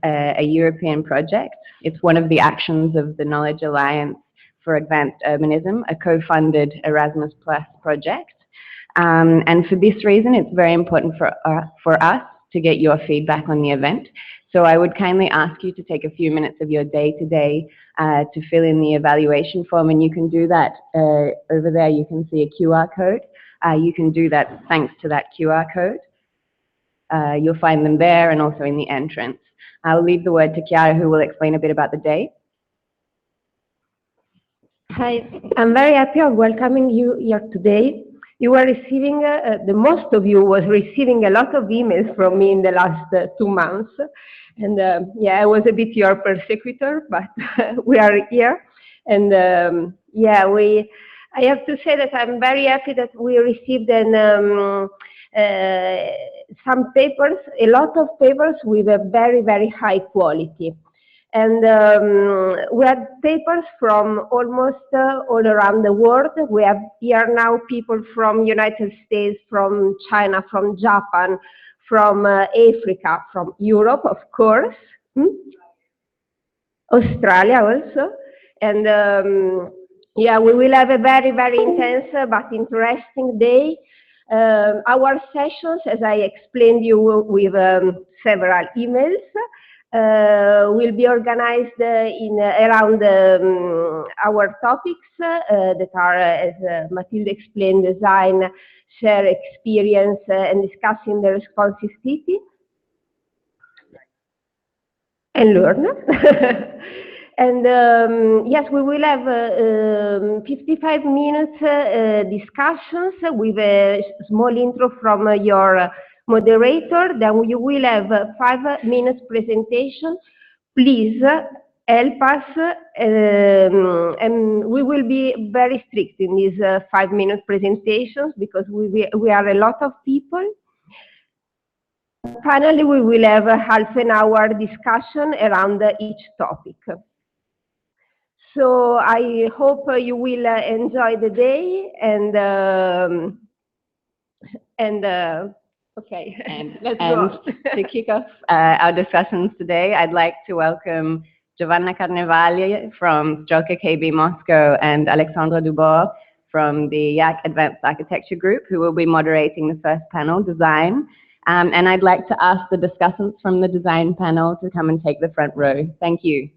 a European project. It's one of the actions of the Knowledge Alliance for Advanced Urbanism, a co-funded Erasmus Plus project. And for this reason, it's very important for us to get your feedback on the event. So I would kindly ask you to take a few minutes of your day today to fill in the evaluation form, and you can do that over there. You can see a QR code. You can do that thanks to that QR code. You'll find them there and also in the entrance. I'll leave the word to Chiara, who will explain a bit about the day. Hi, I'm very happy of welcoming you here today. You were receiving, the most of you was receiving a lot of emails from me in the last 2 months. And yeah, I was a bit your persecutor, but we are here. And yeah, I have to say that I'm very happy that we received some papers, a lot of papers with a very, very high quality. And we have papers from almost all around the world. We have here now people from United States, from China, from Japan, from Africa, from Europe, of course, Australia also. And yeah, we will have a very, very intense but interesting day. Our sessions, as I explained you with several emails, will be organized in around our topics that are, as Mathilde explained, design, share experience, and discussing the responsive city, and learn. And yes, we will have 55 minutes discussions with a small intro from your moderator. Then you will have 5 minutes presentation. Please help us, and we will be very strict in these 5-minute presentations because we are a lot of people. Finally, we will have a half an hour discussion around each topic. So I hope you will enjoy the day, and okay, and let's go. To kick off our discussions today, I'd like to welcome Giovanna Carnevali from Strelka KB Moscow and Alexandre Dubor from the IAAC Advanced Architecture Group, who will be moderating the first panel, Design. And I'd like to ask the discussants from the Design panel to come and take the front row. Thank you.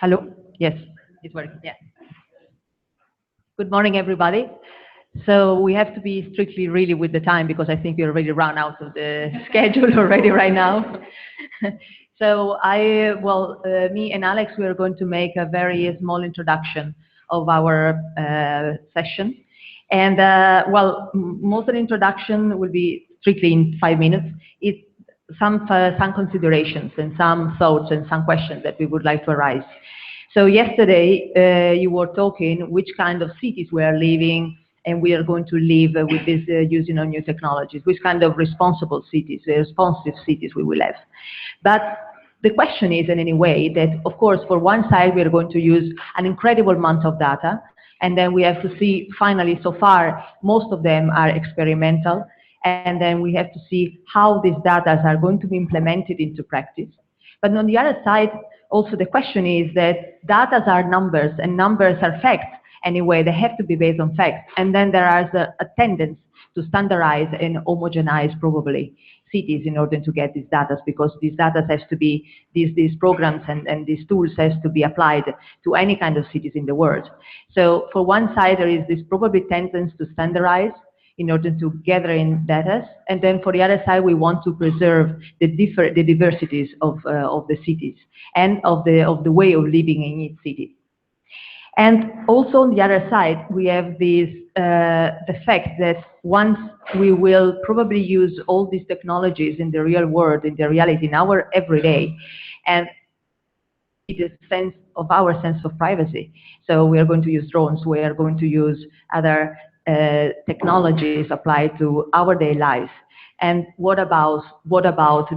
Hello? Yes, it's working. Yeah. Good morning, everybody. So we have to be strictly really with the time because I think we already run out of the schedule already right now. So me and Alex, we are going to make a very small introduction of our session. And most of the introduction will be strictly in 5 minutes. It's some considerations and some thoughts and some questions that we would like to arise. So yesterday you were talking which kind of cities we are living and we are going to live with this using of new technologies, which kind of responsible cities, responsive cities we will have. But the question is in any way that, of course, for one side we are going to use an incredible amount of data, and then we have to see finally so far most of them are experimental, and then we have to see how these data are going to be implemented into practice. But on the other side, also the question is that data are numbers and numbers are facts. Anyway, they have to be based on facts. And then there is a tendency to standardize and homogenize probably cities in order to get these data, because these data has to be, these programs and these tools has to be applied to any kind of cities in the world. So for one side, there is this probably tendency to standardize in order to gather in data, and then for the other side, we want to preserve the diversities of the cities and of the way of living in each city. And also on the other side, we have this, the fact that once we will probably use all these technologies in the real world, in the reality, in our everyday, and the sense of our sense of privacy. So we are going to use drones, we are going to use other technologies applied to our daily lives. And what about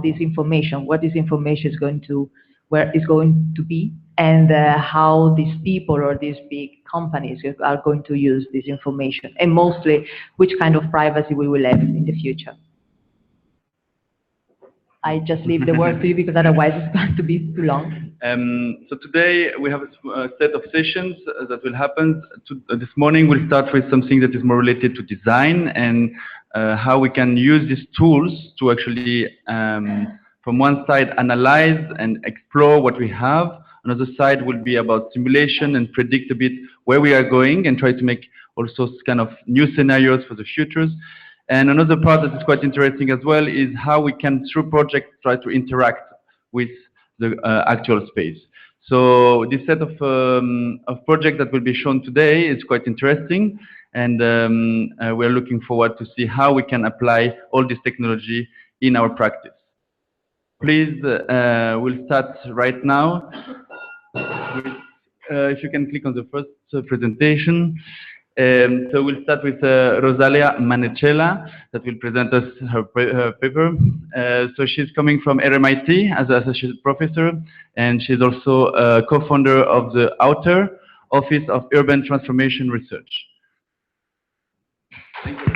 this information? What this information is going to, where it's going to be, and how these people or these big companies are going to use this information, and mostly which kind of privacy we will have in the future. I just leave the word to you because otherwise it's going to be too long. So today we have a set of sessions that will happen. This morning we'll start with something that is more related to design and how we can use these tools to actually, from one side, analyze and explore what we have. Another side will be about simulation and predict a bit where we are going and try to make also kind of new scenarios for the futures. And another part that is quite interesting as well is how we can, through projects, try to interact with the actual space. So this set of projects that will be shown today is quite interesting, and we're looking forward to see how we can apply all this technology in our practice. Please, we'll start right now. If you can click on the first presentation. So we'll start with Rosalea Monacella that will present us her paper. So she's coming from RMIT as an associate professor, and she's also a co-founder of the Outer Office of Urban Transformation Research. Thank you.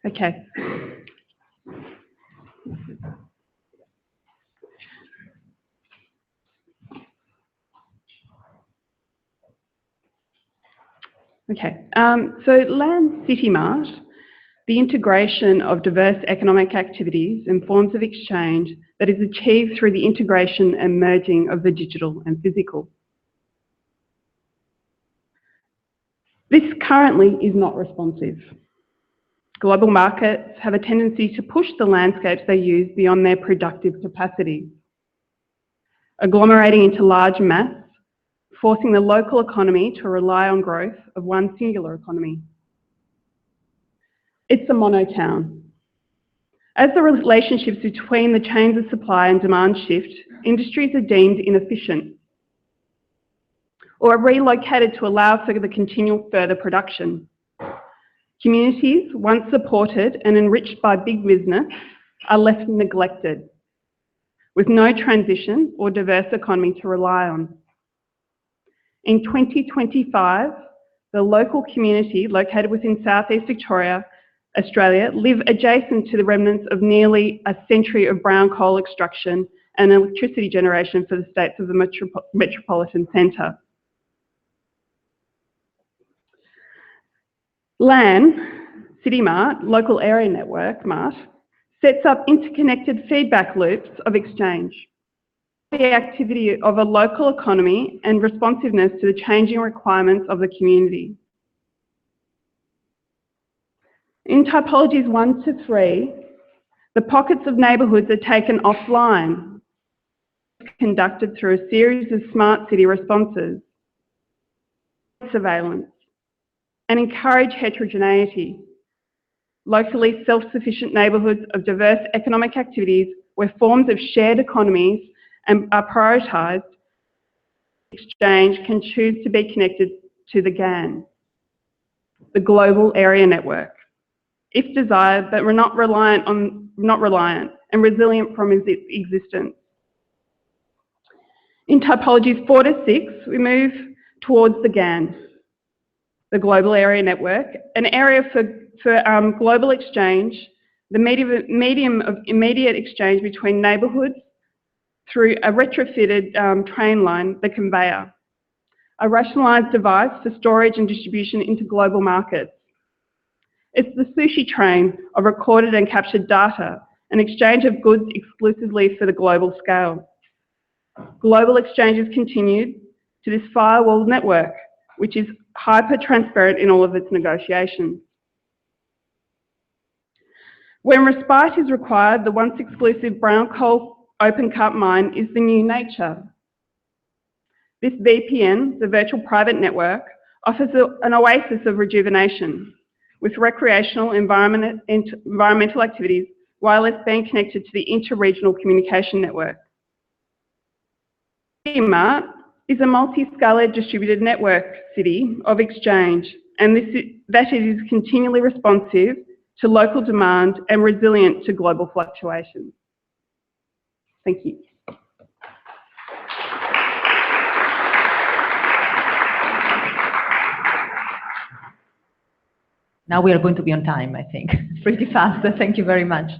Okay. Okay. So Land City Mart, the integration of diverse economic activities and forms of exchange that is achieved through the integration and merging of the digital and physical. This currently is not responsive. Global markets have a tendency to push the landscapes they use beyond their productive capacity, agglomerating into large mass, forcing the local economy to rely on growth of one singular economy. It's a monotown. As the relationships between the chains of supply and demand shift, industries are deemed inefficient or are relocated to allow for the continual further production. Communities, once supported and enriched by big business, are left neglected, with no transition or diverse economy to rely on. In 2025, the local community located within southeast Victoria, Australia, live adjacent to the remnants of nearly a century of brown coal extraction and electricity generation for the states of the metropolitan centre. LAN, City Mart, Local Area Network, MART, sets up interconnected feedback loops of exchange, the activity of a local economy and responsiveness to the changing requirements of the community. In typologies 1 to 3, the pockets of neighbourhoods are taken offline, conducted through a series of smart city responses, surveillance, and encourage heterogeneity, locally self-sufficient neighbourhoods of diverse economic activities where forms of shared economies are prioritised. Exchange can choose to be connected to the GAN, the Global Area Network, if desired, but we're not reliant and resilient from its existence. In typologies 4 to 6, we move towards the GAN, the Global Area Network, an area for global exchange, the medium of immediate exchange between neighbourhoods through a retrofitted train line, the conveyor, a rationalised device for storage and distribution into global markets. It's the sushi train of recorded and captured data, an exchange of goods exclusively for the global scale. Global exchanges continued to this firewall network, which is hyper-transparent in all of its negotiations. When respite is required, the once exclusive brown coal open cut mine is the new nature. This VPN, the virtual private network, offers an oasis of rejuvenation, with recreational environmental activities, wireless being connected to the inter-regional communication network. CMART is a multi-scale distributed network city of exchange, and that it is continually responsive to local demand and resilient to global fluctuations. Thank you. Now we are going to be on time, I think. Pretty fast, thank you very much.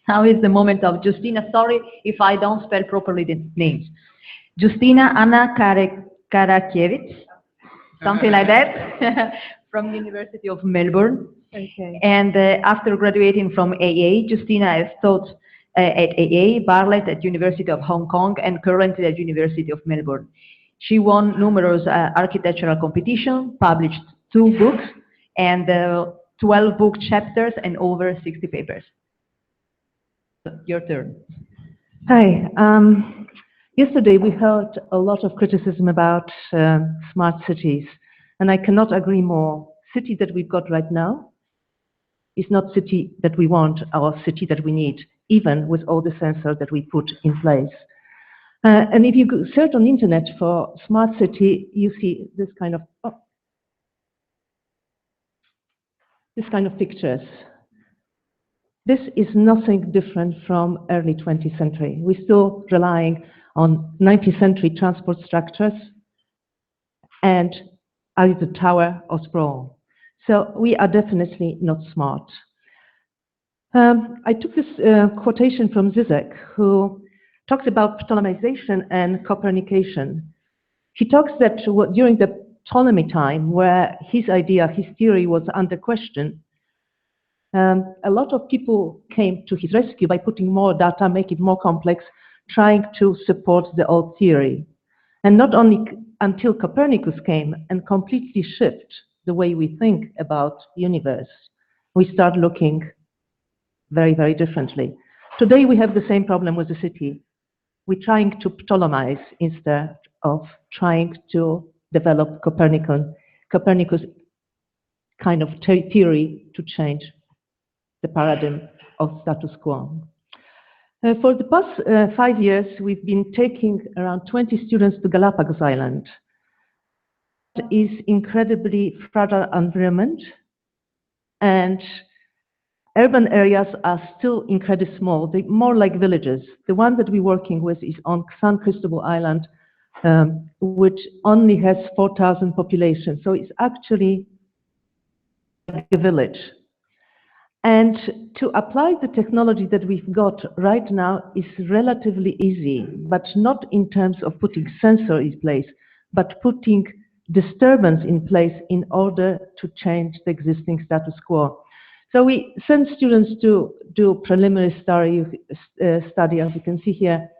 Now is the moment of Justyna. Sorry if I don't spell properly the names. Justyna Anna Karakiewicz, something like that, from the University of Melbourne. Okay. And after graduating from AA, Justyna has taught at AA, Bartlett at University of Hong Kong, and currently at University of Melbourne. She won numerous architectural competitions, published 2 books, and 12 book chapters and over 60 papers. Your turn. Hi. Yesterday we heard a lot of criticism about smart cities, and I cannot agree more. City that we've got right now is not city that we want, our city that we need, even with all the sensors that we put in place. And if you search on the internet for smart city, you see this kind of pictures. This is nothing different from early 20th century. We're still relying on 19th century transport structures and either tower or sprawl. So we are definitely not smart. I took this quotation from Zizek, who talks about Ptolemization and Copernication. He talks that during the Ptolemy time, where his idea, his theory was under question, a lot of people came to his rescue by putting more data, make it more complex, trying to support the old theory. And not only until Copernicus came and completely shifted the way we think about the universe, we start looking very, very differently. Today we have the same problem with the city. We're trying to Ptolemize instead of trying to develop Copernicus kind of theory to change the paradigm of status quo. For the past 5 years, we've been taking around 20 students to Galapagos Island. It is incredibly fragile environment, and urban areas are still incredibly small. They're more like villages. The one that we're working with is on San Cristobal Island, which only has 4,000 population. So it's actually like a village. And to apply the technology that we've got right now is relatively easy, but not in terms of putting sensor in place, but putting disturbance in place in order to change the existing status quo. So we send students to do preliminary study, as you can see here.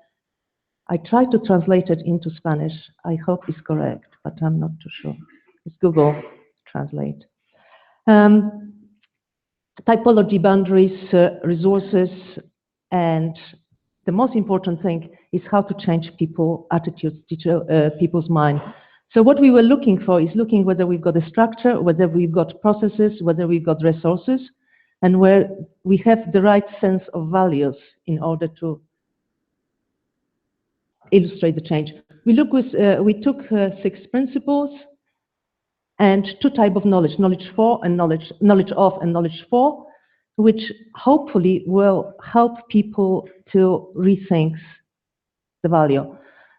I tried to translate it into Spanish. I hope it's correct, but I'm not too sure. It's Google Translate. Typology, boundaries, resources, and the most important thing is how to change people's attitudes, people's mind. So what we were looking for is looking whether we've got a structure, whether we've got processes, whether we've got resources, and where we have the right sense of values in order to illustrate the change. We took 6 principles and 2 types of knowledge, knowledge of and knowledge for, which hopefully will help people to rethink the value.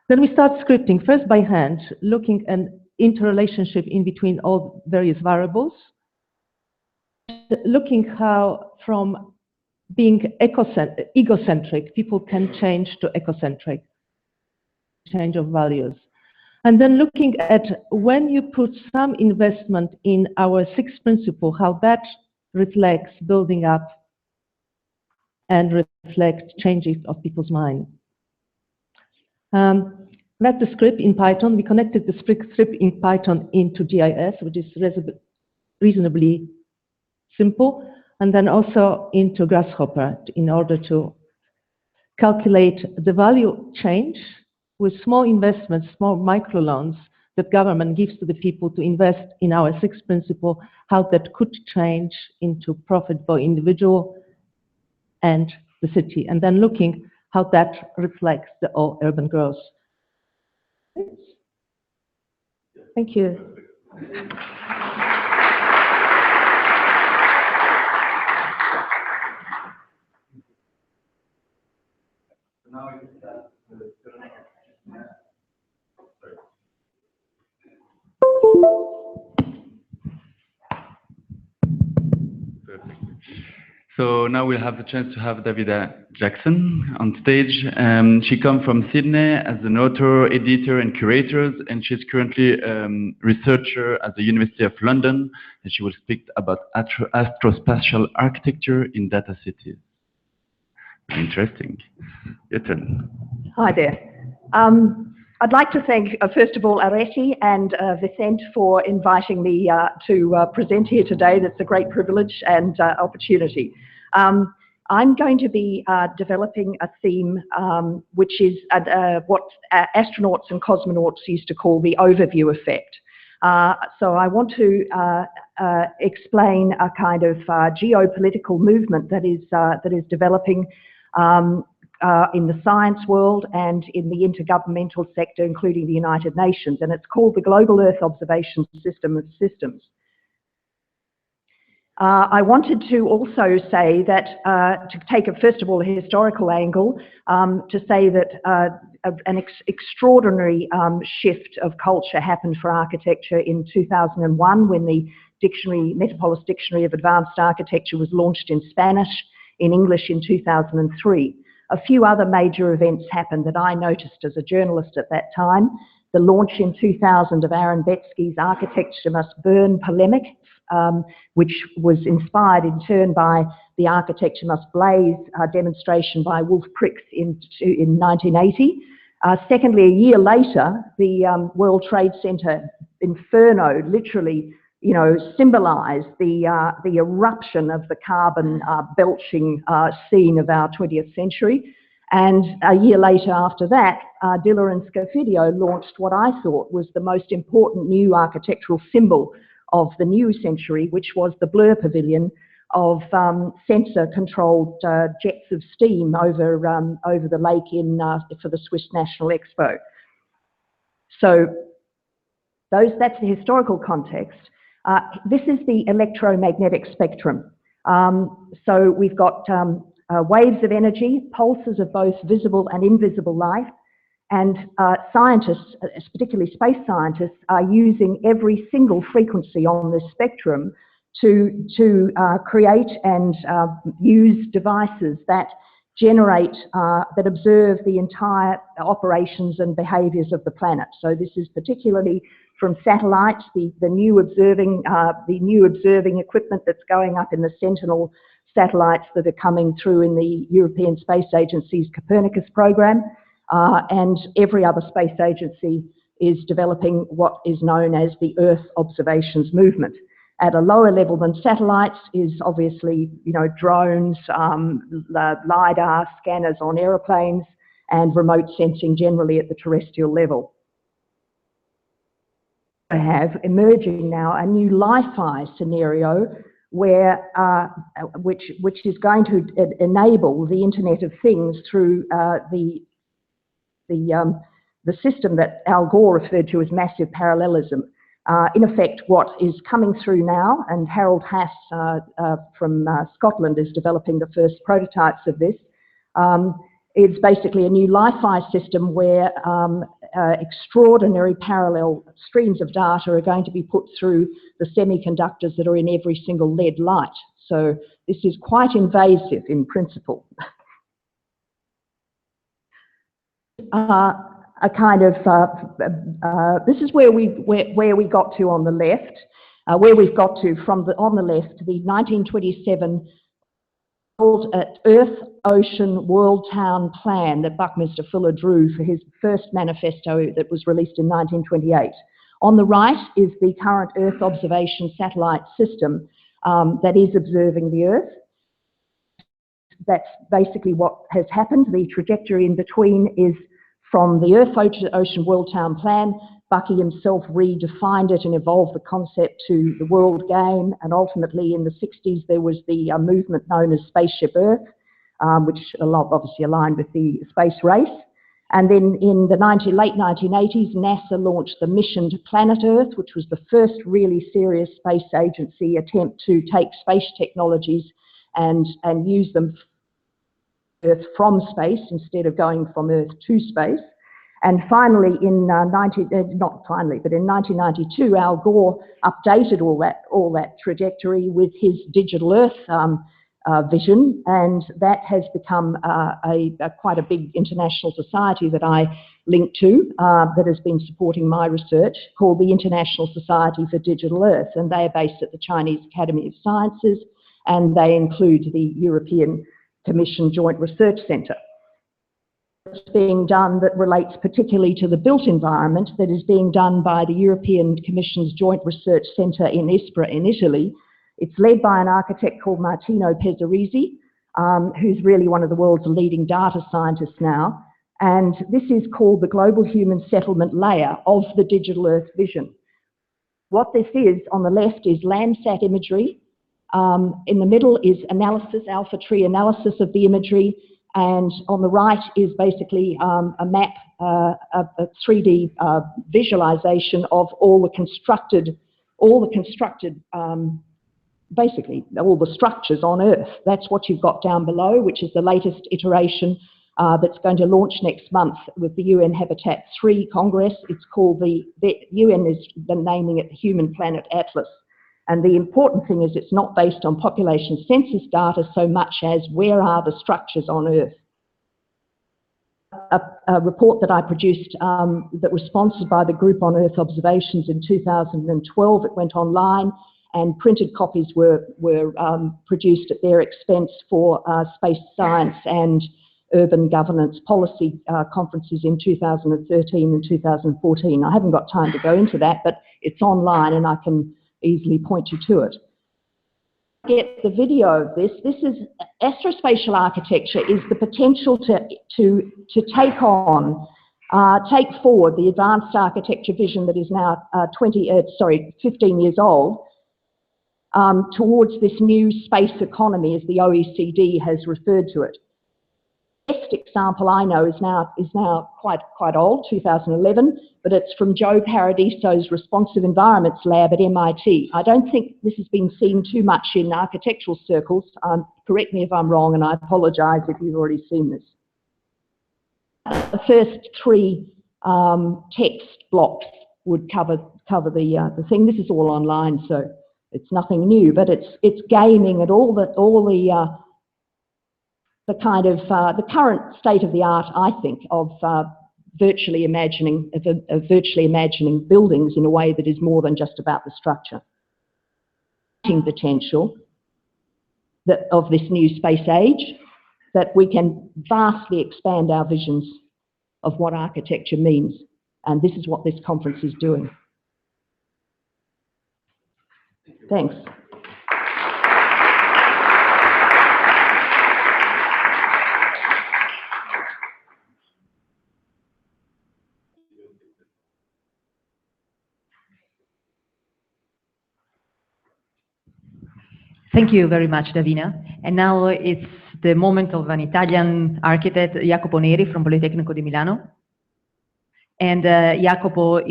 Then we start scripting, first by hand, looking and interrelationship in between all various variables, looking how from being egocentric, people can change to ecocentric, change of values. And then looking at when you put some investment in our sixth principle, how that reflects building up and reflect changes of people's mind. That's the script in Python. We connected the script in Python into GIS, which is reasonably simple, and then also into Grasshopper in order to calculate the value change with small investments, small microloans that government gives to the people to invest in our sixth principle, how that could change into profit for individual and the city, and then looking how that reflects the all urban growth. Thank you. So now we'll have the chance to have Davina Jackson on stage. She comes from Sydney as an author, editor, and curator, and she's currently researcher at the University of London, and she will speak about astrospatial architecture in data cities. Interesting. Your turn. Hi there. I'd like to thank, first of all, Areti and Vicente for inviting me to present here today. That's a great privilege and opportunity. I'm going to be developing a theme which is what astronauts and cosmonauts used to call the overview effect. So I want to explain a kind of geopolitical movement that is developing in the science world and in the intergovernmental sector, including the United Nations, and it's called the Global Earth Observation System of Systems. I wanted to also say that, to take first of all a historical angle, to say that an extraordinary shift of culture happened for architecture in 2001 when the Metropolis Dictionary of Advanced Architecture was launched in Spanish, in English in 2003. A few other major events happened that I noticed as a journalist at that time. The launch in 2000 of Aaron Betsky's Architecture Must Burn polemic, which was inspired in turn by the Architecture Must Blaze demonstration by Wolf Pricks in 1980. Secondly, a year later, the World Trade Center inferno literally, symbolized the eruption of the carbon belching scene of our 20th century. And a year later after that, Diller and Scofidio launched what I thought was the most important new architectural symbol of the new century, which was the Blur Pavilion of sensor-controlled jets of steam over the lake for the Swiss National Expo. So that's the historical context. This is the electromagnetic spectrum. So we've got waves of energy, pulses of both visible and invisible light, and scientists, particularly space scientists, are using every single frequency on this spectrum to create and use devices that generate, that observe the entire operations and behaviors of the planet. So this is particularly from satellites, the new observing equipment that's going up in the Sentinel satellites that are coming through in the European Space Agency's Copernicus program, and every other space agency is developing what is known as the Earth Observations Movement. At a lower level than satellites is obviously, drones, LiDAR, scanners on aeroplanes, and remote sensing generally at the terrestrial level. I have emerging now a new Li-Fi scenario where, which is going to enable the Internet of Things through the system that Al Gore referred to as massive parallelism. In effect, what is coming through now, and Harold Hass from Scotland is developing the first prototypes of this, it's basically a new Li-Fi system where extraordinary parallel streams of data are going to be put through the semiconductors that are in every single LED light. So this is quite invasive in principle. A kind of this is where we got to on the left, where we've got to from on the left, the 1927 Earth Ocean World Town Plan that Buckminster Fuller drew for his first manifesto that was released in 1928. On the right is the current Earth observation satellite system that is observing the Earth. That's basically what has happened. The trajectory in between is from the Earth Ocean World Town Plan. Bucky himself redefined it and evolved the concept to the World Game, and ultimately in the 60s there was the movement known as Spaceship Earth, which obviously aligned with the space race. And then in the late 1980s, NASA launched the mission to Planet Earth, which was the first really serious space agency attempt to take space technologies and use them Earth from space instead of going from Earth to space. And finally, in 1992, Al Gore updated all that trajectory with his Digital Earth vision, and that has become quite a big international society that I link to, that has been supporting my research, called the International Society for Digital Earth, and they are based at the Chinese Academy of Sciences, and they include the European Commission Joint Research Centre. It's being done that relates particularly to the built environment, that is being done by the European Commission's Joint Research Centre in Ispra in Italy. It's led by an architect called Martino Pezzarisi, who's really one of the world's leading data scientists now. And this is called the Global Human Settlement Layer of the Digital Earth Vision. What this is, on the left, is Landsat imagery. In the middle is analysis, alpha tree analysis of the imagery. And on the right is basically a map, a 3D visualization of all the constructed, basically all the structures on Earth. That's what you've got down below, which is the latest iteration that's going to launch next month with the UN Habitat 3 Congress. It's called the UN is naming it the Human Planet Atlas. And the important thing is it's not based on population census data so much as where are the structures on Earth. A report that I produced that was sponsored by the Group on Earth Observations in 2012, it went online, and printed copies were produced at their expense for space science and urban governance policy conferences in 2013 and 2014. I haven't got time to go into that, but it's online and I can easily point you to it. Get the video of this. This is astrospatial architecture is the potential to take forward the advanced architecture vision that is now 15 years old towards this new space economy, as the OECD has referred to it. The best example I know is now quite old, 2011, but it's from Joe Paradiso's Responsive Environments Lab at MIT. I don't think this has been seen too much in architectural circles. Correct me if I'm wrong, and I apologise if you've already seen this. The first three text blocks would cover the thing. This is all online, so it's nothing new, but it's gaming at all the kind of the current state of the art, I think, of virtually imagining buildings in a way that is more than just about the structure. Potential of this new space age, that we can vastly expand our visions of what architecture means, and this is what this conference is doing. Thanks. Thank you very much, Davina. And now it's the moment of an Italian architect, Iacopo Neri from Politecnico di Milano. And Iacopo,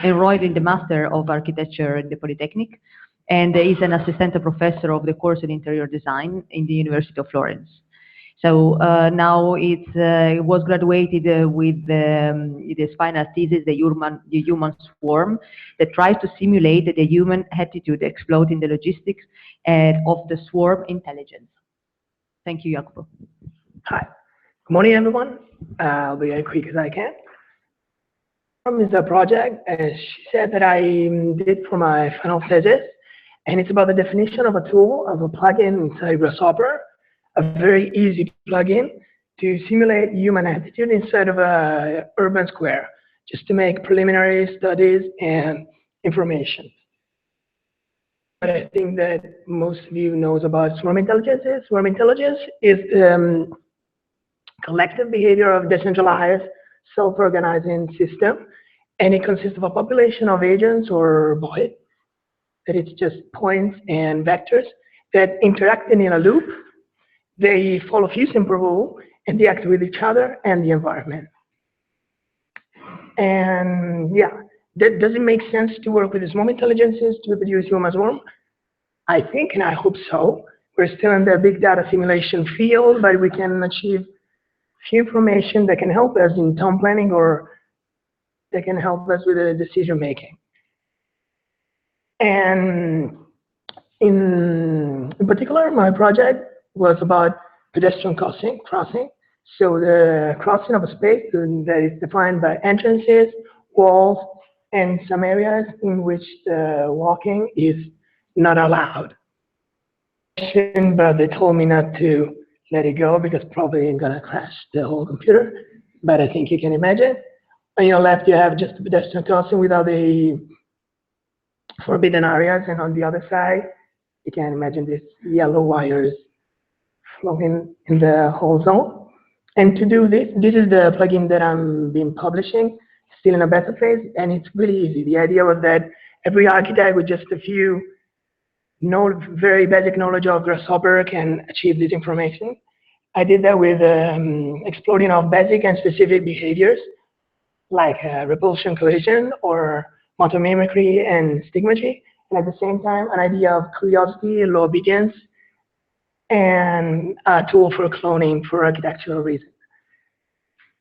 enrolled in the Master of Architecture in the Polytechnic, and is an assistant professor of the course in interior design in the University of Florence. So now it was graduated with this final thesis, the human swarm, that tries to simulate the human attitude exploiting the logistics of the swarm intelligence. Thank you, Iacopo. Hi. Good morning, everyone. I'll be as quick as I can. Is a project, as she said, that I did for my final thesis, and it's about the definition of a tool, of a plugin inside Grasshopper, a very easy plugin to simulate human attitude inside of a urban square, just to make preliminary studies and information. But I think that most of you knows about swarm intelligence is. Swarm intelligence is collective behavior of decentralized self-organizing system, and it consists of a population of agents or void, that it's just points and vectors that interact in a loop. They follow few simple rules, and they act with each other and the environment. And yeah, does it make sense to work with the swarm intelligences to produce human swarm? I think, and I hope so. We're still in the big data simulation field, but we can achieve few information that can help us in town planning or that can help us with the decision making. And in particular, my project was about pedestrian crossing. So the crossing of a space that is defined by entrances, walls, and some areas in which the walking is not allowed. But they told me not to let it go because probably I'm gonna crash the whole computer. But I think you can imagine. On your left, you have just a pedestrian crossing without the forbidden areas, and on the other side, you can imagine these yellow wires flowing in the whole zone. And to do this, this is the plugin that I'm been publishing, still in a beta phase, and it's really easy. The idea was that every architect with just a few very basic knowledge of Grasshopper can achieve this information. I did that with exploring of basic and specific behaviors, like repulsion collision or motor mimicry and stigmatry, and at the same time an idea of curiosity, low obedience, and a tool for cloning for architectural reasons.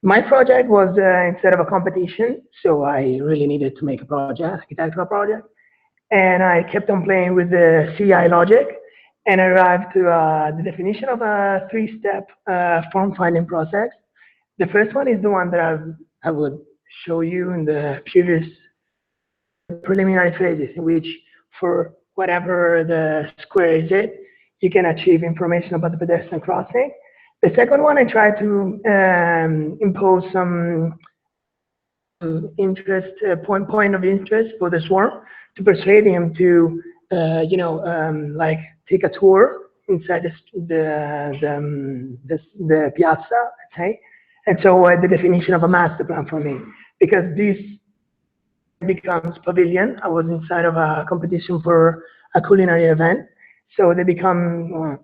My project was instead of a competition, so I really needed to make a project, architectural project, and I kept on playing with the CI logic and arrived to the definition of a three-step form finding process. The first one is the one that I would show you in the previous preliminary phases, in which for whatever the square is you can achieve information about the pedestrian crossing. The second one, I try to impose some interest, point of interest for the swarm to persuade him to, like take a tour inside the piazza, okay? And so the definition of a master plan for me, because this becomes pavilion. I was inside of a competition for a culinary event, so they become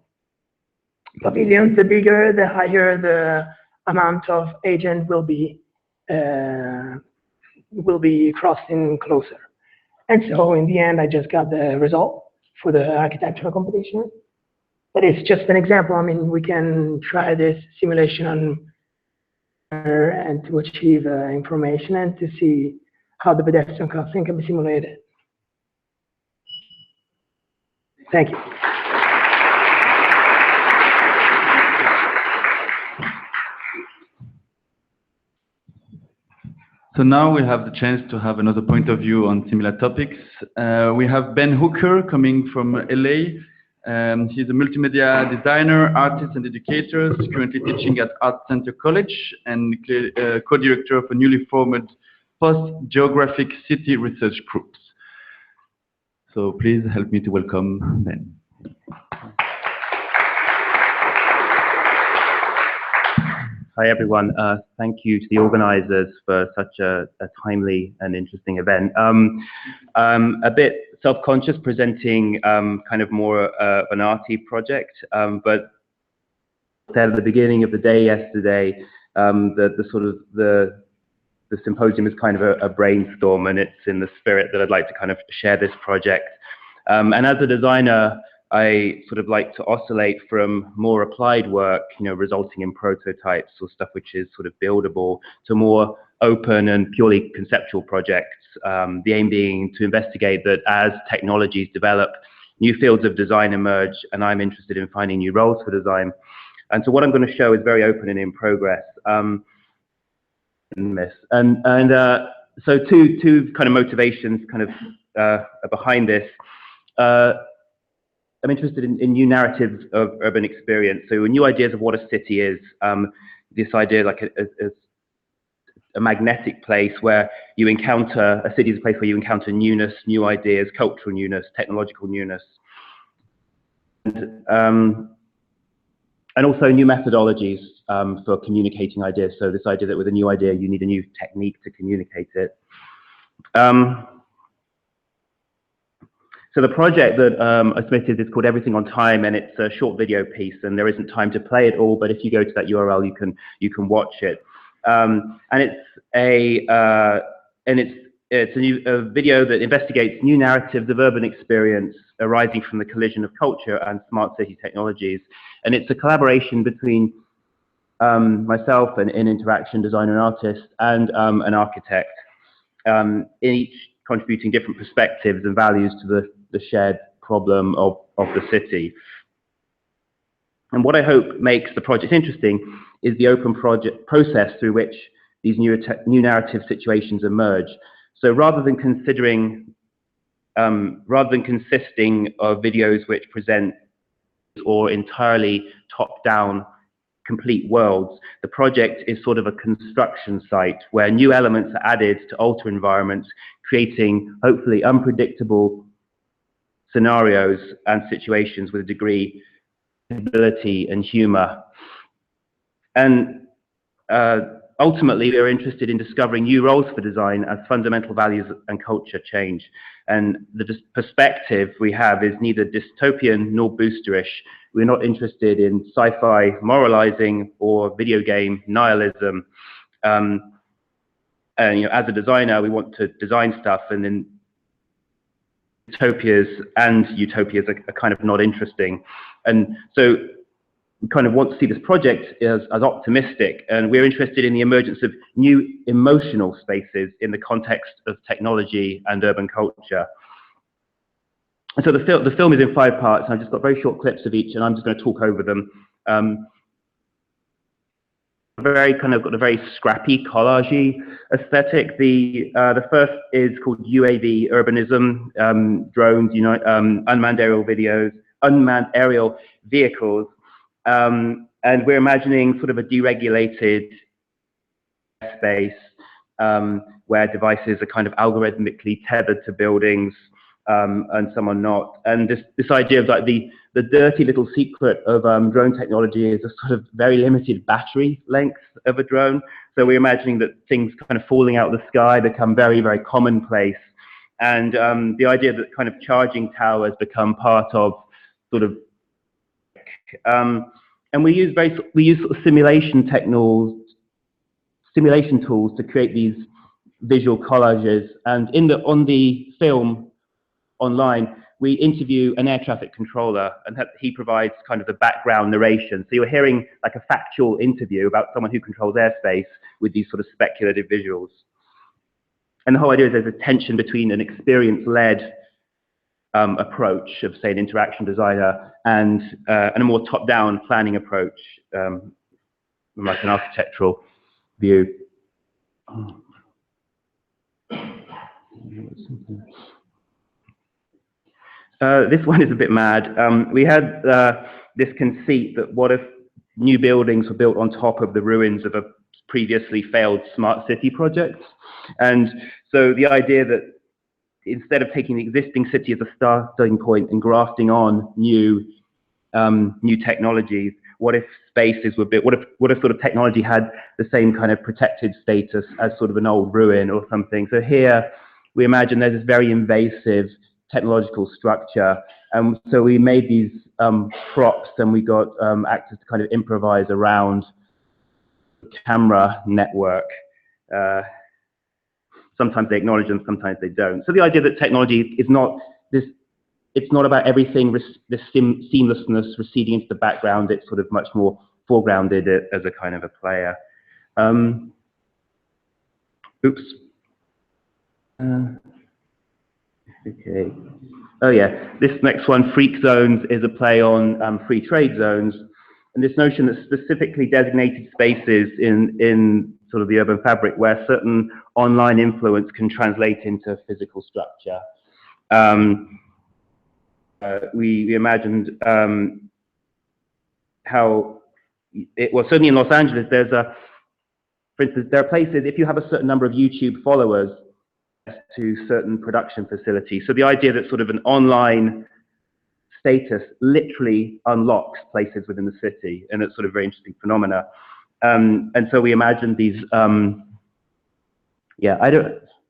pavilions. The bigger, the higher the amount of agent will be crossing closer. And so in the end, I just got the result for the architectural competition. But it's just an example. I mean, we can try this simulation on and to achieve information and to see how the pedestrian crossing can be simulated. Thank you. So now we have the chance to have another point of view on similar topics. We have Ben Hooker coming from LA. He's a multimedia designer, artist, and educator. He's currently teaching at Art Center College and co-director of a newly formed post-geographic city research groups. So please help me to welcome Ben. Hi everyone, thank you to the organizers for such a timely and interesting event. A bit self-conscious presenting kind of more of an arty project, but at the beginning of the day yesterday, the symposium is kind of a brainstorm, and it's in the spirit that I'd like to kind of share this project. And as a designer, I sort of like to oscillate from more applied work, resulting in prototypes or stuff which is sort of buildable, to more open and purely conceptual projects. The aim being to investigate that as technologies develop, new fields of design emerge, and I'm interested in finding new roles for design. And so what I'm going to show is very open and in progress. So two kind of motivations kind of behind this. I'm interested in new narratives of urban experience. So new ideas of what a city is. This idea like a magnetic place where you encounter, a city is a place where you encounter newness, new ideas, cultural newness, technological newness. And also new methodologies for communicating ideas. So this idea that with a new idea, you need a new technique to communicate it. So the project that I submitted is called Everything on Time, and it's a short video piece, and there isn't time to play it all, but if you go to that URL, you can watch it. And it's a video that investigates new narratives of urban experience arising from the collision of culture and smart city technologies. And it's a collaboration between myself, an interaction designer and artist, and an architect, each contributing different perspectives and values to the shared problem of the city. And what I hope makes the project interesting is the open process through which these new narrative situations emerge. So rather than consisting of videos which present or entirely top-down complete worlds, the project is sort of a construction site where new elements are added to alter environments, creating hopefully unpredictable scenarios and situations with a degree of ability and humor. And ultimately, we're interested in discovering new roles for design as fundamental values and culture change. And the perspective we have is neither dystopian nor boosterish. We're not interested in sci-fi moralizing or video game nihilism. And as a designer, we want to design stuff, and then utopias are kind of not interesting. And so we kind of want to see this project as optimistic, and we're interested in the emergence of new emotional spaces in the context of technology and urban culture. And so the film is in 5 parts, and I've just got very short clips of each, and I'm just going to talk over them. Got a very scrappy, collagey aesthetic. The first is called UAV urbanism, drones, unmanned aerial vehicles, and we're imagining sort of a deregulated space where devices are kind of algorithmically tethered to buildings, and some are not. And this idea of like the dirty little secret of drone technology is a sort of very limited battery length of a drone. So we're imagining that things kind of falling out of the sky become very, very commonplace. And the idea that kind of charging towers become part of sort of, and we use sort of simulation tools to create these visual collages. And on the film online, we interview an air traffic controller, and he provides kind of the background narration. So you're hearing like a factual interview about someone who controls airspace with these sort of speculative visuals. And the whole idea is there's a tension between an experience-led approach of, say, an interaction designer and a more top-down planning approach, like an architectural view. This one is a bit mad. We had this conceit that what if new buildings were built on top of the ruins of a previously failed smart city project? And so the idea that instead of taking the existing city as a starting point and grafting on new technologies, what if spaces were built? What if sort of technology had the same kind of protected status as sort of an old ruin or something? So here we imagine there's this very invasive technological structure, and so we made these props, and we got actors to kind of improvise around the camera network. Sometimes they acknowledge them, sometimes they don't. So the idea that technology is not this it's not about everything, this seamlessness receding into the background. It's sort of much more foregrounded as a kind of a player. Oops. Okay. Oh yeah, this next one, freak zones, is a play on free trade zones, and this notion that specifically designated spaces in sort of the urban fabric where certain online influence can translate into physical structure. We imagined how it was, certainly in Los Angeles, there's for instance, there are places, if you have a certain number of YouTube followers, to certain production facilities. So the idea that sort of an online status literally unlocks places within the city, and it's sort of very interesting phenomena. And so we imagined these, yeah,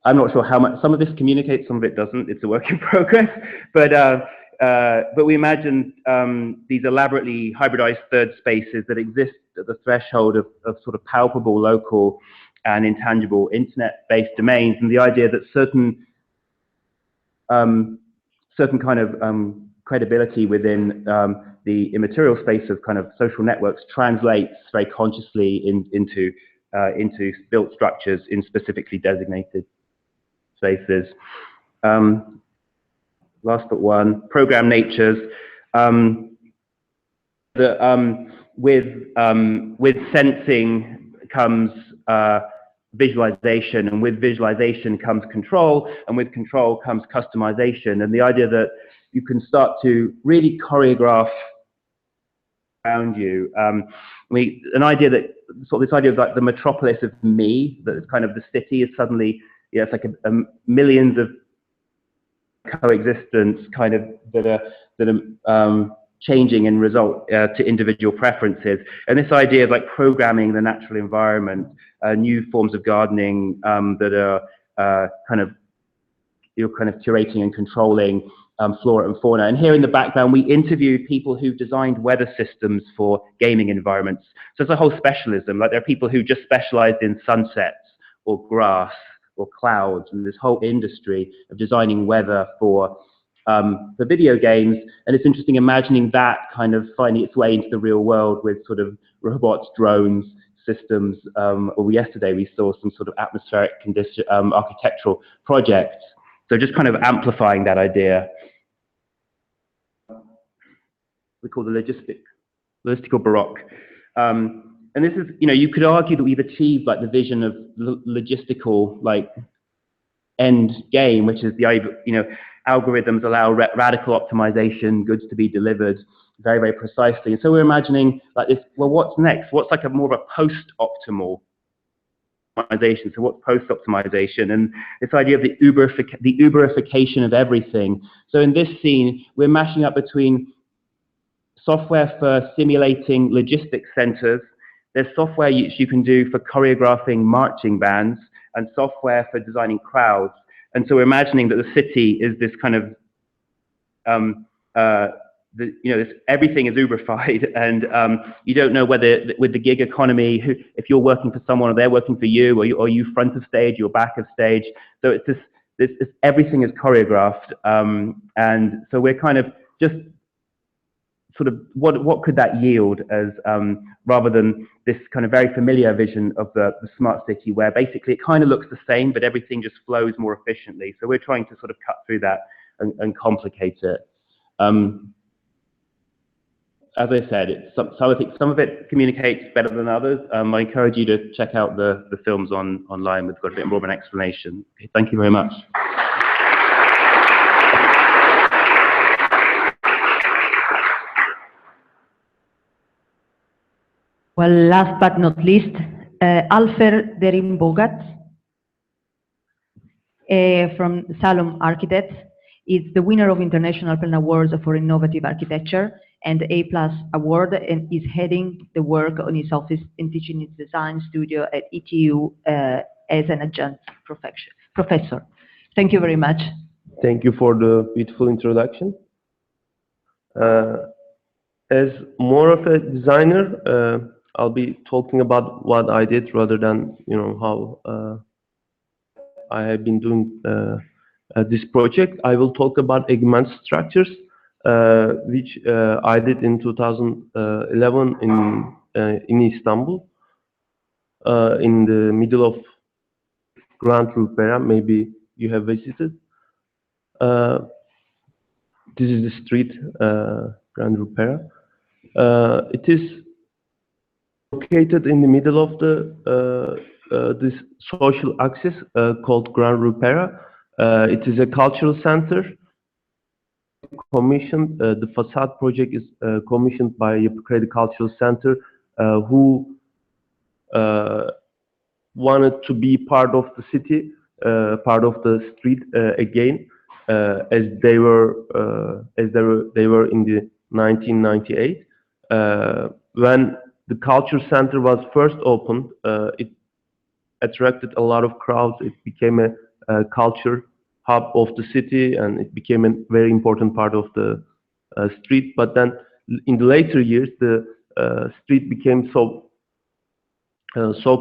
I'm not sure how much, some of this communicates, some of it doesn't, it's a work in progress, but we imagined these elaborately hybridized third spaces that exist at the threshold of sort of palpable, local, and intangible internet-based domains, and the idea that certain kind of credibility within the immaterial space of kind of social networks translates very consciously into built structures in specifically designated spaces. Last but one, program natures. With sensing comes visualization, and with visualization comes control, and with control comes customization, and the idea that you can start to really choreograph around you. An idea that sort of this idea of like the metropolis of me, that is kind of the city is suddenly, yeah, it's like millions of coexistence kind of that are changing in result to individual preferences, and this idea of like programming the natural environment, new forms of gardening that are you're kind of curating and controlling flora and fauna. And here in the background, we interviewed people who designed weather systems for gaming environments. So it's a whole specialism. Like there are people who just specialized in sunsets or grass or clouds, and this whole industry of designing weather for video games. And it's interesting imagining that kind of finding its way into the real world with sort of robots, drones, systems, or yesterday we saw some sort of atmospheric condition, architectural projects. So just kind of amplifying that idea. We call the logistical baroque. And this is, you could argue that we've achieved like the vision of logistical like end game, which is the, algorithms allow radical optimization, goods to be delivered very, very precisely. And so we're imagining like this, well, what's next? What's like more of a post-optimal optimization? So what's post-optimization? And this idea of the Uberification of everything. So in this scene, we're mashing up between software for simulating logistics centers. There's software you can do for choreographing marching bands, and software for designing crowds. And so we're imagining that the city is this kind of, everything is Uberified, and you don't know whether with the gig economy, if you're working for someone or they're working for you, or you front of stage, you're back of stage. So it's this everything is choreographed, and so we're kind of just sort of what could that yield as rather than this kind of very familiar vision of the smart city where basically it kind of looks the same but everything just flows more efficiently. So we're trying to sort of cut through that and complicate it. As I said, some of it communicates better than others. I encourage you to check out the films online. We've got a bit more of an explanation. Okay, thank you very much. Well, last but not least, Alper Derinbogaz from Salom Architects is the winner of International Pen Awards for Innovative Architecture and the A+ award, and is heading the work on his office and teaching his design studio at ETU as an adjunct professor. Thank you very much. Thank you for the beautiful introduction. As more of a designer, I'll be talking about what I did rather than how I have been doing this project. I will talk about augmented structures, which I did in 2011 in Istanbul, in the middle of Grand Rupera. Maybe you have visited. This is the street, Grand Rupera. It is located in the middle of the this social axis called Grand Rupera. It is a cultural center. Commissioned, the facade project is commissioned by Yapı Kredi Cultural Center, who wanted to be part of the city, part of the street again, as they were in the 1998. When the culture center was first opened, it attracted a lot of crowds. It became a culture hub of the city, and it became a very important part of the street. But then, in the later years, the street became so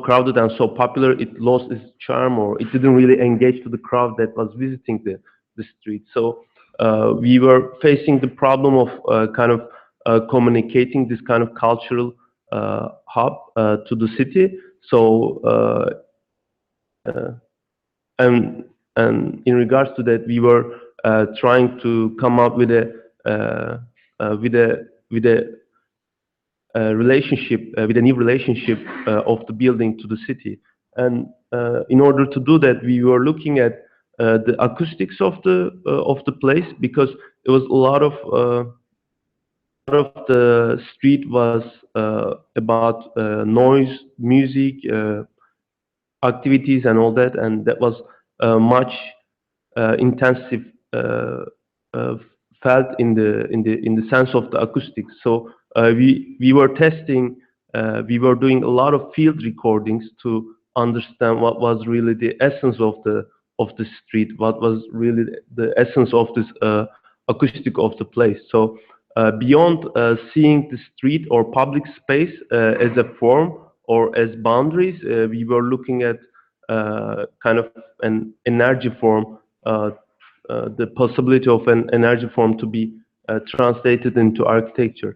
crowded and so popular, it lost its charm, or it didn't really engage to the crowd that was visiting the street. So we were facing the problem of kind of communicating this kind of cultural hub to the city. So and in regards to that, we were trying to come up with a relationship, with a new relationship of the building to the city. And in order to do that, we were looking at the acoustics of the place, because it was a lot of the street was about noise, music, activities, and all that, and that was much intensive felt in the sense of the acoustics. So we were testing, we were doing a lot of field recordings to understand what was really the essence of the street, what was really the essence of this acoustic of the place. So beyond seeing the street or public space as a form or as boundaries, we were looking at kind of an energy form, the possibility of an energy form to be translated into architecture.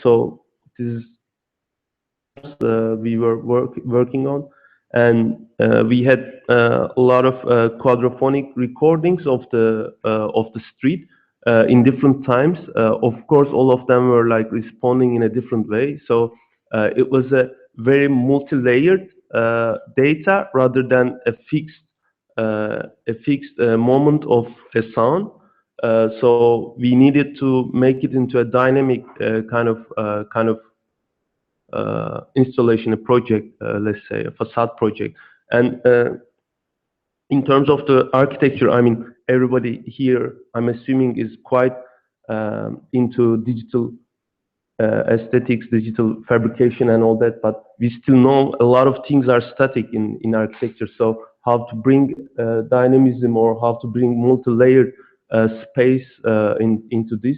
So this is we were working on, and we had a lot of quadraphonic recordings of the street in different times. Of course, all of them were like responding in a different way. So it was a very multi-layered data rather than a fixed moment of a sound. So we needed to make it into a dynamic kind of installation, a project, let's say a facade project. And in terms of the architecture, I mean, everybody here, I'm assuming, is quite into digital aesthetics, digital fabrication and all that, but we still know a lot of things are static in architecture. So how to bring dynamism, or how to bring multi-layered space into this.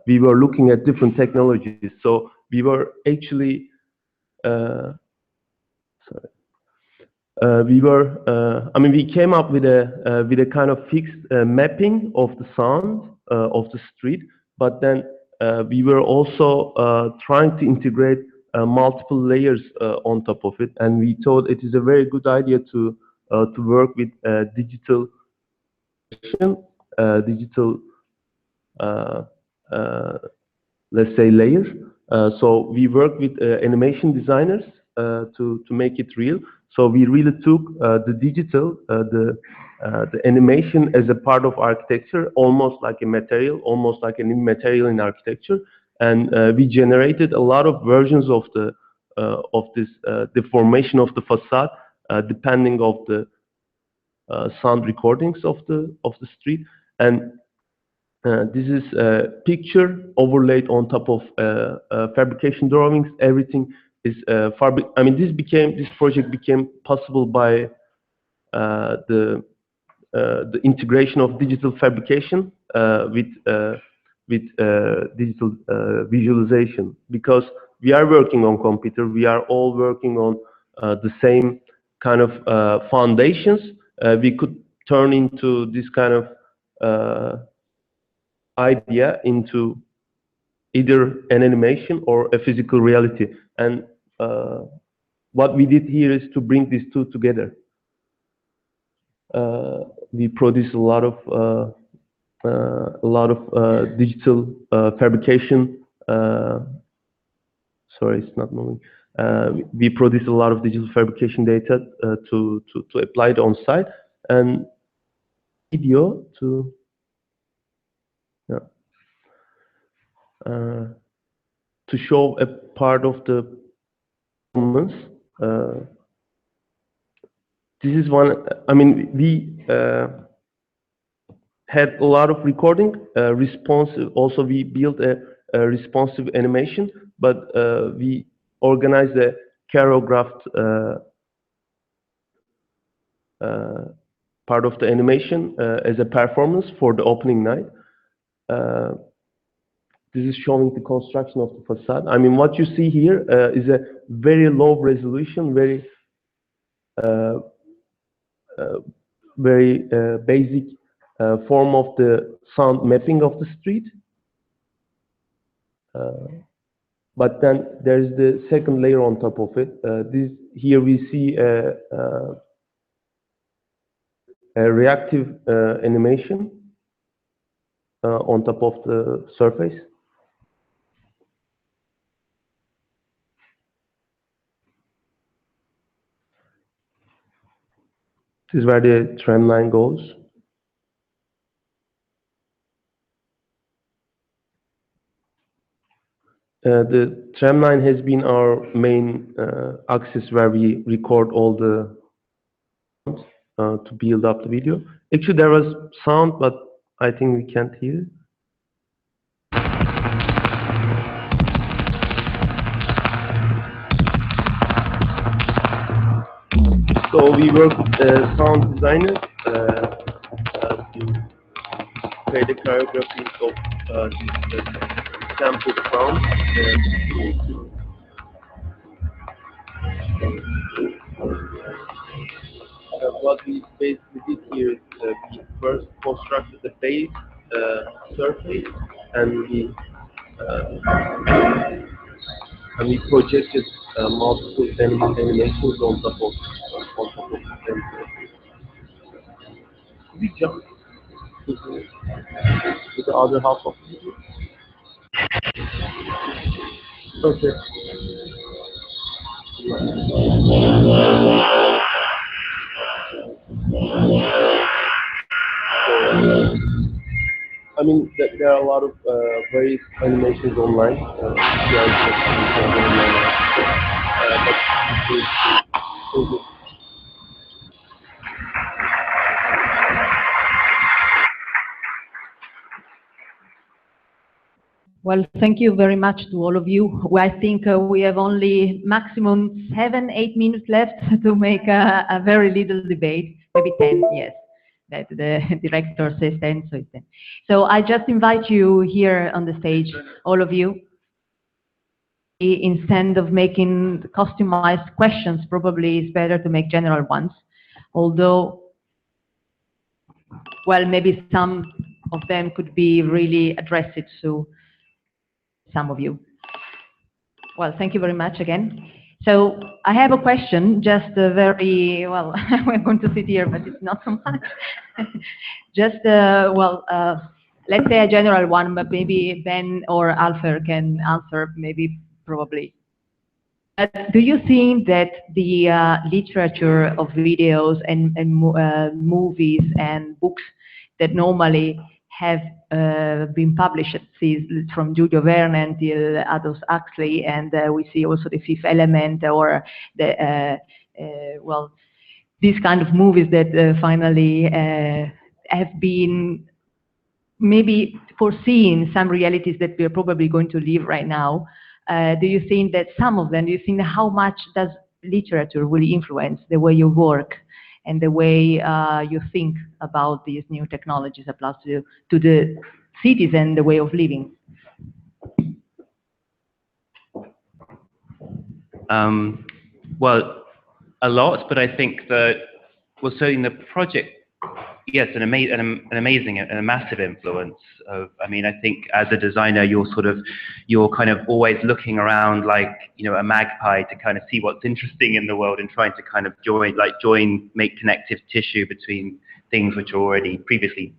We were looking at different technologies. So we were actually, we came up with a kind of fixed mapping of the sound of the street, but then we were also trying to integrate multiple layers on top of it, and we thought it is a very good idea to work with digital let's say layers. So we worked with animation designers to make it real. So we really took the digital, the animation as a part of architecture, almost like a material, almost like an immaterial in architecture, and we generated a lot of versions of this deformation of the facade, depending of the sound recordings of the street. And this is a picture overlaid on top of fabrication drawings. Everything is this project became possible by the integration of digital fabrication with digital visualization. Because we are working on computer, we are all working on the same kind of foundations, we could turn into this kind of idea into either an animation or a physical reality. And what we did here is to bring these two together. We produce a lot of digital fabrication. Sorry, it's not moving. We produce a lot of digital fabrication data to apply it on site, and video to show a part of the performance. This is one. I mean, we had a lot of recording, responsive. Also, we built a responsive animation, but we organized a choreographed part of the animation as a performance for the opening night. This is showing the construction of the facade. I mean, what you see here is a very low resolution, very basic form of the sound mapping of the street. But then there's the second layer on top of it. Here we see a reactive animation on top of the surface. This is where the tram line goes. The tram line has been our main axis where we record all the to build up the video. Actually, there was sound, but I think we can't hear it. So we work with sound designers to create the choreography of this sample sound. What we basically did here is we first constructed the base surface, and we projected multiple animations on top of the same surface. Could we jump to the other half of the video? Okay. I mean, there are a lot of various animations online. Well, thank you very much to all of you. I think we have only maximum 7-8 minutes left to make a very little debate, maybe 10, yes. That the director says 10, so it's 10. So I just invite you here on the stage, all of you. Instead of making customized questions, probably it's better to make general ones. Although, well, maybe some of them could be really addressed to some of you. Well, thank you very much again. So I have a question, just very, well, we're going to sit here, but it's not so much. Just, let's say a general one, but maybe Ben or Alper can answer, maybe, probably. Do you think that the literature of videos and movies and books that normally have been published from Julio Verne until Aldous Huxley, and we see also The Fifth Element, or the well, these kind of movies that finally have been maybe foreseeing some realities that we are probably going to live right now. Do you think that some of them, do you think how much does literature really influence the way you work and the way you think about these new technologies applied to the cities and the way of living? Well, a lot, but I think that well, so in the project, yes, an amazing and a massive influence. I mean, I think as a designer, you're kind of always looking around like, you know, a magpie to kind of see what's interesting in the world and trying to kind of make connective tissue between things which are already previously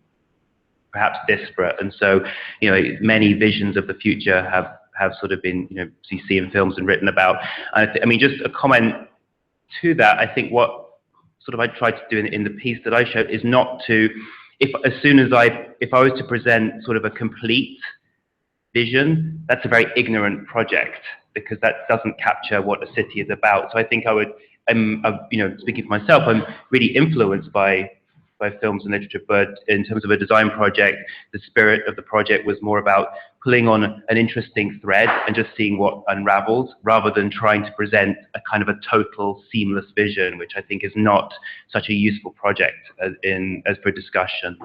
perhaps disparate. And so, you know, many visions of the future have sort of been, you know, you see in films and written about. And I mean, just a comment to that, I think what sort of I tried to do in the piece that I showed is not to, if I was to present sort of a complete vision, that's a very ignorant project because that doesn't capture what a city is about. So I think I would, you know, speaking for myself, I'm really influenced by films and literature, but in terms of a design project, the spirit of the project was more about pulling on an interesting thread and just seeing what unravels, rather than trying to present a kind of a total seamless vision, which I think is not such a useful project as for discussion.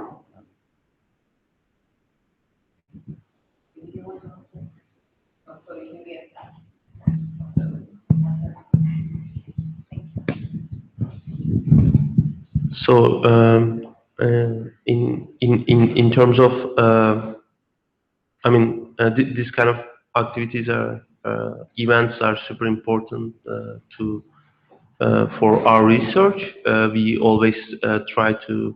So in terms of I mean, this kind of activities are events are super important for our research. We always try to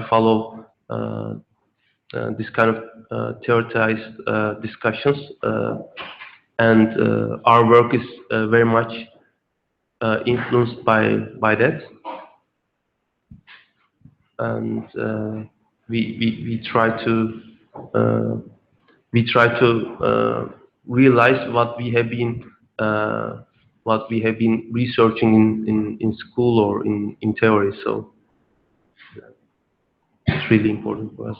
follow this kind of theoretized discussions, and our work is very much influenced by that, and we try to realize what we have been researching in school or in theory. So it's really important for us.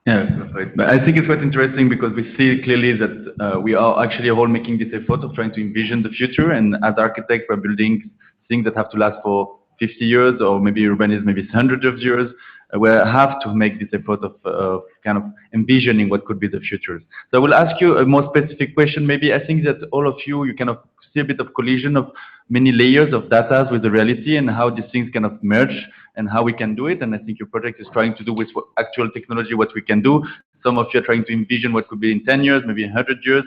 Yeah, perfect. But I think it's quite interesting because we see clearly that we are actually all making this effort of trying to envision the future, and as architects we're building things that have to last for 50 years, or maybe urbanism, maybe hundreds of years. We have to make this effort of kind of envisioning what could be the future. So I will ask you a more specific question. Maybe I think that all of you kind of see a bit of collision of many layers of data with the reality and how these things kind of merge and how we can do it. And I think your project is trying to do with actual technology what we can do. Some of you are trying to envision what could be in 10 years, maybe in 100 years,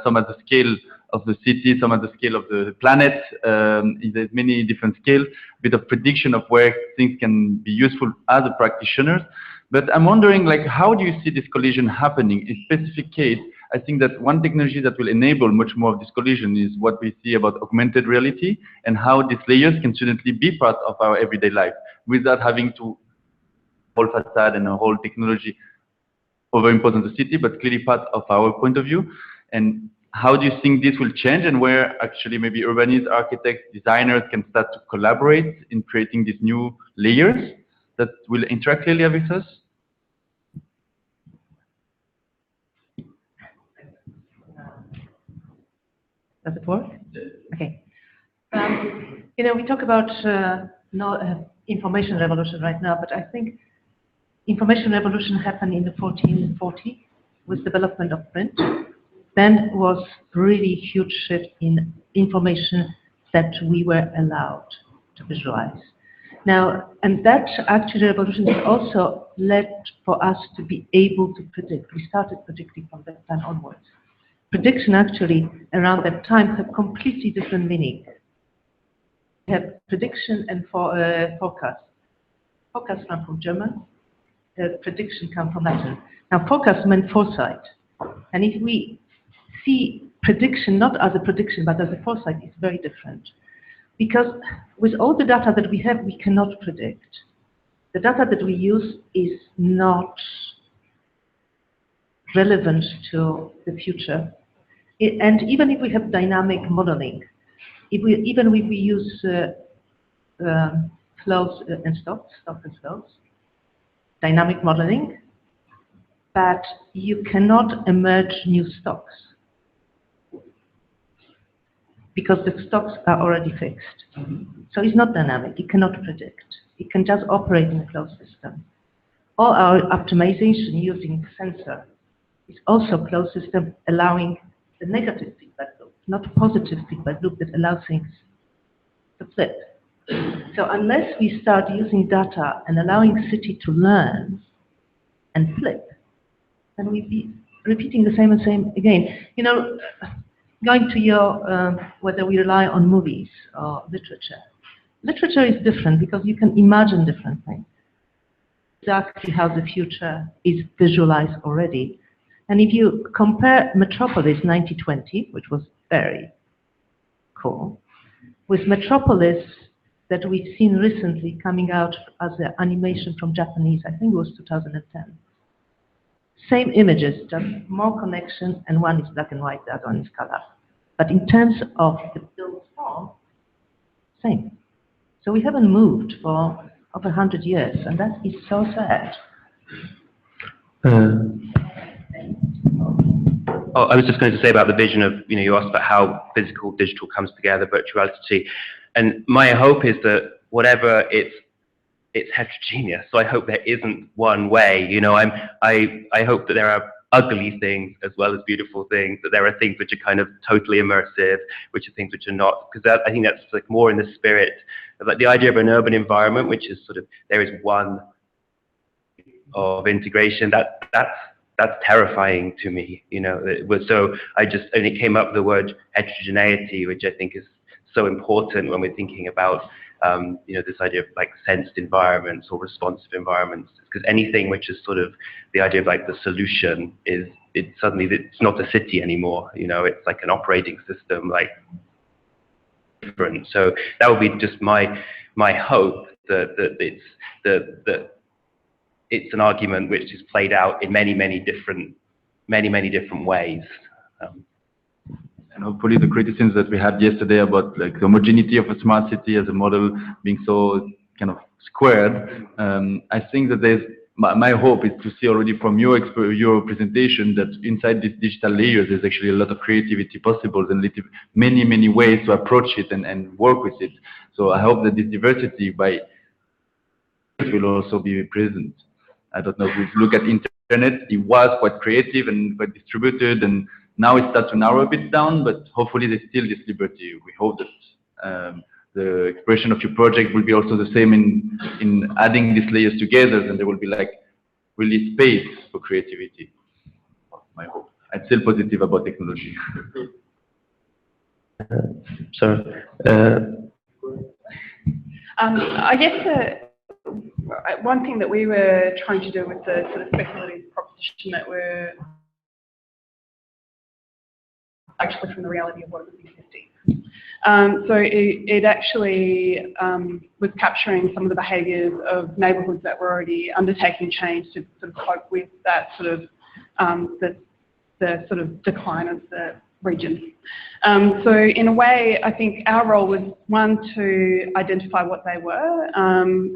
some at the scale of the city, some at the scale of the planet. There's many different scales, a bit of prediction of where things can be useful as a practitioners. But I'm wondering, like, how do you see this collision happening? In specific case, I think that one technology that will enable much more of this collision is what we see about augmented reality and how these layers can certainly be part of our everyday life without having to whole facade and a whole technology overimpose on the city, but clearly part of our point of view. And how do you think this will change, and where actually maybe urbanists, architects, designers can start to collaborate in creating these new layers that will interact clearly with us? Does it work? Okay. You know, we talk about information revolution right now, but I think information revolution happened in the 1440 with development of print. Then was really huge shift in information that we were allowed to visualize. Now, and that actually revolution also led for us to be able to predict. We started predicting from that time onwards. Prediction actually around that time had completely different meaning. We have prediction and forecast. Forecast come from German, prediction come from Latin. Now forecast meant foresight. And if we see prediction not as a prediction but as a foresight, it's very different. Because with all the data that we have, we cannot predict. The data that we use is not relevant to the future. And even if we have dynamic modeling, even if we use flows and stocks and flows, dynamic modeling, but you cannot emerge new stocks because the stocks are already fixed. So it's not dynamic, it cannot predict. It can just operate in a closed system. All our optimization using sensor is also a closed system, allowing the negative feedback loop not positive feedback loop that allows things to flip. So unless we start using data and allowing city to learn and flip, then we'll be repeating the same and same again. You know, going to your, whether we rely on movies or literature. Literature is different because you can imagine different things. Exactly how the future is visualized already. And if you compare Metropolis 1920, which was very cool, with Metropolis that we've seen recently coming out as an animation from Japanese, I think it was 2010. Same images, just more connection, and one is black and white, the other one is color. But in terms of the build form, same. So we haven't moved for over 100 years, and that is so sad. Oh, I was just going to say about the vision of, you asked about how physical, digital comes together, virtuality. And my hope is that whatever it's heterogeneous. So I hope there isn't one way. I hope that there are ugly things as well as beautiful things, that there are things which are kind of totally immersive, which are things which are not, because I think that's like more in the spirit of like the idea of an urban environment, which is sort of, there is one of integration. That's terrifying to me, So and it came up the word heterogeneity, which I think is so important when we're thinking about this idea of like sensed environments or responsive environments, because anything which is sort of the idea of like the solution it's not a city anymore, it's like an operating system, like different. So that would be just my hope that it's an argument which is played out in many different ways. And hopefully the criticisms that we had yesterday about like the homogeneity of a smart city as a model being so kind of squared, I think that my hope is to see already from your presentation that inside these digital layers there's actually a lot of creativity possible and many ways to approach it and work with it. So I hope that this diversity will also be present. I don't know if you look at internet, it was quite creative and quite distributed, and now it starts to narrow a bit down, but hopefully there's still this liberty. We hope that the expression of your project will be also the same in adding these layers together, and there will be like really space for creativity. My hope. I'm still positive about technology. I guess one thing that we were trying to do with the sort of speculative proposition that we're actually from the reality of what was existing. So it actually was capturing some of the behaviours of neighbourhoods that were already undertaking change to sort of cope with that sort of the sort of decline of the region. So in a way, I think our role was one to identify what they were,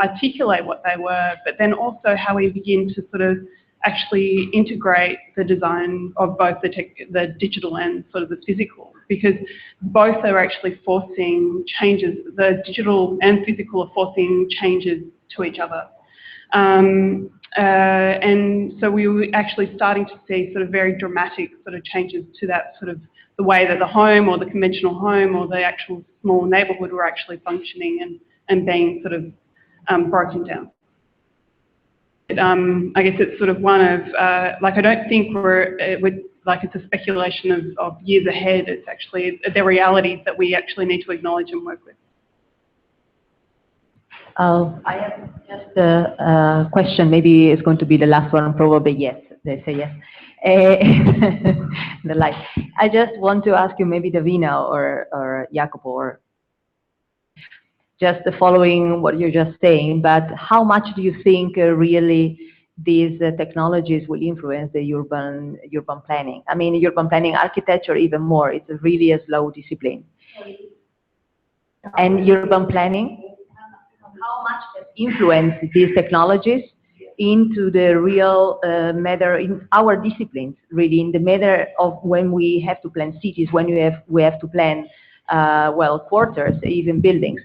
articulate what they were, but then also how we begin to sort of actually integrate the design of both the digital and sort of the physical, because both are actually forcing changes. The digital and physical are forcing changes to each other. And so we were actually starting to see sort of very dramatic sort of changes to that sort of the way that the home or the conventional home or the actual small neighbourhood were actually functioning and being sort of broken down. I guess it's sort of one of, like I don't think it's a speculation of years ahead. It's actually the realities that we actually need to acknowledge and work with. I have just a question, maybe it's going to be the last one, probably yes, they say yes. The light. I just want to ask you, maybe Davina or Iacopo, or just following what you're just saying, but how much do you think really these technologies will influence the urban planning? I mean, urban planning architecture even more, it's really a slow discipline. And urban planning, how much does influence these technologies into the real matter in our disciplines, really, in the matter of when we have to plan cities, when we have to plan, well, quarters, even buildings.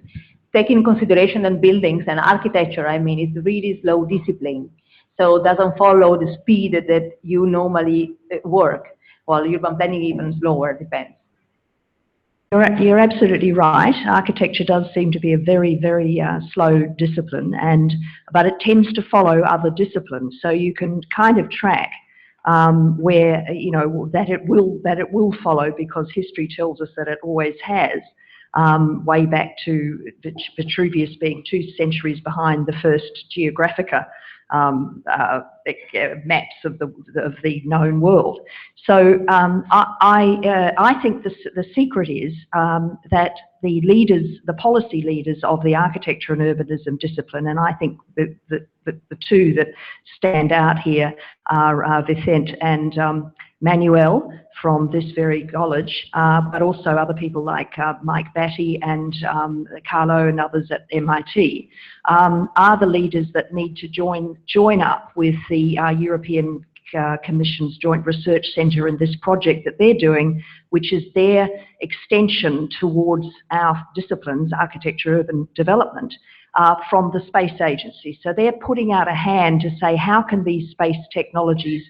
Taking consideration and buildings and architecture, I mean, it's really slow discipline. So it doesn't follow the speed that you normally work, while urban planning even slower, depends. You're absolutely right. Architecture does seem to be a very, very slow discipline, but it tends to follow other disciplines. So you can kind of track where that it will follow, because history tells us that it always has. Way back to Vitruvius being 2 centuries behind the first Geographica maps of the known world. So I think the secret is that the leaders, the policy leaders of the architecture and urbanism discipline, and I think the two that stand out here are Vicente and Manuel from this very college, but also other people like Mike Batty and Carlo and others at MIT, are the leaders that need to join up with the European Commission's Joint Research Centre in this project that they're doing, which is their extension towards our disciplines, architecture, urban development, from the Space Agency. So they're putting out a hand to say, how can these space technologies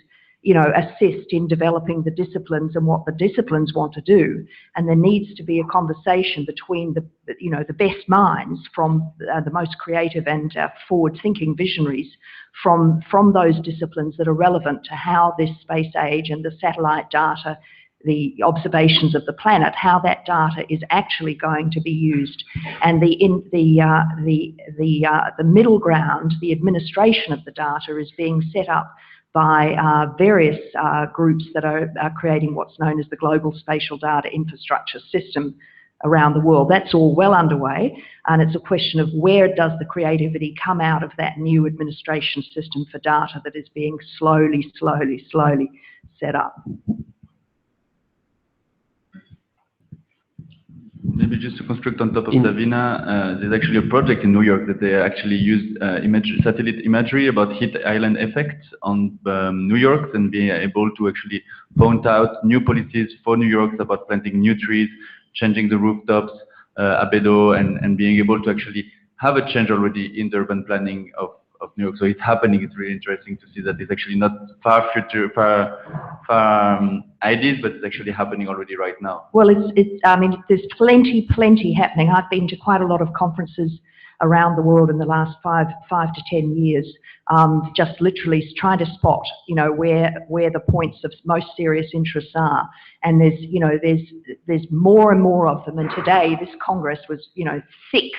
assist in developing the disciplines and what the disciplines want to do? And there needs to be a conversation between the best minds from the most creative and forward-thinking visionaries from those disciplines that are relevant to how this space age and the satellite data, the observations of the planet, how that data is actually going to be used, and the middle ground, the administration of the data, is being set up by various groups that are creating what's known as the Global Spatial Data Infrastructure System around the world. That's all well underway, and it's a question of where does the creativity come out of that new administration system for data that is being slowly set up. Maybe just to construct on top of Davina, there's actually a project in New York that they actually used satellite imagery about heat island effects on New York, and being able to actually point out new policies for New York about planting new trees, changing the rooftops, albedo, and being able to actually have a change already in the urban planning of New York. So it's happening. It's really interesting to see that it's actually not far ideas, but it's actually happening already right now. Well, I mean, there's plenty happening. I've been to quite a lot of conferences around the world in the last five to 10 years, just literally trying to spot, where the points of most serious interests are. And there's more and more of them. And today, this Congress was, thick,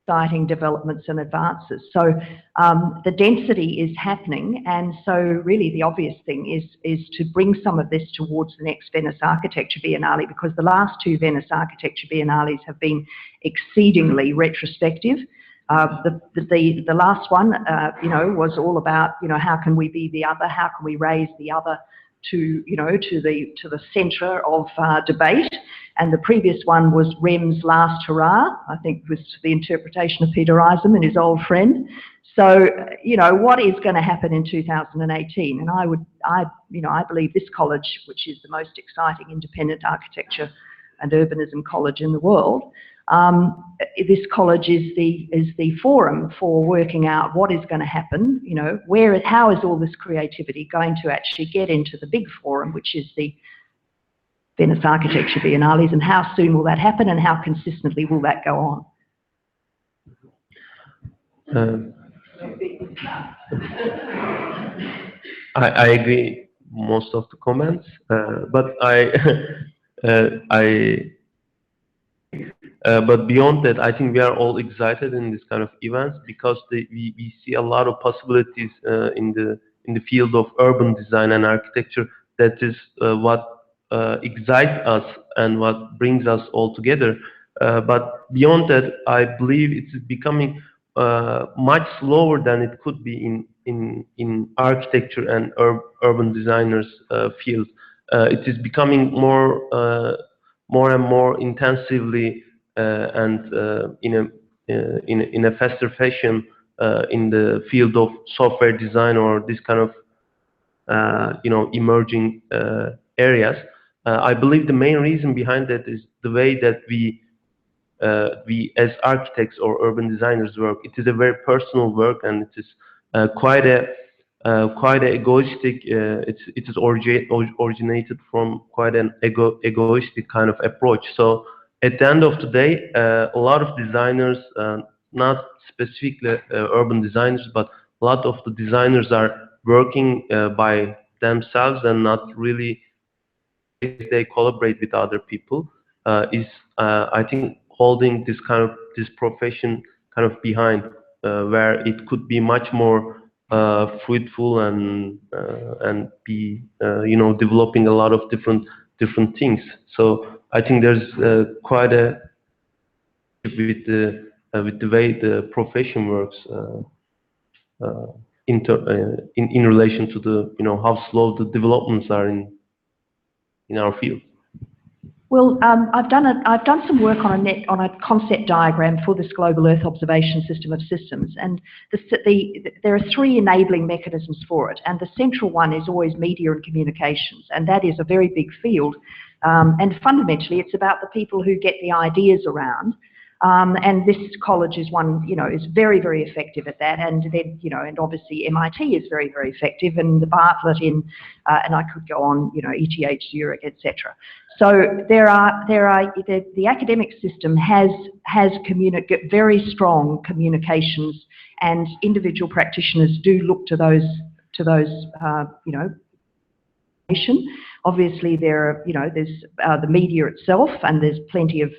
exciting developments and advances. So the density is happening, and so really the obvious thing is to bring some of this towards the next Venice Architecture Biennale, because the last 2 Venice Architecture Biennales have been exceedingly retrospective. The last one, was all about, how can we be the other? How can we raise the other to the centre of debate? And the previous one was Rem's last hurrah, I think was the interpretation of Peter Eisem and his old friend. So, what is going to happen in 2018? And I believe this college, which is the most exciting independent architecture and urbanism college in the world, this college is the forum for working out what is going to happen, how is all this creativity going to actually get into the big forum, which is the Venice Architecture Biennales, and how soon will that happen, and how consistently will that go on? I agree most of the comments, but but beyond that, I think we are all excited in this kind of events, because we see a lot of possibilities in the field of urban design and architecture. That is what excites us and what brings us all together. But beyond that, I believe it's becoming much slower than it could be in architecture and urban designers field. It is becoming more and more intensively and in a faster fashion in the field of software design or this kind of emerging areas. I believe the main reason behind that is the way that we as architects or urban designers work. It is a very personal work, and it is quite a quite egoistic. It is originated from quite an egoistic kind of approach. So at the end of the day, a lot of designers, not specifically urban designers, but a lot of the designers are working by themselves and not really they collaborate with other people. Is I think holding this profession kind of behind, where it could be much more fruitful and be developing a lot of different things. So I think there's quite a with the way the profession works in relation to the how slow the developments are in our field. Well, I've done some work on a concept diagram for this global Earth observation system of systems, and there are three enabling mechanisms for it, and the central one is always media and communications, and that is a very big field, and fundamentally it's about the people who get the ideas around. And this college is one, is very, very effective at that. And then, and obviously MIT is very, very effective, and the Bartlett and I could go on, ETH Zurich, etc. So the academic system has very strong communications, and individual practitioners do look to those Obviously, there's the media itself, and there's plenty of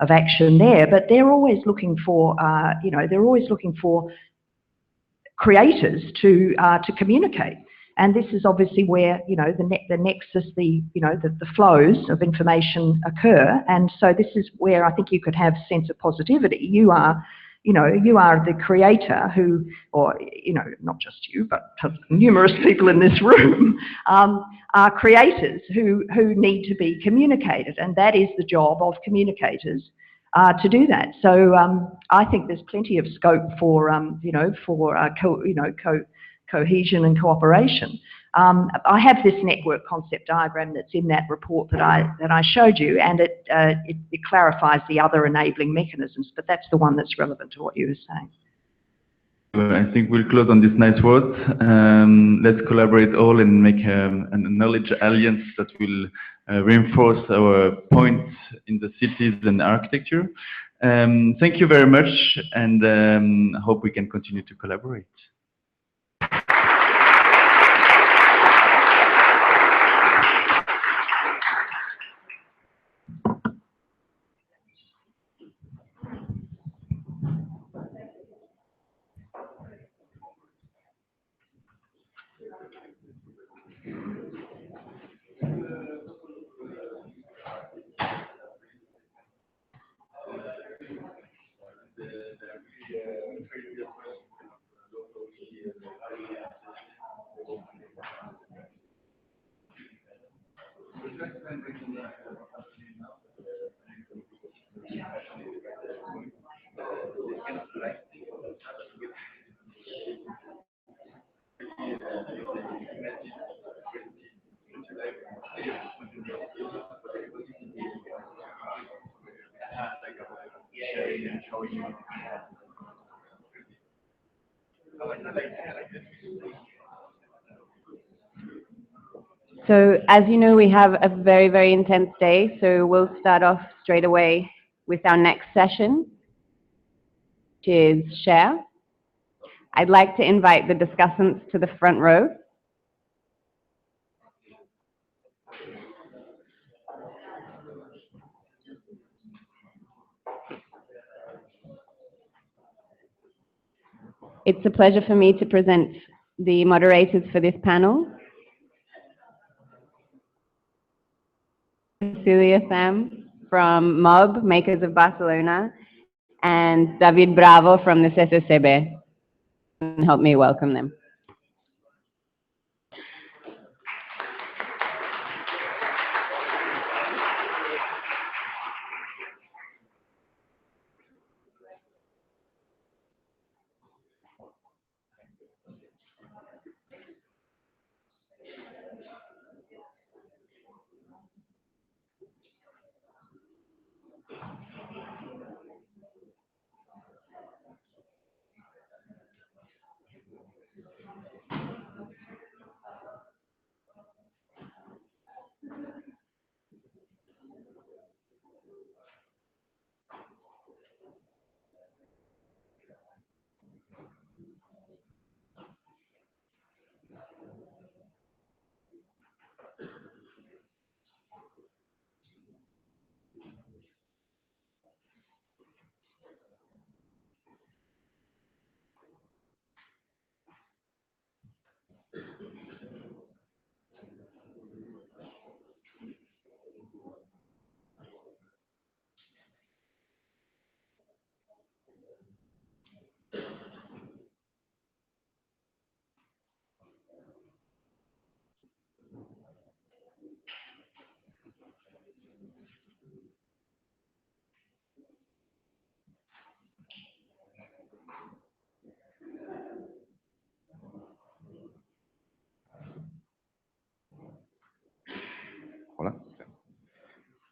action there. But they're always looking for, creators to communicate. And this is obviously where the nexus, the flows of information occur. And so this is where I think you could have sense of positivity. You are the creator who, or, not just you, but numerous people in this room are creators who need to be communicated. And that is the job of communicators to do that. So I think there's plenty of scope for, cohesion and cooperation. I have this network concept diagram that's in that report that I showed you, and it clarifies the other enabling mechanisms, but that's the one that's relevant to what you were saying. I think we'll close on this nice word. Let's collaborate all and make a knowledge alliance that will reinforce our points in the cities and architecture. Thank you very much, and hope we can continue to collaborate. So as you know, we have a very, very intense day, so we'll start off straight away with our next session, which is share. I'd like to invite the discussants to the front row. It's a pleasure for me to present the moderators for this panel. Cecilia, Tham from MOB, Makers of Barcelona, and David Bravo from the CCCB. Help me welcome them.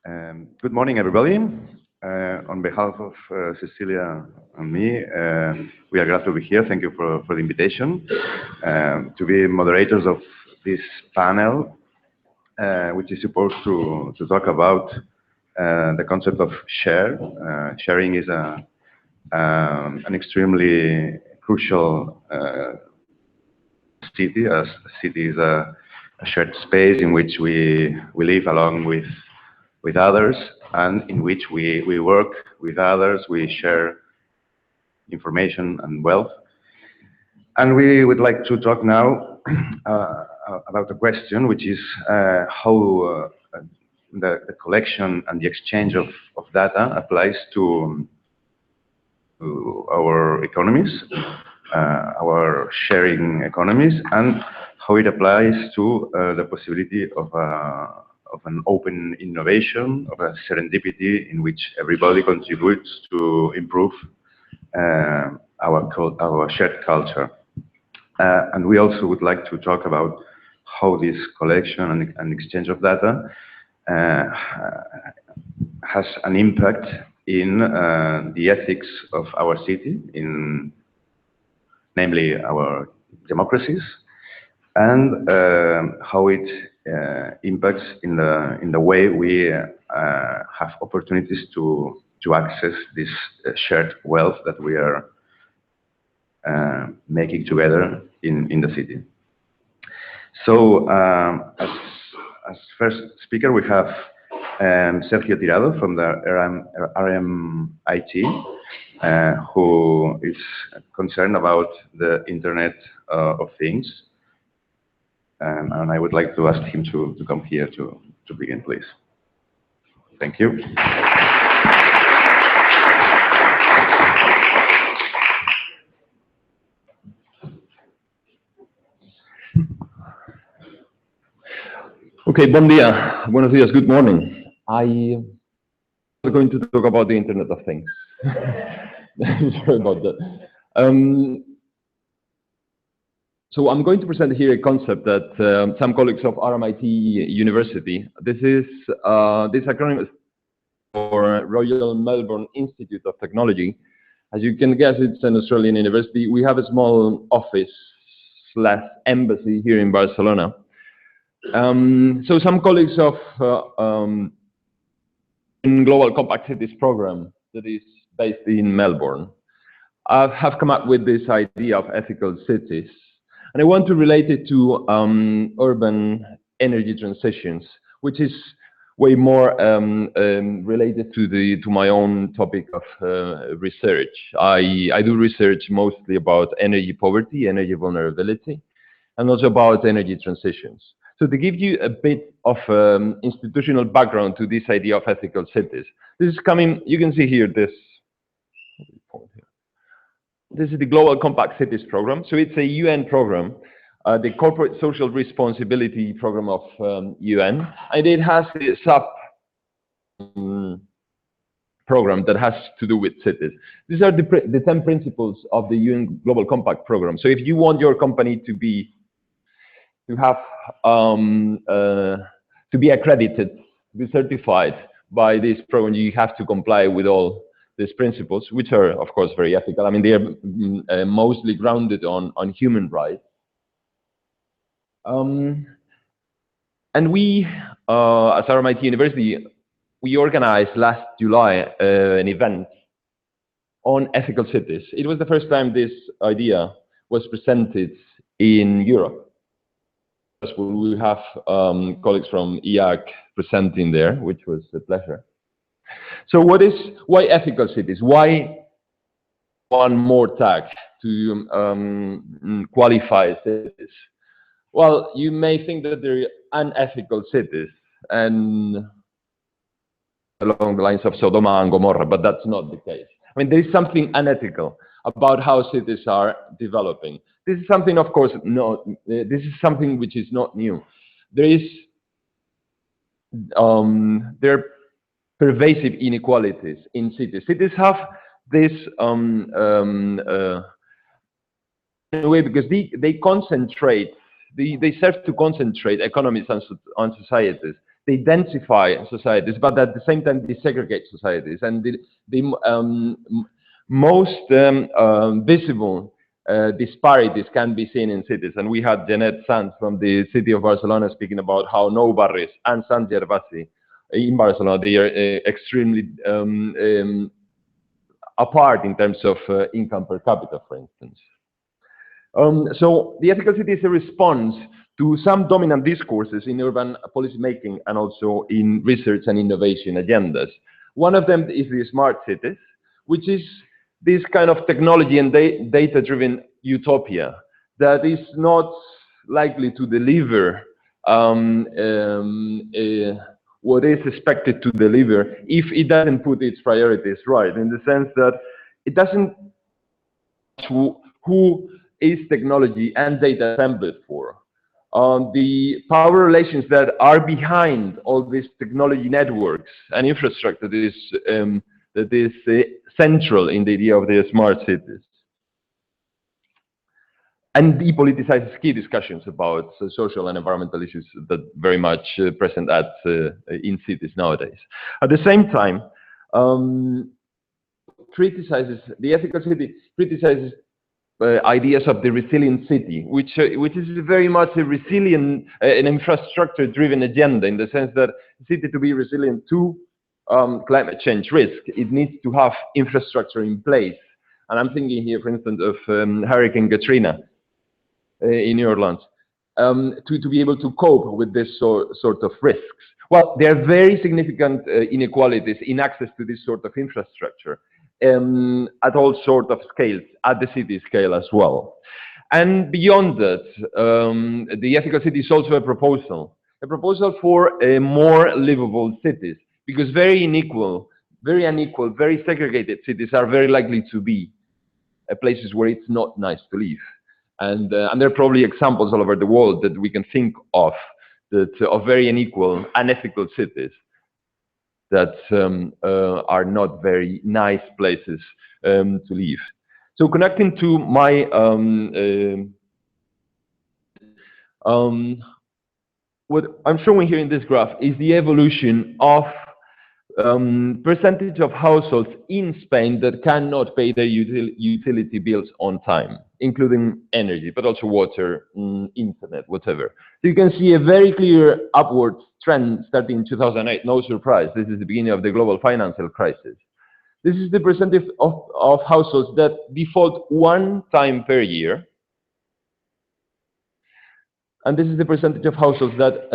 Good morning, everybody. On behalf of Cecilia and me, we are glad to be here. Thank you for the invitation to be moderators of this panel, which is supposed to talk about the concept of share. Sharing is an extremely crucial city, as a city is a shared space in which we live along with others, and in which we work with others, we share information and wealth. And we would like to talk now about a question, which is how the collection and the exchange of data applies to our economies, our sharing economies, and how it applies to the possibility of an open innovation, of a serendipity in which everybody contributes to improve our shared culture. And we also would like to talk about how this collection and exchange of data has an impact in the ethics of our city, namely our democracies, and how it impacts in the way we have opportunities to access this shared wealth that we are making together in the city. So as first speaker, we have Sergio Tirado from the RMIT, who is concerned about the Internet of Things. And I would like to ask him to come here to begin, please. Thank you. Okay, bom dia, buenos días, good morning. I'm going to talk about the Internet of Things. Sorry about that. So I'm going to present here a concept that some colleagues of RMIT University, this acronym is for Royal Melbourne Institute of Technology. As you can guess, it's an Australian university. We have a small office/embassy here in Barcelona. So some colleagues of in Global Compact Cities program that is based in Melbourne have come up with this idea of ethical cities. And I want to relate it to urban energy transitions, which is way more related to my own topic of research. I do research mostly about energy poverty, energy vulnerability, and also about energy transitions. So to give you a bit of institutional background to this idea of ethical cities, this is coming, you can see here this is the Global Compact Cities program. So it's a UN program, the Corporate Social Responsibility program of UN, and it has a sub program that has to do with cities. These are the 10 principles of the UN Global Compact program. So if you want your company to be accredited, to be certified by this program, you have to comply with all these principles, which are, of course, very ethical. I mean, they are mostly grounded on human rights. And we, as RMIT University, we organized last July an event on ethical cities. It was the first time this idea was presented in Europe. We have colleagues from IAAC presenting there, which was a pleasure. So why ethical cities? Why one more tag to qualify cities? Well, you may think that they're unethical cities and along the lines of Sodoma and Gomorrah, but that's not the case. I mean, there is something unethical about how cities are developing. This is something, of course, this is something which is not new. There are pervasive inequalities in cities. Cities have this in a way because they concentrate, they serve to concentrate economies on societies. they densify societies, but at the same time they segregate societies. And the most visible disparities can be seen in cities. And we had Jeanette Sanz from the city of Barcelona speaking about how Nou Barris and Sant Gervasi in Barcelona, they are extremely apart in terms of income per capita, for instance. So the ethical city is a response to some dominant discourses in urban policy making and also in research and innovation agendas. One of them is the smart cities, which is this kind of technology and data-driven utopia that is not likely to deliver what is expected to deliver if it doesn't put its priorities right, in the sense that it doesn't who is technology and data assembled for. The power relations that are behind all these technology networks and infrastructure that is central in the idea of the smart cities. And depoliticizes key discussions about social and environmental issues that very much present in cities nowadays. At the same time, the ethical city criticizes ideas of the resilient city, which is very much a resilient, an infrastructure-driven agenda, in the sense that the city, to be resilient to climate change risk, it needs to have infrastructure in place. And I'm thinking here, for instance, of Hurricane Katrina in New Orleans, to be able to cope with this sort of risks. Well, there are very significant inequalities in access to this sort of infrastructure. At all sorts of scales, at the city scale as well. And beyond that, the ethical city is also a proposal for more livable cities, because very unequal, very segregated cities are very likely to be places where it's not nice to live. And there are probably examples all over the world that we can think of, of very unequal, unethical cities that are not very nice places to live. So connecting to my what I'm showing here in this graph is the evolution of percentage of households in Spain that cannot pay their utility bills on time, including energy, but also water, internet, whatever. So you can see a very clear upward trend starting in 2008. No surprise, this is the beginning of the global financial crisis. This is the percentage of households that default 1 time per year. And this is the percentage of households that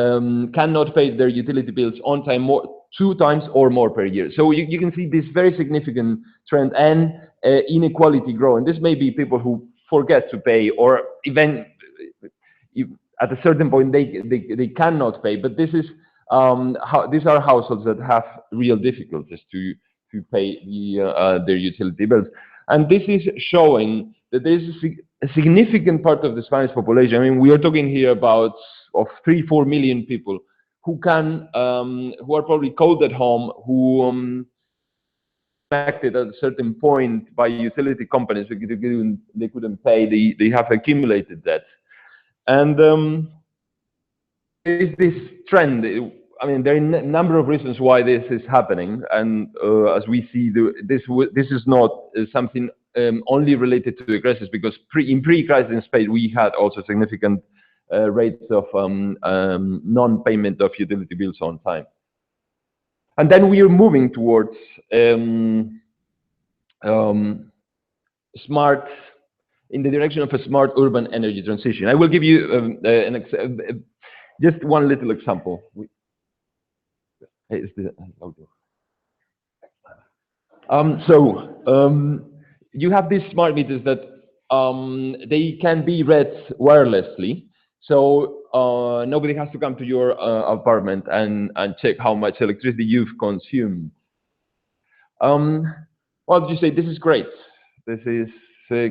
cannot pay their utility bills on time 2 times or more per year. So you can see this very significant trend and inequality growing. This may be people who forget to pay, or even at a certain point they cannot pay. But this is these are households that have real difficulties to pay their utility bills. And this is showing that there is a significant part of the Spanish population. I mean, we are talking here about 3-4 million people who are probably cold at home, who affected at a certain point by utility companies because they couldn't pay. They have accumulated debt, and there is this trend. I mean, there are a number of reasons why this is happening, and as we see, this is not something only related to the crisis, because in pre-crisis in Spain we had also significant rates of non-payment of utility bills on time. And then we are moving towards in the direction of a smart urban energy transition. I will give you just one little example. You have these smart meters that they can be read wirelessly. So nobody has to come to your apartment and check how much electricity you've consumed. Well, you say this is great. This is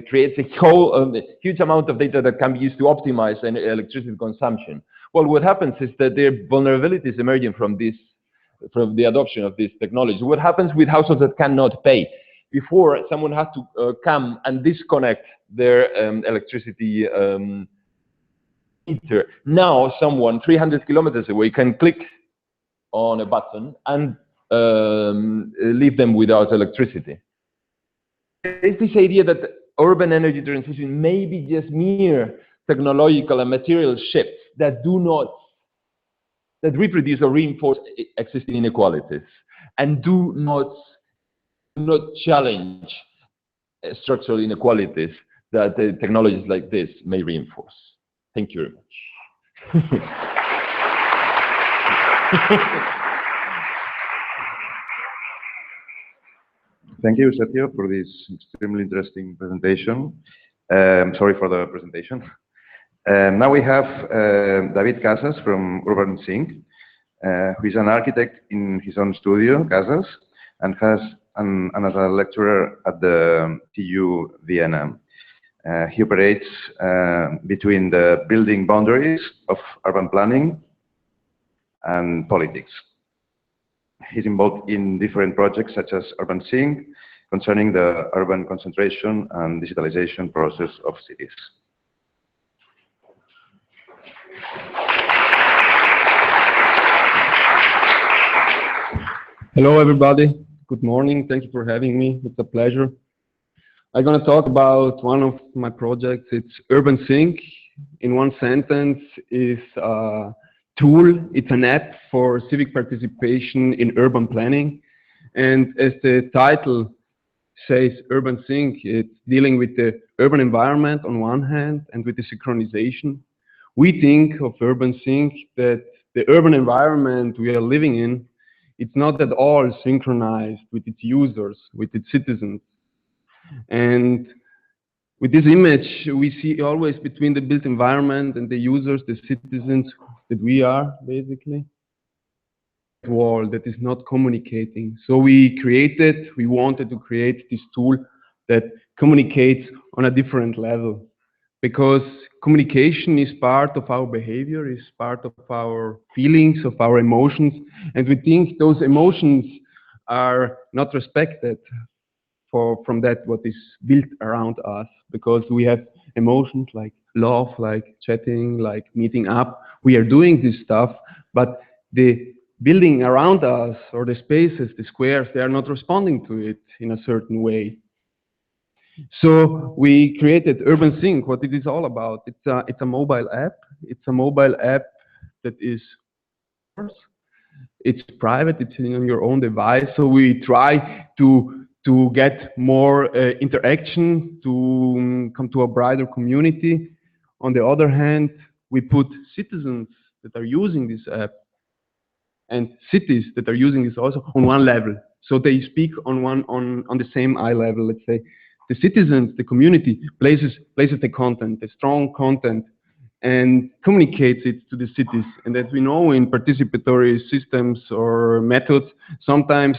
creates a whole huge amount of data that can be used to optimize electricity consumption. Well, what happens is that there are vulnerabilities emerging from the adoption of this technology. What happens with households that cannot pay? Before, someone had to come and disconnect their electricity meter. Now, someone 300 kilometers away can click on a button and leave them without electricity. There's this idea that urban energy transition may be just mere technological and material shifts that reproduce or reinforce existing inequalities and do not challenge structural inequalities that technologies like this may reinforce. Thank you very much. Thank you, Sergio, for this extremely interesting presentation. Sorry for the presentation. Now we have David Casas from Urban Sync, who is an architect in his own studio, Casas, and as a lecturer at the TU Vienna. He operates between the building boundaries of urban planning and politics. He's involved in different projects such as Urban Sync, concerning the urban concentration and digitalization process of cities. Hello, everybody. Good morning. Thank you for having me. It's a pleasure. I'm going to talk about one of my projects. It's Urban Sync. In one sentence, is a tool. It's an app for civic participation in urban planning. And as the title says, Urban Sync, it's dealing with the urban environment on one hand and with the synchronization. We think of Urban Sync that the urban environment we are living in, it's not at all synchronized with its users, with its citizens. And with this image, we see always between the built environment and the users, the citizens that we are, basically, a wall that is not communicating. So we wanted to create this tool that communicates on a different level, because communication is part of our behavior, is part of our feelings, of our emotions, and we think those emotions are not respected from that what is built around us, because we have emotions like love, like chatting, like meeting up. We are doing this stuff, but the building around us, or the spaces, the squares, they are not responding to it in a certain way. So we created Urban Sync. What it is all about, it's a mobile app. It's a mobile app that is, it's private, it's on your own device. So we try to get more interaction, to come to a brighter community. On the other hand, we put citizens that are using this app and cities that are using this also on one level. So they speak on the same eye level, let's say. The citizens, the community, places the content, the strong content, and communicates it to the cities. And as we know, in participatory systems or methods, sometimes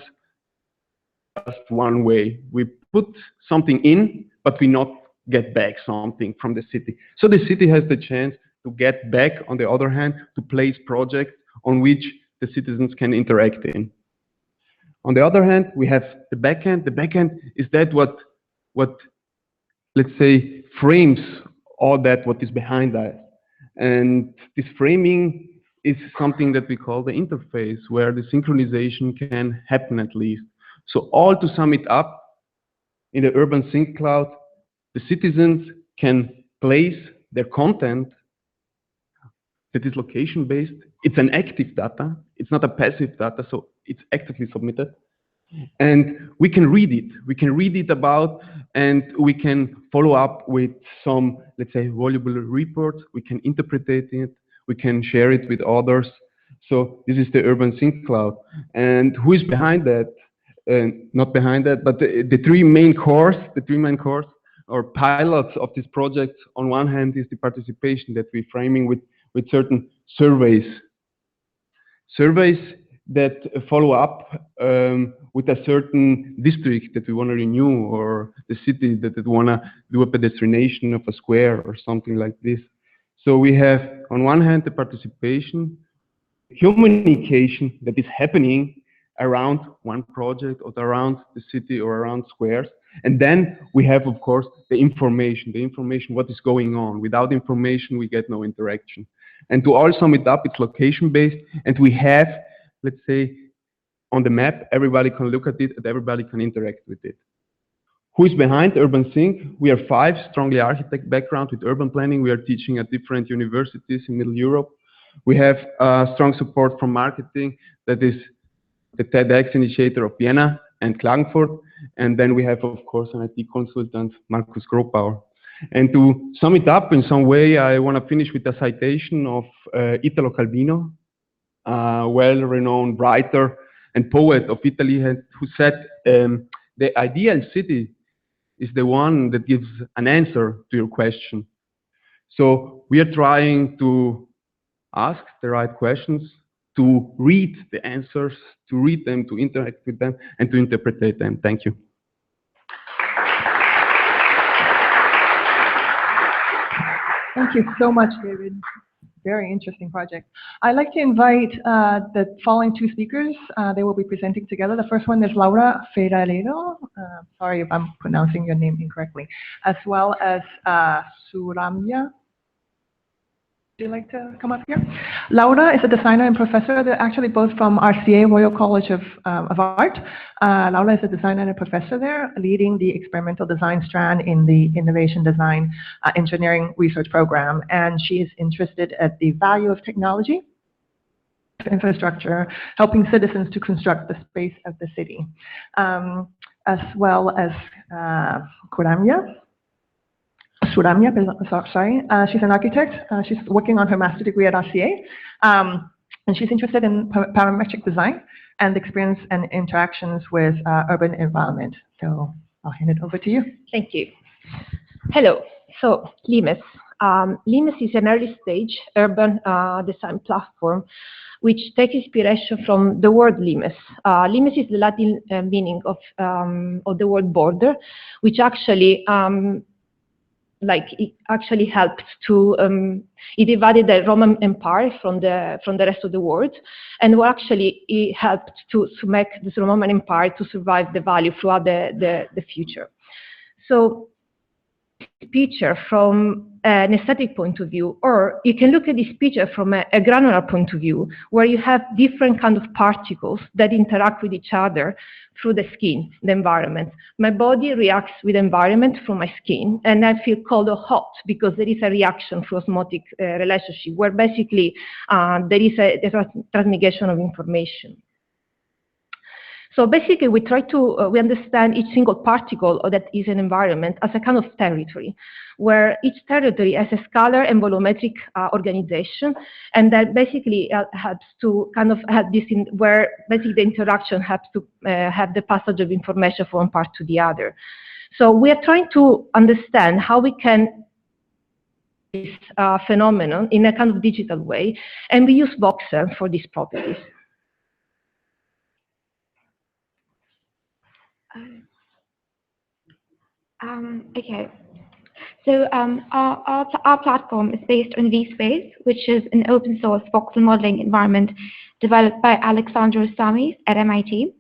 just one way. We put something in, but we not get back something from the city. So the city has the chance to get back, on the other hand, to place projects on which the citizens can interact in. On the other hand, we have the backend. The backend is that what let's say, frames all that what is behind that. And this framing is something that we call the interface, where the synchronization can happen at least. So all to sum it up, in the Urban Sync Cloud, the citizens can place their content that is location-based. It's an active data. It's not a passive data, so it's actively submitted. And we can read it. We can read it about, and we can follow up with some, let's say, valuable reports. We can interpret it. We can share it with others. So this is the Urban Sync Cloud. And who is behind that? Not behind that, but the three main cores or pilots of this project. On one hand is the participation that we're framing with certain surveys. Surveys that follow up with a certain district that we want to renew, or the city that we want to do a pedestrination of a square or something like this. So we have, on one hand, the participation, communication that is happening around one project or around the city or around squares. And then we have, of course, the information, what is going on. Without information, we get no interaction. And to all sum it up, it's location-based, and we have let's say, on the map. Everybody can look at it and everybody can interact with it. Who is behind Urban Think? We are 5, strongly architect background with urban planning. We are teaching at different universities in Middle Europe. We have strong support from marketing, that is the TEDx initiator of Vienna and Klagenfurt. And then we have, of course, an IT consultant, Markus Gropauer. And to sum it up in some way, I want to finish with a citation of Italo Calvino, a well-renowned writer and poet of Italy, who said, the ideal city is the one that gives an answer to your question. So we are trying to ask the right questions, to read the answers, to read them, to interact with them, and to interpret them. Thank you. Thank you so much, David. Very interesting project. I'd like to invite the following 2 speakers. They will be presenting together. The first one is Laura Ferrarello. Sorry if I'm pronouncing your name incorrectly. As well as Suramya. Would you like to come up here? Laura is a designer and professor. They're actually both from RCA, Royal College of Art. Laura is a designer and a professor there, leading the experimental design strand in the Innovation Design Engineering Research Program. And she is interested at the value of technology, infrastructure, helping citizens to construct the space of the city. As well as Suramya, sorry. She's an architect. She's working on her master's degree at RCA. And she's interested in parametric design and experience and interactions with urban environment. So I'll hand it over to you. Thank you. Hello. So Limes. Limes is an early stage urban design platform which takes inspiration from the word limes. Limes is the Latin meaning of the word border, which actually it actually helped to it divided the Roman Empire from the rest of the world, and actually it helped to make this Roman Empire to survive the value throughout the future. So picture from an aesthetic point of view, or you can look at this picture from a granular point of view, where you have different kind of particles that interact with each other through the skin, the environment. My body reacts with the environment from my skin, and I feel cold or hot because there is a reaction through osmotic relationship, where basically there is a transmission of information. So basically, we try to we understand each single particle that is an environment as a kind of territory, where each territory has a scalar and volumetric organization, and that basically helps to kind of have this in where basically the interaction helps to have the passage of information from one part to the other. So we are trying to understand how we can this phenomenon in a kind of digital way, and we use voxel for these properties. Okay, so our platform is based on vSpace, which is an open source voxel modeling environment developed by Alexandre at MIT.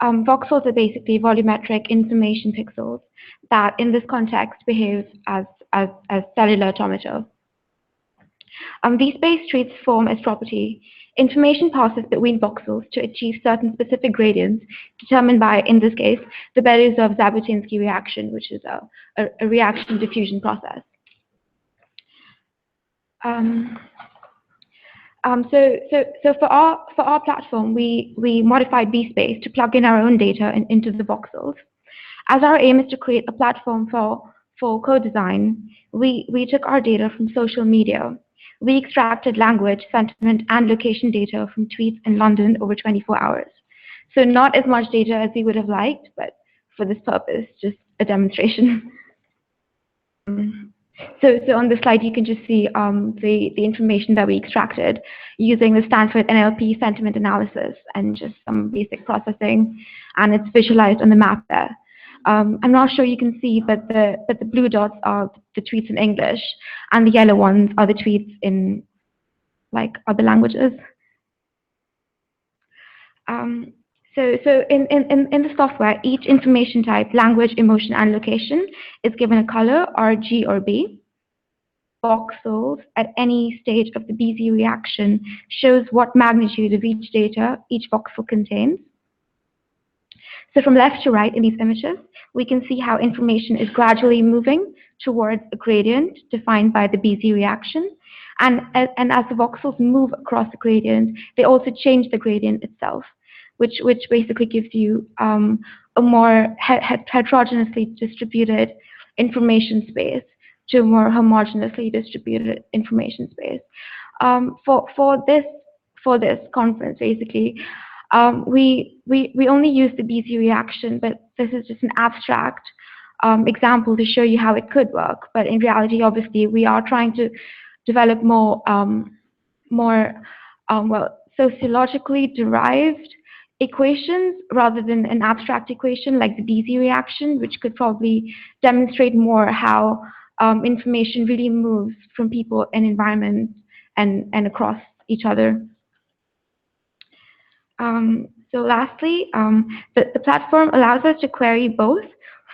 Voxels are basically volumetric information pixels that in this context behave as cellular automata. vSpace treats form as property. Information passes between voxels to achieve certain specific gradients determined by, in this case, the Belousov-Zhabotinsky reaction, which is a reaction diffusion process. So for our platform, we modified vSpace to plug in our own data into the voxels. As our aim is to create a platform for co-design, we took our data from social media. We extracted language, sentiment, and location data from tweets in London over 24 hours. So not as much data as we would have liked, but for this purpose, just a demonstration. So on the slide, you can just see the information that we extracted using the Stanford NLP sentiment analysis and just some basic processing, and it's visualized on the map there. I'm not sure you can see, but the blue dots are the tweets in English, and the yellow ones are the tweets in like other languages. So in the software, each information type, language, emotion, and location, is given a color, R, G, or B. voxels at any stage of the BZ reaction shows what magnitude of each data each voxel contains. So from left to right in these images, we can see how information is gradually moving towards a gradient defined by the BZ reaction. And as the voxels move across the gradient, they also change the gradient itself, which basically gives you a more heterogeneously distributed information space to a more homogeneously distributed information space. For this conference, basically, we only use the BZ reaction, but this is just an abstract example to show you how it could work. But in reality, obviously, we are trying to develop more sociologically derived equations rather than an abstract equation like the BZ reaction, which could probably demonstrate more how information really moves from people and environment and across each other. So lastly, the platform allows us to query both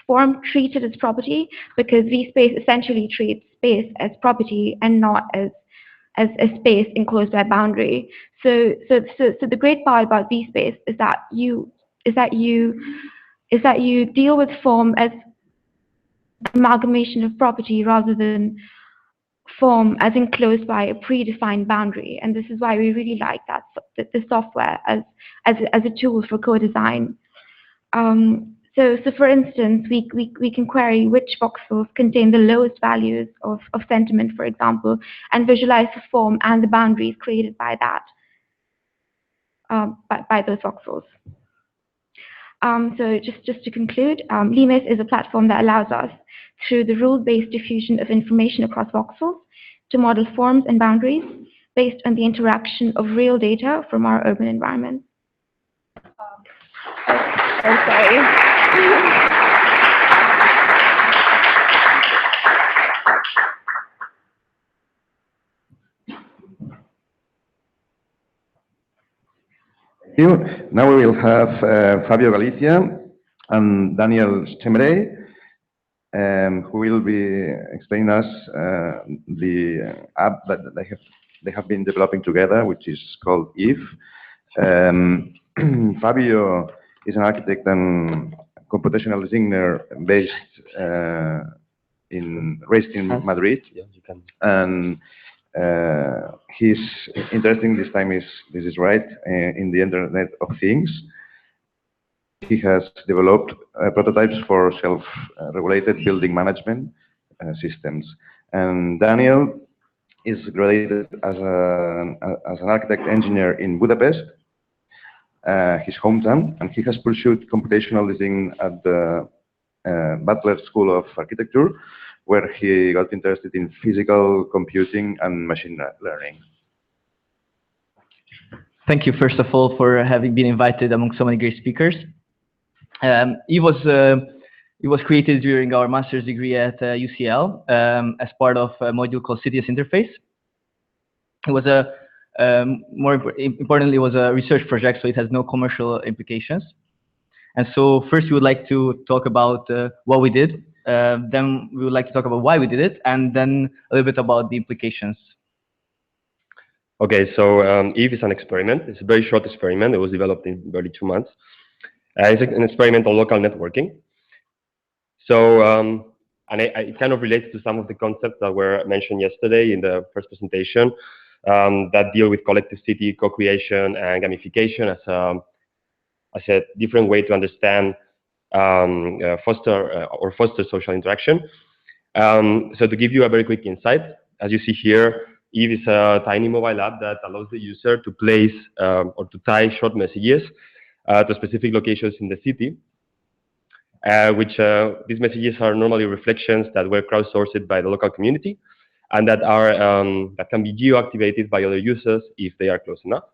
form treated as property, because vSpace essentially treats space as property and not as a space enclosed by a boundary. So the great part about vSpace is that you deal with form as amalgamation of property rather than form as enclosed by a predefined boundary. And this is why we really like the software as a tool for co-design. So for instance, we can query which voxels contain the lowest values of sentiment, for example, and visualize the form and the boundaries created by that, by those voxels. So just to conclude, LIMES is a platform that allows us, through the rule-based diffusion of information across voxels, to model forms and boundaries based on the interaction of real data from our urban environment. I'm sorry. Now we will have Fabio Galizia and Daniel Chemre, who will be explaining us the app that they have been developing together, which is called Eve. Fabio is an architect and computational designer based raised in Madrid, and his interesting this time is in the Internet of Things. He has developed prototypes for self-regulated building management systems. And Daniel is graduated as an architect engineer in Budapest, his hometown, and he has pursued computational design at the Butler School of Architecture, where he got interested in physical computing and machine learning. Thank you, first of all, for having been invited among so many great speakers. It was created during our master's degree at UCL as part of a module called Cities Interface. It was more importantly, it was a research project, so it has no commercial implications. And so first we would like to talk about what we did, then we would like to talk about why we did it, and then a little bit about the implications. Okay, so Eve is an experiment. It's a very short experiment. It was developed in barely 2 months. It's an experiment on local networking. So, and it kind of relates to some of the concepts that were mentioned yesterday in the first presentation that deal with collective city co-creation and gamification as a different way to understand foster social interaction. So to give you a very quick insight, as you see here, Eve is a tiny mobile app that allows the user to place or to tie short messages to specific locations in the city, which these messages are normally reflections that were crowdsourced by the local community, and that are that can be geo-activated by other users if they are close enough.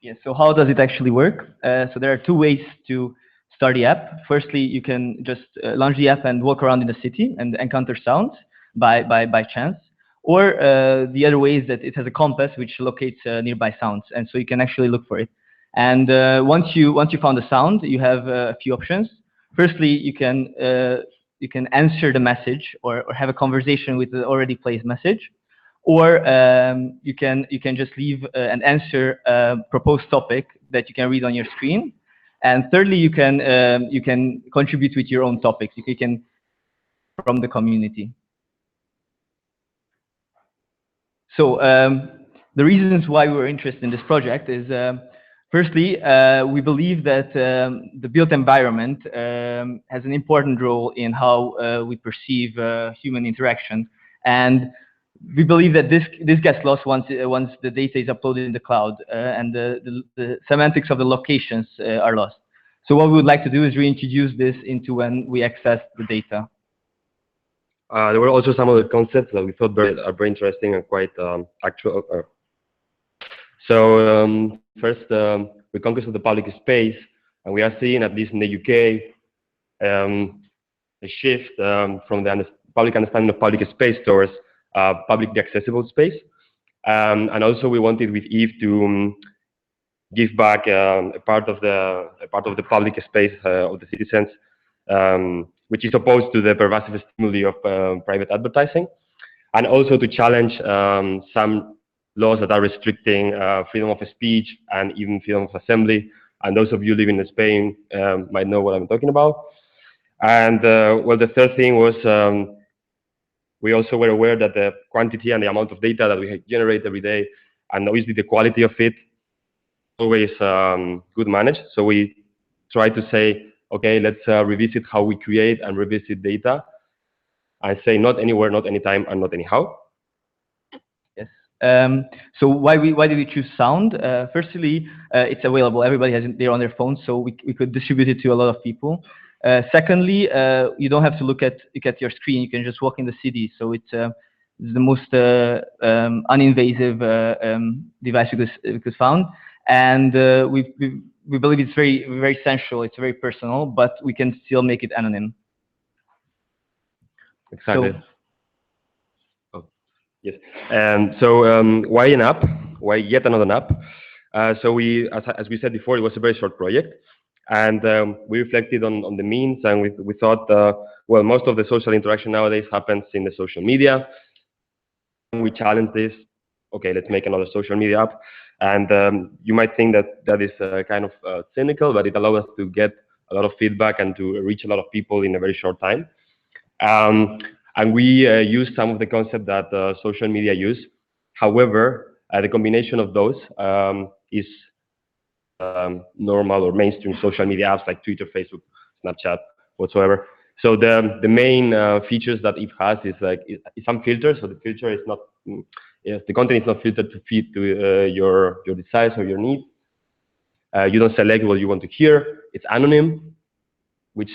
Yeah, so how does it actually work? So there are two ways to start the app. Firstly, you can just launch the app and walk around in the city and encounter sounds by chance. Or the other way is that it has a compass which locates nearby sounds, and so you can actually look for it. And once you found the sound, you have a few options. Firstly, you can answer the message or have a conversation with the already placed message, or you can just leave and answer a proposed topic that you can read on your screen. And thirdly, you can contribute with your own topics. You can from the community. So the reasons why we were interested in this project is, firstly, we believe that the built environment has an important role in how we perceive human interaction, and we believe that this gets lost once the data is uploaded in the cloud and the semantics of the locations are lost. So what we would like to do is reintroduce this into when we access the data. There were also some of the concepts that we thought are very interesting and quite actual. So first, reconquest of the public space, and we are seeing, at least in the UK, a shift from the public understanding of public space towards publicly accessible space. And also, we wanted with Eve to give back a part of the public space of the citizens, which is opposed to the pervasive stimuli of private advertising, and also to challenge some laws that are restricting freedom of speech and even freedom of assembly. And those of you living in Spain might know what I'm talking about. And well, the third thing was we also were aware that the quantity and the amount of data that we generate every day, and obviously the quality of it, always good managed. So we try to say, okay, let's revisit how we create and revisit data. I say not anywhere, not anytime, and not anyhow. Yes. So why did we choose sound? Firstly, it's available. Everybody has it there on their phone, so we could distribute it to a lot of people. Secondly, you don't have to look at your screen. You can just walk in the city. So it's the most uninvasive device we could found. And we believe it's very sensual. It's very personal, but we can still make it anonym. Exactly. So, yes. So why an app? Why yet another app? So we, as we said before, it was a very short project, and we reflected on the means, and we thought, well, most of the social interaction nowadays happens in the social media. We challenged this. Okay, let's make another social media app. And you might think that is kind of cynical, but it allows us to get a lot of feedback and to reach a lot of people in a very short time. And we use some of the concepts that social media use. However, the combination of those is normal or mainstream social media apps like Twitter, Facebook, Snapchat, whatsoever. So the main features that it has is like some filters. So the filter is not, the content is not filtered to fit to your desires or your needs. You don't select what you want to hear. It's anonym, which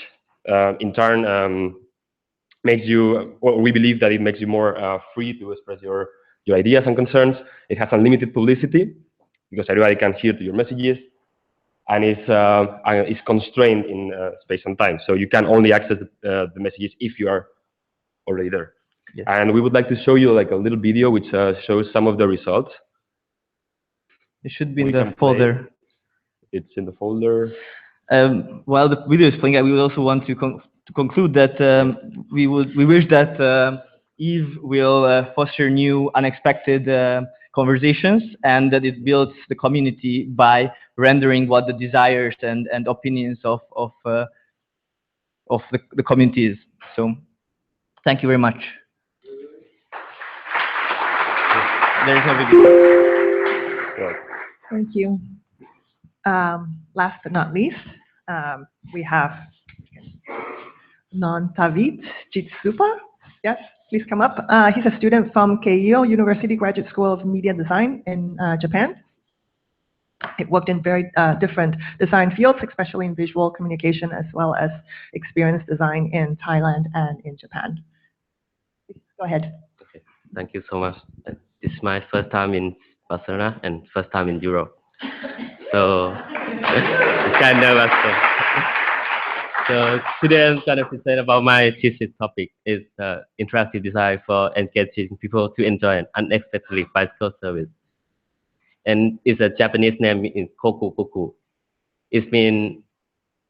in turn makes you, or we believe that it makes you more free to express your ideas and concerns. It has unlimited publicity because everybody can hear to your messages, and it's constrained in space and time. So you can only access the messages if you are already there. Yes. And we would like to show you like a little video which shows some of the results. It should be in the folder. It's in the folder. While the video is playing, we would also want to conclude that we wish that Eve will foster new, unexpected conversations, and that it builds the community by rendering what the desires and opinions of the community is. So, thank you very much. There's no video. Thank you. Last but not least, we have David Jitsupa. Yes, please come up. He's a student from Keio University Graduate School of Media Design in Japan. He worked in very different design fields, especially in visual communication, as well as experience design in Thailand and in Japan. Go ahead. Okay. Thank you so much. This is my first time in Barcelona and first time in Europe. So I'm kind of nervous. So today I'm going to present about my thesis topic is interactive design for engaging people to enjoy an unexpectedly bicycle service. And it's a Japanese name in Koku Koku. It means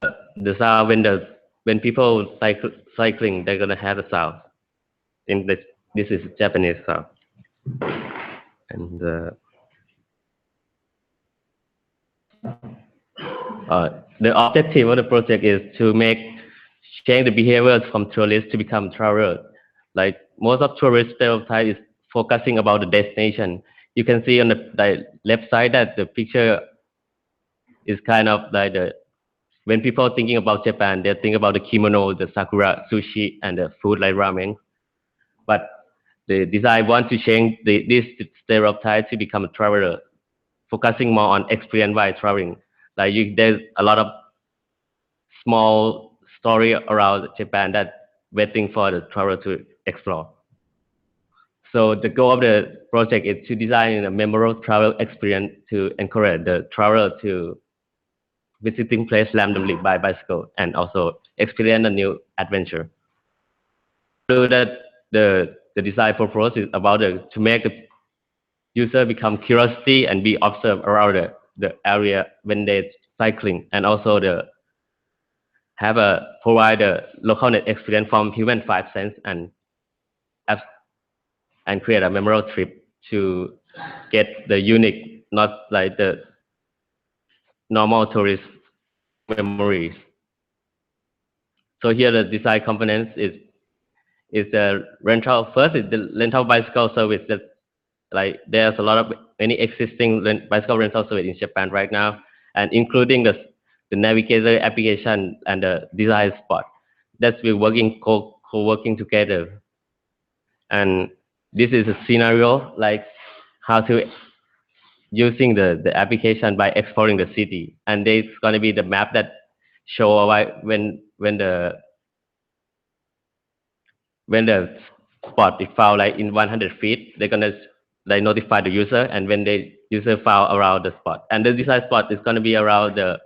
the sound when the when people cycling, they're gonna have the sound. In this is Japanese sound, and the objective of the project is to change the behaviors from tourists to become travelers. Like most of tourist stereotype is focusing about the destination. You can see on the left side that the picture is kind of like when people are thinking about Japan, they think about the kimono, the sakura, sushi, and the food like ramen. But the design wants to change this stereotype to become a traveler, focusing more on experience while traveling. Like there's a lot of small story around Japan that waiting for the traveler to explore. So the goal of the project is to design a memorable travel experience to encourage the traveler to visiting place randomly by bicycle and also experience a new adventure. So that the design purpose is about to make the user become curiosity and be observed around the area when they're cycling, and also provide a local experience from human five sense and create a memorable trip to get the unique, not like the normal tourist memories. So here the design components is the rental. First is the rental bicycle service. That like there's a lot of many existing bicycle rental service in Japan right now, and including the navigator application and the design spot. That's we're working co-working together. And this is a scenario like how to using the application by exploring the city. And there's going to be the map that show when the spot is found like in 100 feet, they're gonna notify the user, and when the user found around the spot, and the design spot is gonna be around the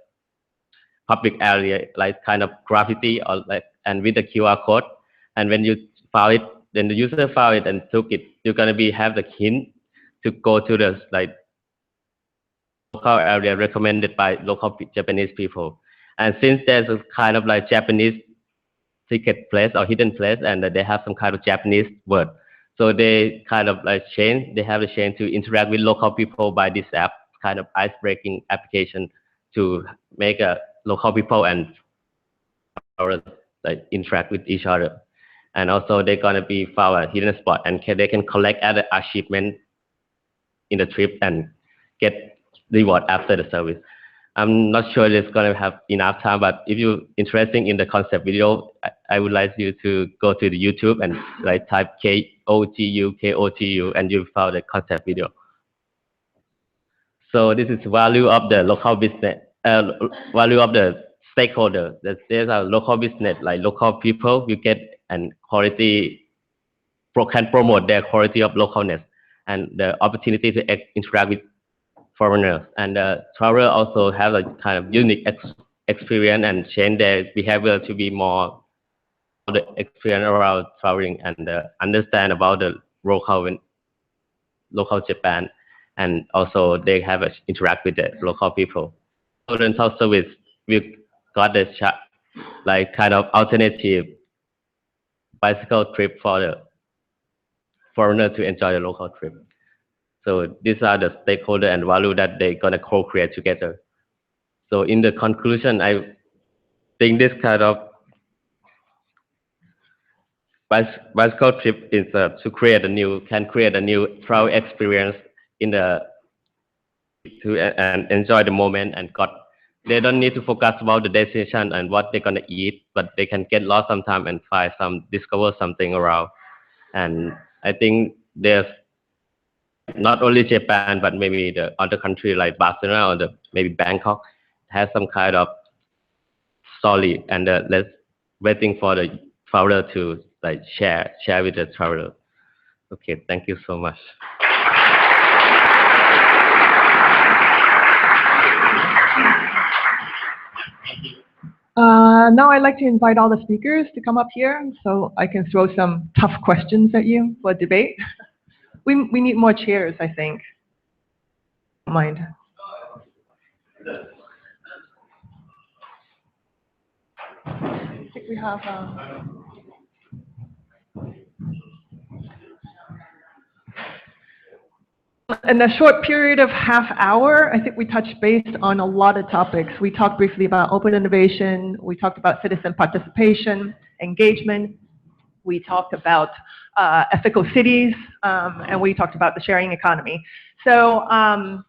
public area, like kind of graffiti or like, and with the QR code, and when you found it, then the user found it and took it, you're gonna have the hint to go to the local area recommended by local Japanese people. And since there's a kind of like Japanese secret place or hidden place, and they have some kind of Japanese word, so they kind of like they have a chance to interact with local people by this app, kind of ice-breaking application to make local people and like interact with each other. And also they're gonna be found a hidden spot, and they can collect other achievement in the trip and get reward after the service. I'm not sure it's going to have enough time, but if you're interested in the concept video, I would like you to go to the YouTube and like type KOTU, and you'll find the concept video. So this is value of the local business, value of the stakeholder. There's a local business, like local people, you get and quality, can promote their quality of localness and the opportunity to interact with foreigners, and travelers also have a kind of unique experience and change their behavior to be more the experience around traveling, and understand about the local Japan, and also they have interact with the local people. So rental service, we got the like kind of alternative bicycle trip for the foreigner to enjoy the local trip. So these are the stakeholder and value that they're gonna co-create together. So in the conclusion, I think this kind of bicycle trip is to create a new travel experience and enjoy the moment, and they don't need to focus about the destination and what they're gonna eat, but they can get lost sometime and discover something around. And I think there's not only Japan, but maybe the other country like Barcelona or maybe Bangkok has some kind of story, and let's waiting for the traveler to like share with the traveler. Okay, thank you so much. Now I'd like to invite all the speakers to come up here so I can throw some tough questions at you for debate. We need more chairs, I think. Don't mind. we have in a short period of half hour, I think we touched base on a lot of topics. We talked briefly about open innovation. We talked about citizen participation, engagement. We talked about ethical cities, and we talked about the sharing economy. So, I'm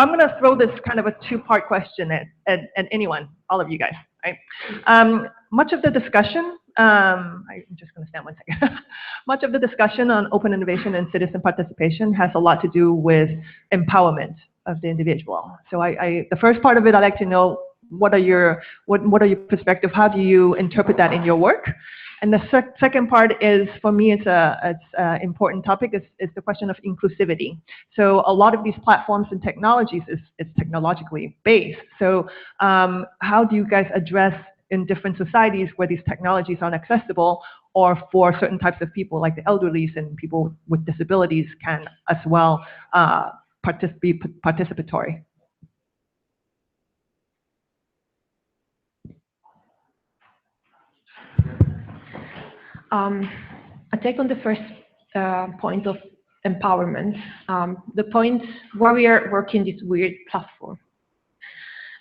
going to throw this kind of a two-part question at anyone, all of you guys, right? Much of the discussion, I'm just going to stand one second. Much of the discussion on open innovation and citizen participation has a lot to do with empowerment of the individual. So the first part of it, I'd like to know what are your perspective? How do you interpret that in your work? And the second part is, for me, it's an important topic, is the question of inclusivity. So a lot of these platforms and technologies is technologically based. So how do you guys address in different societies where these technologies aren't accessible, or for certain types of people like the elderly and people with disabilities can as well be participatory? I take on the first point of empowerment. The point where we are working this weird platform.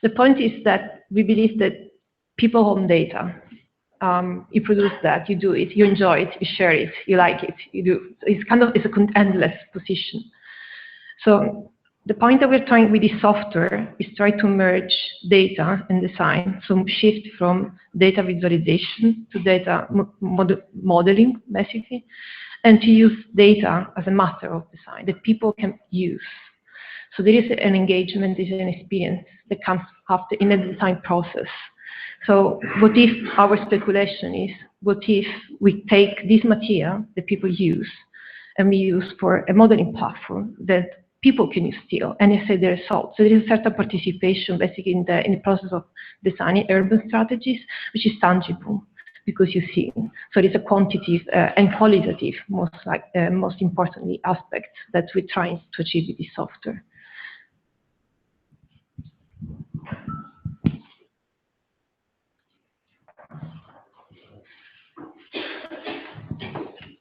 The point is that we believe that people own data. You produce that, you do it, you enjoy it, you share it, you like it, you do. It's an endless position. So the point that we're trying with this software is try to merge data and design, so shift from data visualization to data modeling, basically, and to use data as a matter of design that people can use. So there is an engagement, there is an experience that comes after in the design process. So what if our speculation is, what if we take this material that people use and we use for a modeling platform that people can use still, and assess the results. So there is a certain participation basically in the process of designing urban strategies, which is tangible because you see. So it's a quantitative and qualitative, most importantly, aspects that we're trying to achieve with this software.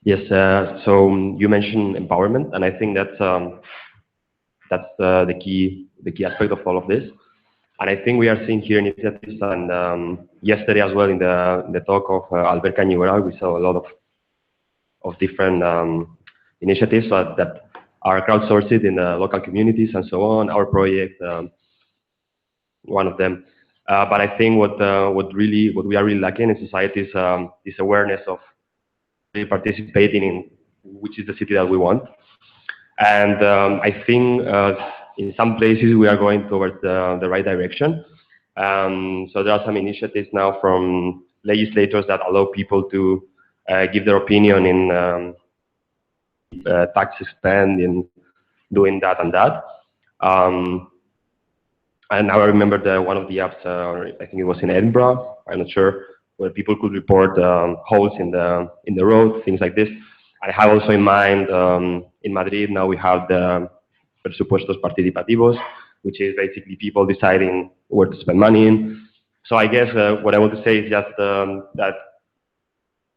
Yes, so you mentioned empowerment, and I think that's the key aspect of all of this. And I think we are seeing here initiatives, and yesterday as well in the talk of Alper, we saw a lot of different initiatives that are crowdsourced in the local communities and so on. Our project, one of them. But I think what we are really lacking in society is this awareness of participating in which is the city that we want. And I think in some places we are going towards the right direction. So there are some initiatives now from legislators that allow people to give their opinion in taxes spent in doing that and that. And now I remember one of the apps, I think it was in Edinburgh, I'm not sure, where people could report holes in the road, things like this. I have also in mind, in Madrid, now we have the presupuestos participativos, which is basically people deciding where to spend money in. So I guess what I want to say is just that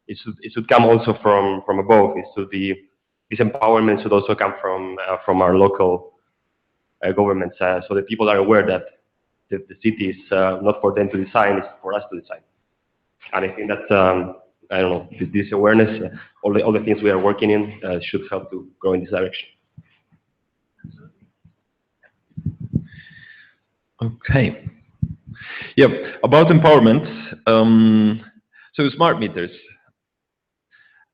it should come also from above. It should be, this empowerment should also come from our local governments, so that people are aware that the city is not for them to design, it's for us to design. And I think that, I don't know, this awareness, all the things we are working in should help to grow in this direction. Okay. Yeah, about empowerment, so smart meters.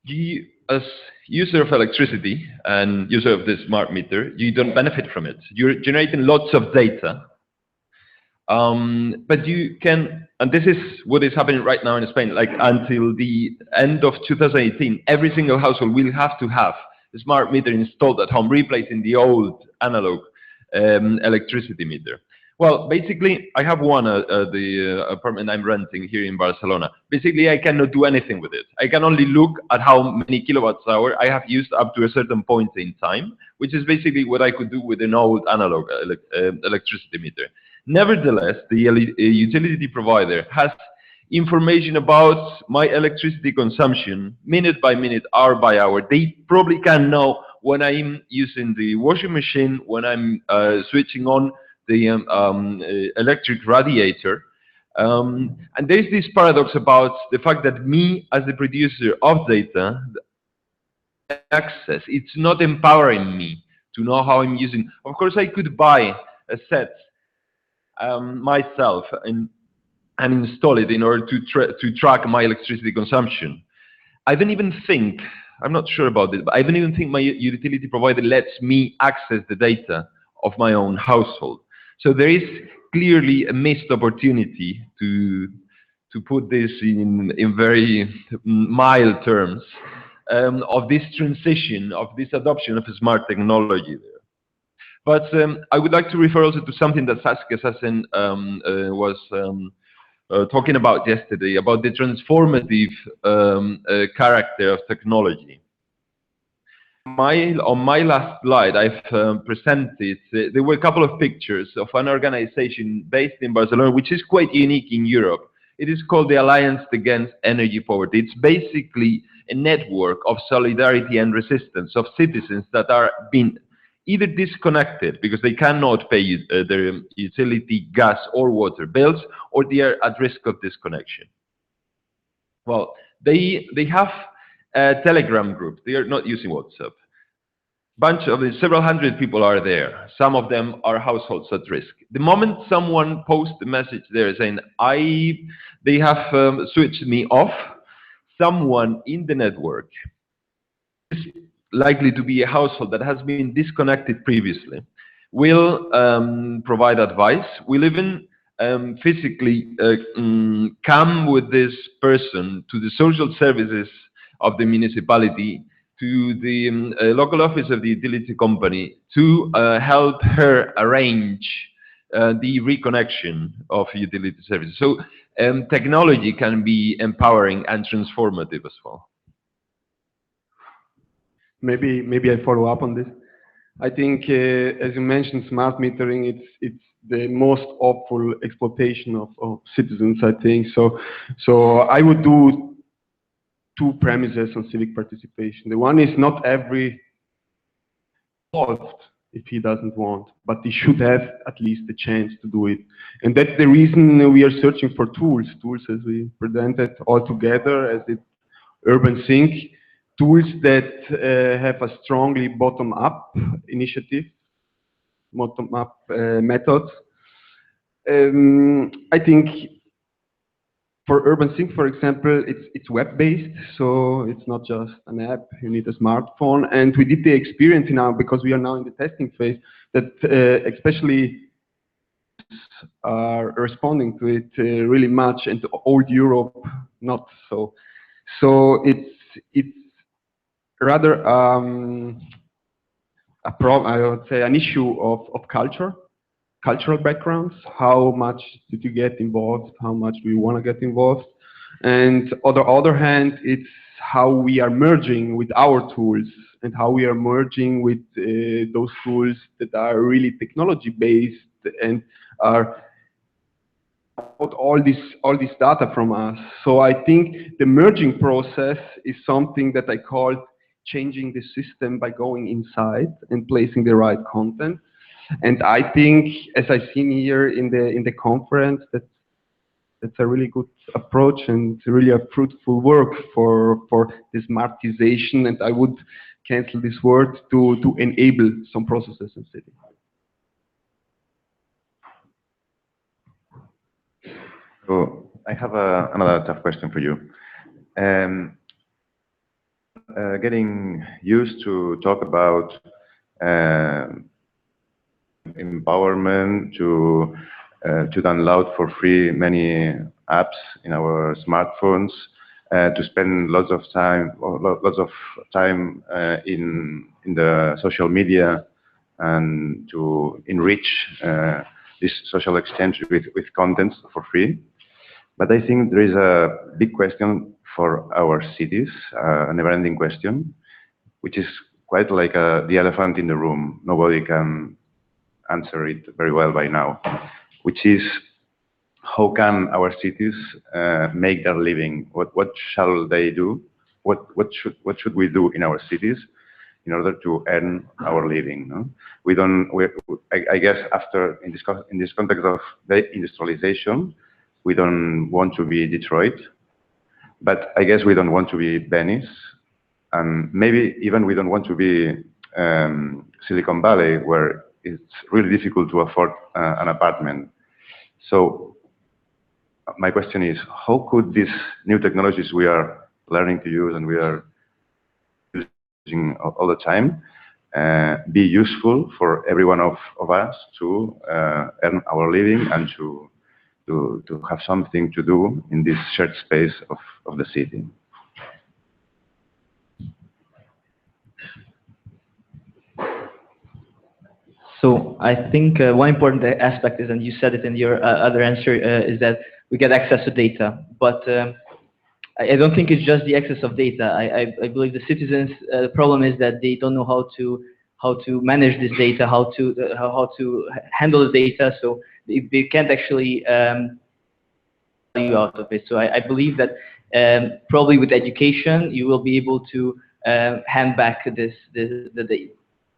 You, as user of electricity and user of the smart meter, you don't benefit from it. You're generating lots of data. But you can, and this is what is happening right now in Spain, like until the end of 2018, every single household will have to have a smart meter installed at home, replacing the old analog electricity meter. Well, basically, I have one at the apartment I'm renting here in Barcelona. Basically, I cannot do anything with it. I can only look at how many kilowatts hour I have used up to a certain point in time, which is basically what I could do with an old analog electricity meter. Nevertheless, the utility provider has information about my electricity consumption, minute by minute, hour by hour. They probably can know when I'm using the washing machine, when I'm switching on the electric radiator. And there's this paradox about the fact that me, as the producer of data, access, it's not empowering me to know how I'm using. Of course, I could buy a set myself and install it in order to track my electricity consumption. I don't even think, I'm not sure about this, but I don't even think my utility provider lets me access the data of my own household. So there is clearly a missed opportunity to put this in very mild terms of this transition, of this adoption of smart technology there. But I would like to refer also to something that Saskia Sassen was talking about yesterday, about the transformative character of technology. On my last slide, I've presented, there were a couple of pictures of an organization based in Barcelona, which is quite unique in Europe. It is called the Alliance Against Energy Poverty. It's basically a network of solidarity and resistance of citizens that are being either disconnected because they cannot pay their utility, gas or water bills, or they are at risk of disconnection. Well, they have a Telegram group. They are not using WhatsApp. Several hundred people are there. Some of them are households at risk. The moment someone posts a message there saying, they have switched me off, someone in the network is likely to be a household that has been disconnected previously, will provide advice, will even physically come with this person to the social services of the municipality, to the local office of the utility company to help her arrange the reconnection of utility services. So technology can be empowering and transformative as well. Maybe I follow up on this. I think, as you mentioned, smart metering, it's the most awful exploitation of citizens, I think. So I would do two premises on civic participation. The one is not every involved if he doesn't want, but he should have at least the chance to do it. And that's the reason we are searching for tools as we presented all together as the Urban Sync, tools that have a strongly bottom-up initiative, bottom-up methods. I think for Urban Sync, for example, it's web-based, so it's not just an app, you need a smartphone. And we did the experience now, because we are now in the testing phase, that especially are responding to it really much, and old Europe not so. So it's rather I would say an issue of cultural backgrounds. How much did you get involved? How much do you want to get involved? And on the other hand, it's how we are merging with our tools and how we are merging with those tools that are really technology based and are all this data from us. So I think the merging process is something that I call changing the system by going inside and placing the right content. And I think, as I've seen here in the conference, that's a really good approach and really a fruitful work for the smartization. And I would cancel this word to enable some processes in city. So I have another tough question for you. Getting used to talk about empowerment, to download for free many apps in our smartphones, to spend lots of time in the social media, and to enrich this social exchange with content for free. But I think there is a big question for our cities, a never-ending question, which is quite like the elephant in the room. Nobody can answer it very well by now, which is how can our cities make their living? What shall they do? What should we do in our cities in order to earn our living? No? I guess after in this context of the industrialization, we don't want to be Detroit, but I guess we don't want to be Venice, and maybe even we don't want to be Silicon Valley, where it's really difficult to afford an apartment. So my question is, how could these new technologies we are learning to use and we are using all the time be useful for every one of us to earn our living and to have something to do in this shared space of the city? So I think one important aspect is, and you said it in your other answer, is that we get access to data. But I don't think it's just the access of data. I believe the citizens, the problem is that they don't know how to manage this data, how to handle the data. So they can't actually value out of it. So I believe that probably with education you will be able to hand back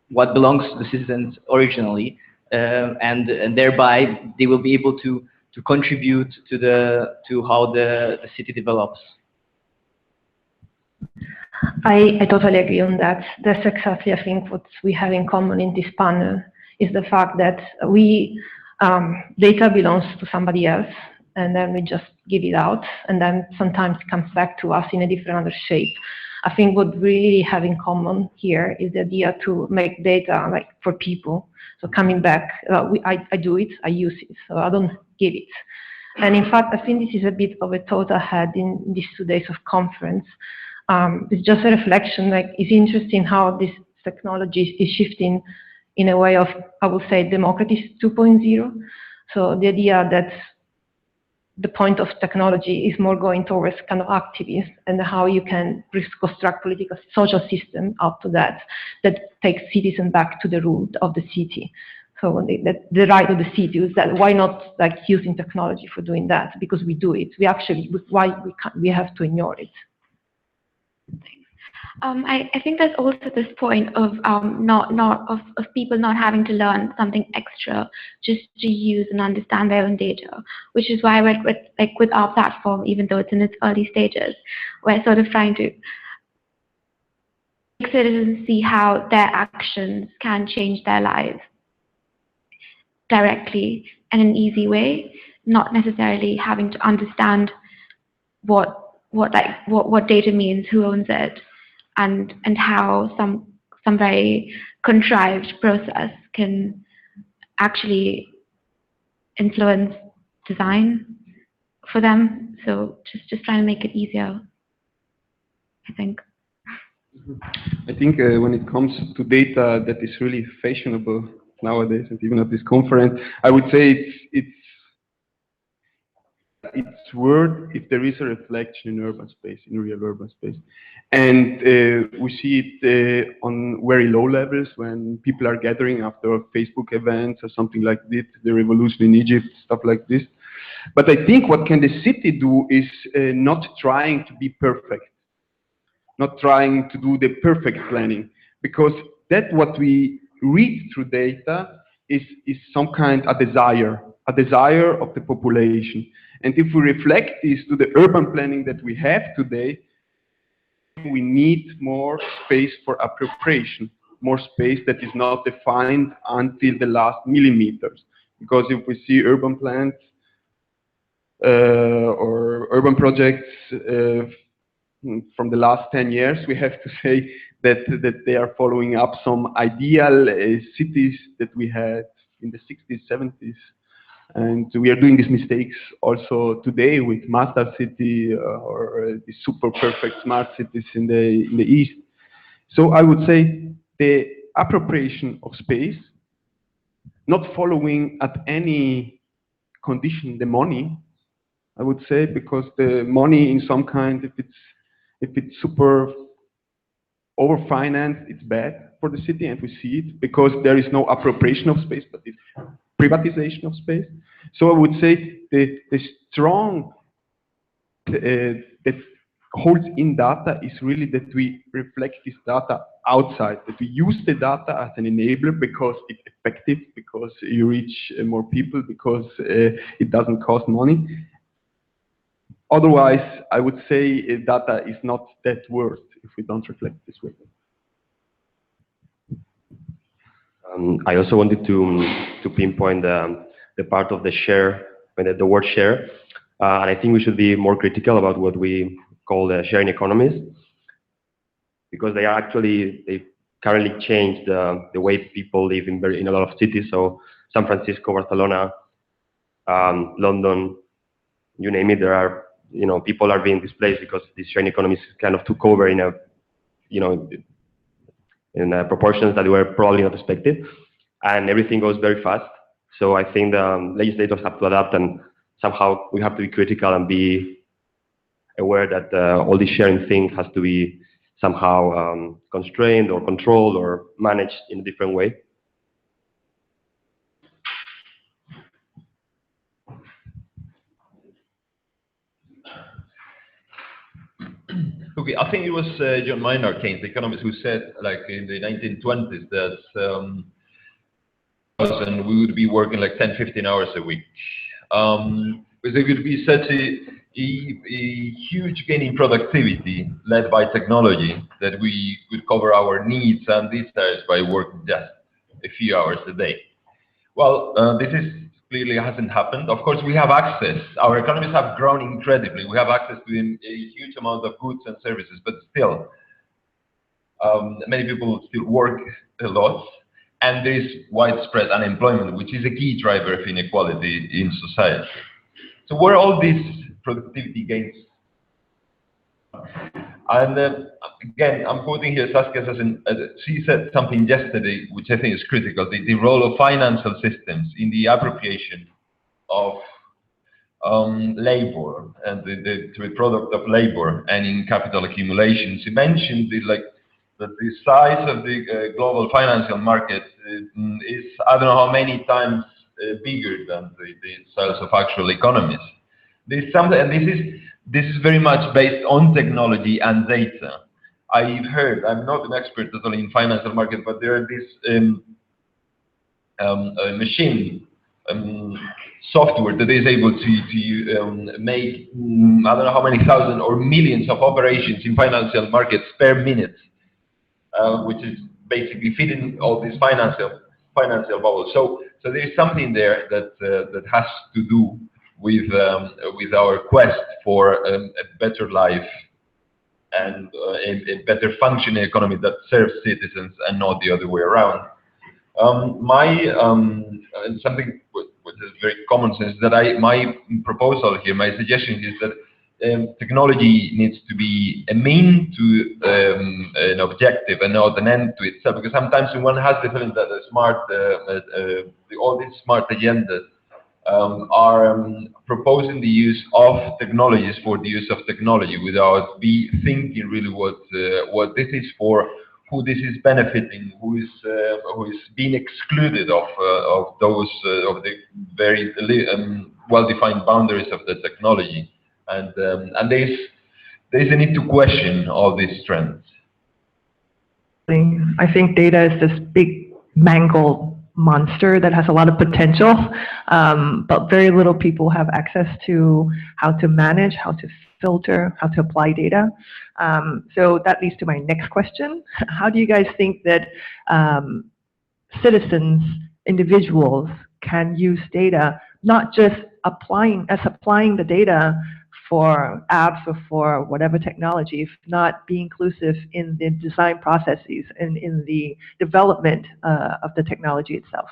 what belongs to the citizens originally, and thereby they will be able to contribute to how the city develops. I totally agree on that. That's exactly, I think, what we have in common in this panel is the fact that data belongs to somebody else, and then we just give it out, and then sometimes it comes back to us in a different other shape. I think what we really have in common here is the idea to make data like for people. So coming back, I do it, I use it, so I don't give it. And in fact, I think this is a bit of a thought I had in these 2 days of conference. It's just a reflection, like it's interesting how this technology is shifting in a way of, I would say, democracy 2.0. So the idea that the point of technology is more going towards kind of activism and how you can reconstruct political, social system up to that takes citizens back to the root of the city. So the right of the city is that why not like using technology for doing that? Because we do it. We have to ignore it. I think there's also this point of of people not having to learn something extra just to use and understand their own data, which is why we're with our platform, even though it's in its early stages, we're sort of trying to make citizens see how their actions can change their lives directly in an easy way, not necessarily having to understand what data means, who owns it, and how some very contrived process can actually influence design for them. So just trying to make it easier, I think. I think when it comes to data that is really fashionable nowadays, and even at this conference, I would say it's worth if there is a reflection in urban space, in real urban space. And we see it on very low levels when people are gathering after Facebook events or something like this, the revolution in Egypt, stuff like this. But I think what can the city do is not trying to be perfect, not trying to do the perfect planning, because that what we read through data is some kind of desire of the population. And if we reflect this to the urban planning that we have today, we need more space for appropriation, more space that is not defined until the last millimeters. Because if we see urban plans or urban projects from the last 10 years, we have to say that they are following up some ideal cities that we had in the 60s, 70s. And we are doing these mistakes also today with Master City or the super perfect smart cities in the East. So I would say the appropriation of space, not following at any condition the money, I would say, because the money in some kind, if it's super overfinanced, it's bad for the city, and we see it because there is no appropriation of space, but it's privatization of space. So I would say the strong that holds in data is really that we reflect this data outside, that we use the data as an enabler because it's effective, because you reach more people, because it doesn't cost money. Otherwise, I would say data is not that worth if we don't reflect this way. I also wanted to pinpoint the part of the share, the word share, and I think we should be more critical about what we call the sharing economies, because they currently change the way people live in a lot of cities. So San Francisco, Barcelona, London, you name it, there are people are being displaced because these sharing economies kind of took over in proportions that were probably not expected, and everything goes very fast. So I think the legislators have to adapt, and somehow we have to be critical and be aware that all this sharing thing has to be somehow constrained or controlled or managed in a different way. Okay, I think it was John Maynard Keynes, the economist, who said, like in the 1920s, that and we would be working like 10, 15 hours a week. Because there would be such a huge gain in productivity led by technology that we could cover our needs and desires by working just a few hours a day. Well, this clearly hasn't happened. Of course, we have access. Our economies have grown incredibly. We have access to a huge amount of goods and services, but still, many people still work a lot, and there is widespread unemployment, which is a key driver of inequality in society. So where are all these productivity gains? And again, I'm quoting here Saskia, she said something yesterday, which I think is critical, the role of financial systems in the appropriation of labor and the product of labor and in capital accumulation. She mentioned that the size of the global financial market is, I don't know how many times bigger than the size of actual economies. There's something, and this is very much based on technology and data. I've heard, I'm not an expert totally in financial market, but there are this machine software that is able to make, I don't know how many thousand or millions of operations in financial markets per minute, which is basically feeding all these financial bubbles. So there is something there that has to do with our quest for a better life and a better functioning economy that serves citizens and not the other way around. And something which is very common sense, that my proposal here, my suggestion is that technology needs to be a mean to an objective and not an end to itself. Because sometimes one has the feeling that all these smart agendas are proposing the use of technologies for the use of technology without thinking really what this is for, who this is benefiting, who is being excluded of the very well-defined boundaries of the technology, and there's a need to question all these trends. I think data is this big mangled monster that has a lot of potential, but very little people have access to how to manage, how to filter, how to apply data. So that leads to my next question. How do you guys think that citizens, individuals can use data, not just applying the data for apps or for whatever technology, if not be inclusive in the design processes and in the development of the technology itself?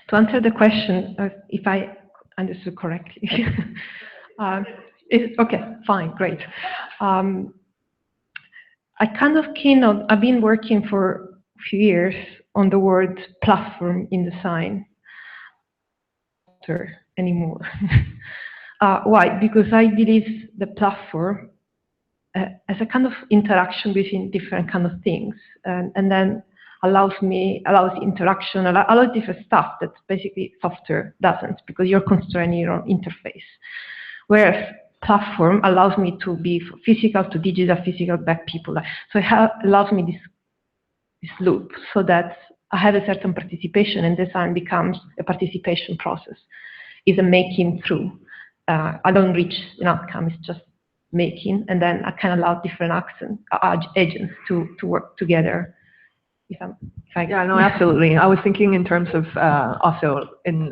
To answer the question, if I understood correctly, okay, fine, great. I've been working for a few years on the word platform in design. anymore. Why? Because I believe the platform as a kind of interaction between different kind of things, and then allows interaction, allows different stuff that basically software doesn't, because you're constraining your own interface. Whereas platform allows me to be physical to digital, physical back people. So it allows me this loop, so that I have a certain participation, and design becomes a participation process. It's a making through. I don't reach an outcome, it's just making, and then I can allow different agents to work together. Yeah, no, absolutely. I was thinking in terms of also,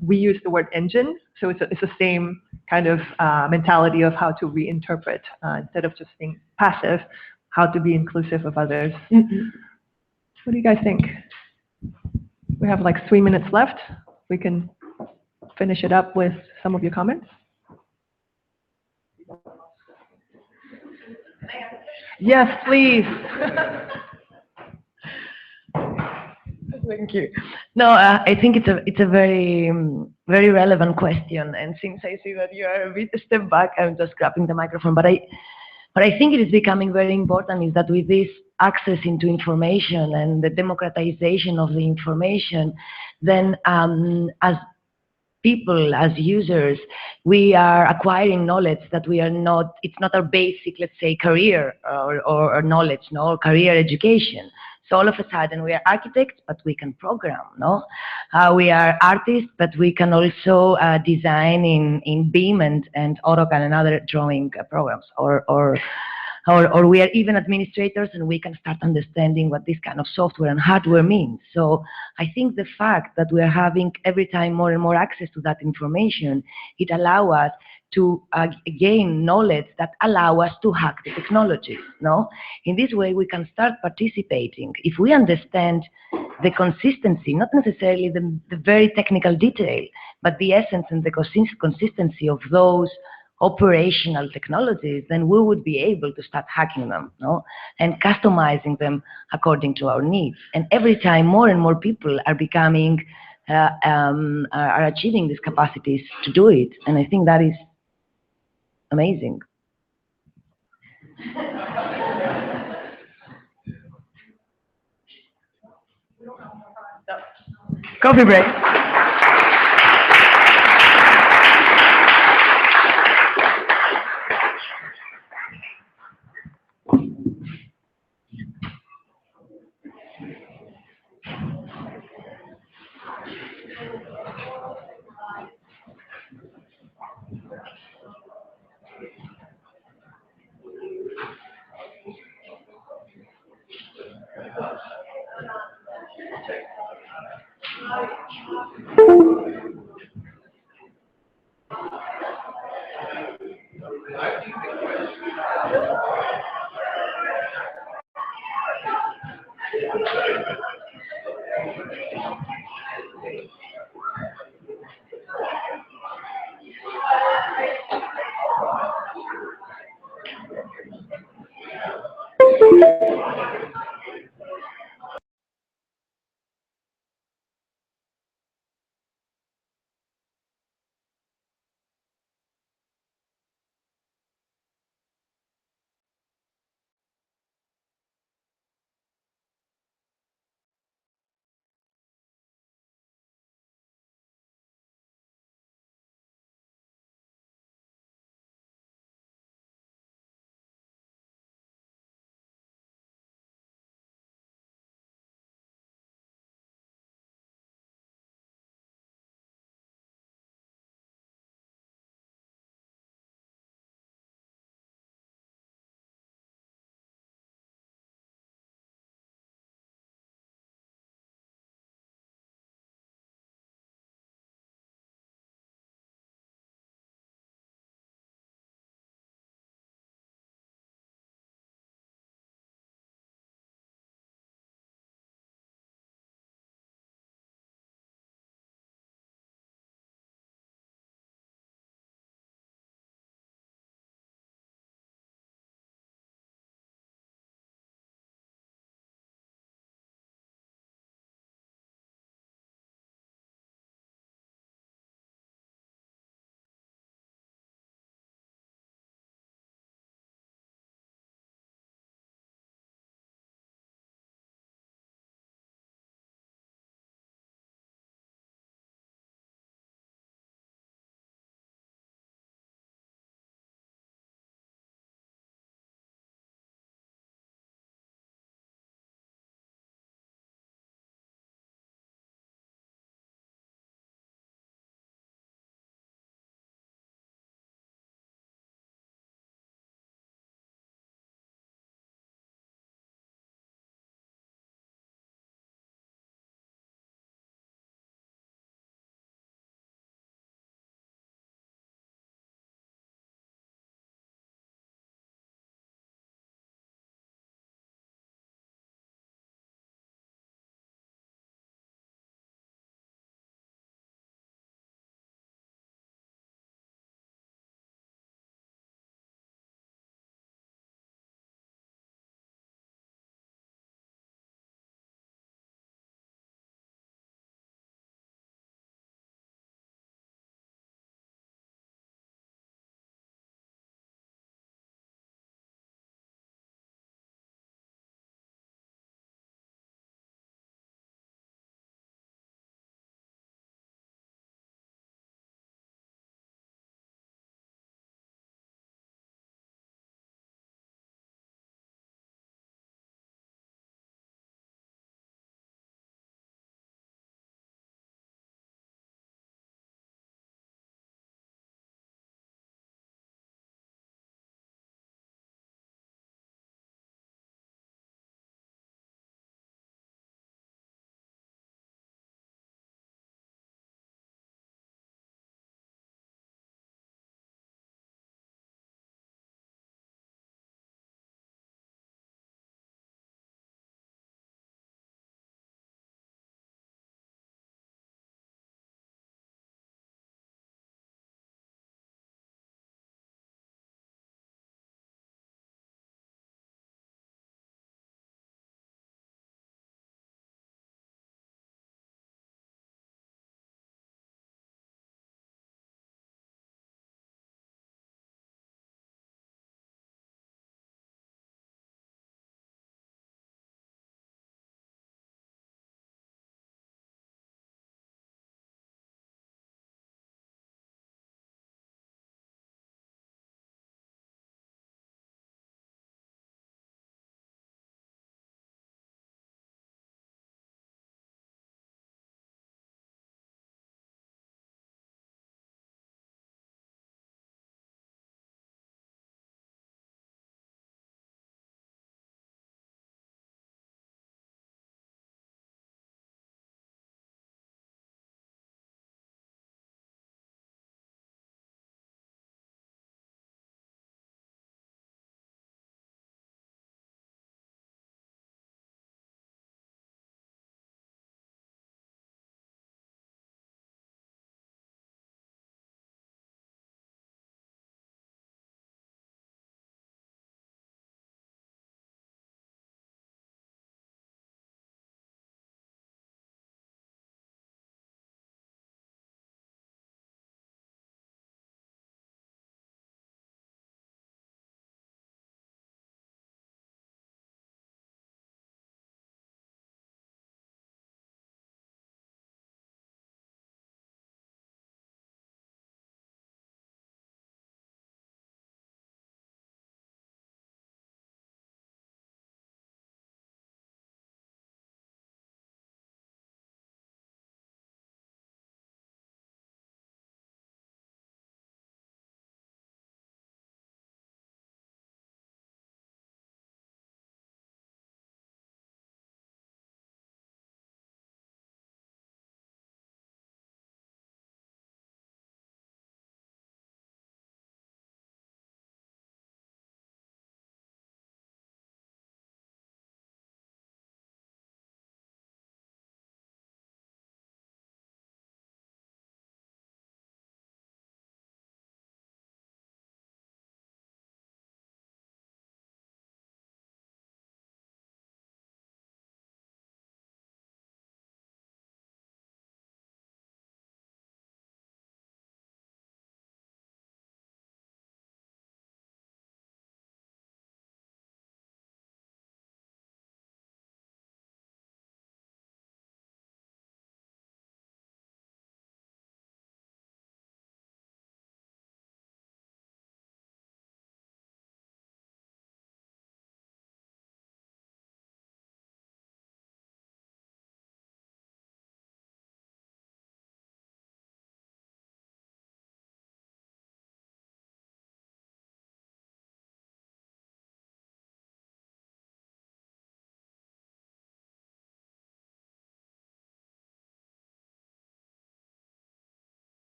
we use the word engine, so it's the same kind of mentality of how to reinterpret instead of just being passive, how to be inclusive of others. Mm-hmm. What do you guys think? We have like 3 minutes left. We can finish it up with some of your comments. Yes, please. Thank you. No, I think it's a very very relevant question, and since I see that you are a bit step back, I'm just grabbing the microphone. But I think it is becoming very important is that with this access into information and the democratization of the information, then as people, as users, we are acquiring knowledge that we are not, it's not our basic, let's say, career or knowledge, no, or career education. So all of a sudden we are architects, but we can program, no? We are artists, but we can also design in Beam and AutoCAD and other drawing programs, or we are even administrators, and we can start understanding what this kind of software and hardware means. So I think the fact that we are having every time more and more access to that information, it allows us to gain knowledge that allow us to hack the technology. No? In this way, we can start participating. If we understand the consistency, not necessarily the very technical detail, but the essence and the consistency of those operational technologies, then we would be able to start hacking them, no? And customizing them according to our needs. And every time more and more people are becoming, are achieving these capacities to do it. And I think that is amazing. Coffee break.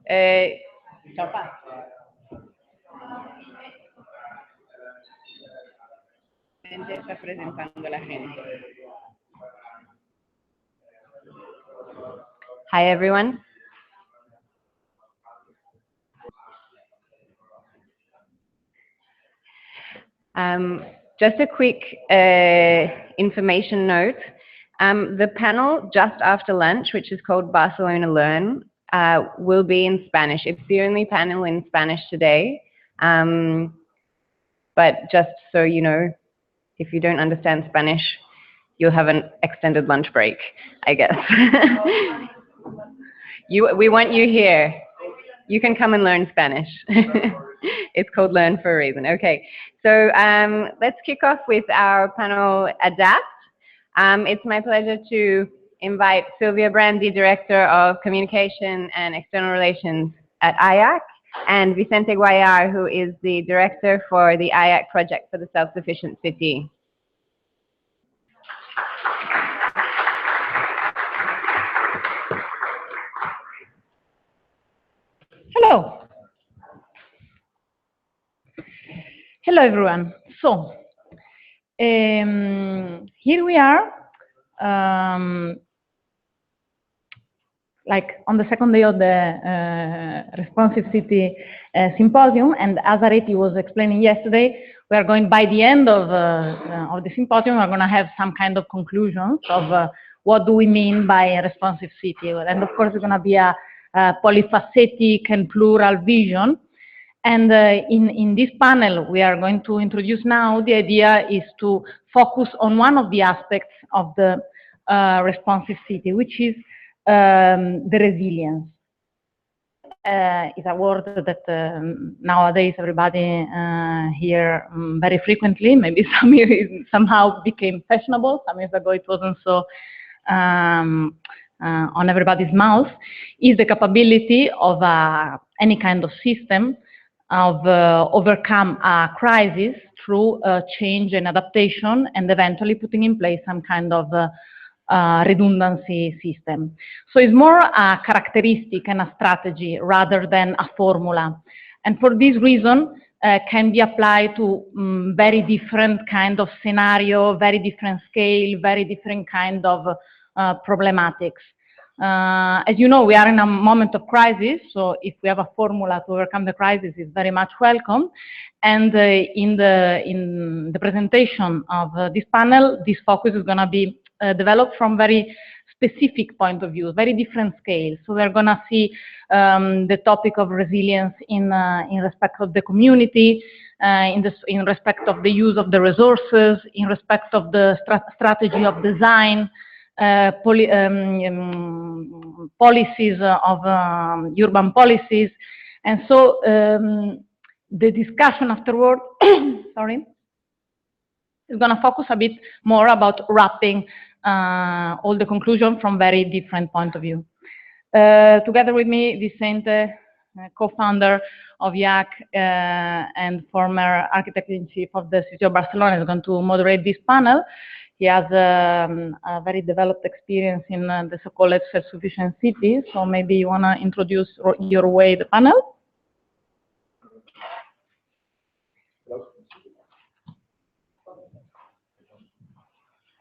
Está presentando la gente. Hi, everyone. Just a quick information note. The panel just after lunch, which is called Barcelona Learn, will be in Spanish. It's the only panel in Spanish today. But just so you know, if you don't understand Spanish, you'll have an extended lunch break, I guess. We want you here. You can come and learn Spanish. It's called Learn for a reason. Okay, so let's kick off with our panel Adapt. It's my pleasure to invite Sylvia Brandy, Director of Communication and External Relations at IAAC, and Vicente Guayar, who is the Director for the IAAC Project for the Self-Sufficient City. Hello. Hello, everyone. So, here we are, like on the second day of the Responsive City Symposium, and as Areti was explaining yesterday, we are going, by the end of the symposium, we're going to have some kind of conclusions of what do we mean by a responsive city. And of course, it's going to be a polyphacetic and plural vision. And in this panel, we are going to introduce now, the idea is to focus on one of the aspects of the responsive city, which is the resilience. It's a word that nowadays everybody hear very frequently. Maybe some years it somehow became fashionable. Some years ago it wasn't so on everybody's mouth. Is the capability of any kind of system of overcome a crisis through change and adaptation, and eventually putting in place some kind of redundancy system. So it's more a characteristic and a strategy rather than a formula. And for this reason, can be applied to very different kind of scenario, very different scale, very different kind of problematics. As you know, we are in a moment of crisis, so if we have a formula to overcome the crisis, it's very much welcome. And in the presentation of this panel, this focus is going to be developed from very specific point of view, very different scales. So we're going to see the topic of resilience in respect of the community, in respect of the use of the resources, in respect of the strategy of design, policies of urban policies. And so the discussion afterward, sorry, is going to focus a bit more about wrapping all the conclusions from very different point of view. Together with me, Vicente, co-founder of IAAC and former architect-in-chief of the city of Barcelona, is going to moderate this panel. He has a very developed experience in the so-called self-sufficient cities, so maybe you want to introduce your way the panel.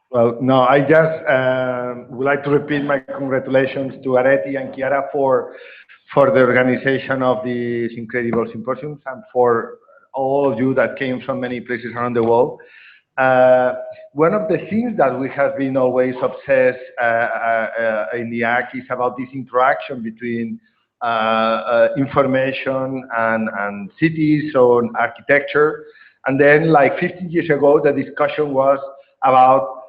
Well, no, I just would like to repeat my congratulations to Areti and Chiara for the organization of these incredible symposiums, and for all of you that came from many places around the world. One of the things that we have been always obsessed in the IAAC is about this interaction between information and cities or architecture. And then, like 15 years ago, the discussion was about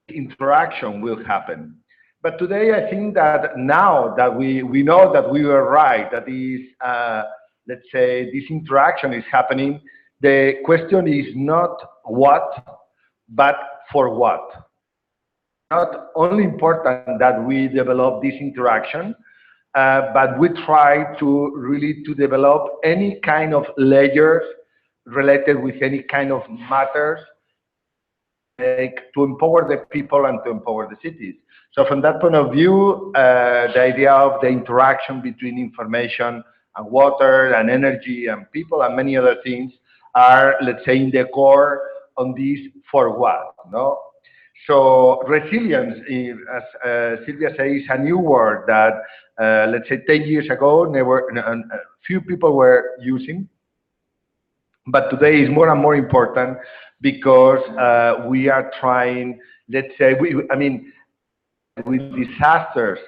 interaction will happen. But today, I think that now that we know that we were right, that this, let's say, this interaction is happening, the question is not what, but for what. Not only important that we develop this interaction, but we try to really to develop any kind of layers related with any kind of matters to empower the people and to empower the cities. So from that point of view, the idea of the interaction between information and water and energy and people and many other things are, let's say, in the core on this for what, no? So resilience, as Silvia says, is a new word that, let's say, 10 years ago, few people were using. But today is more and more important because we are trying, let's say, with disasters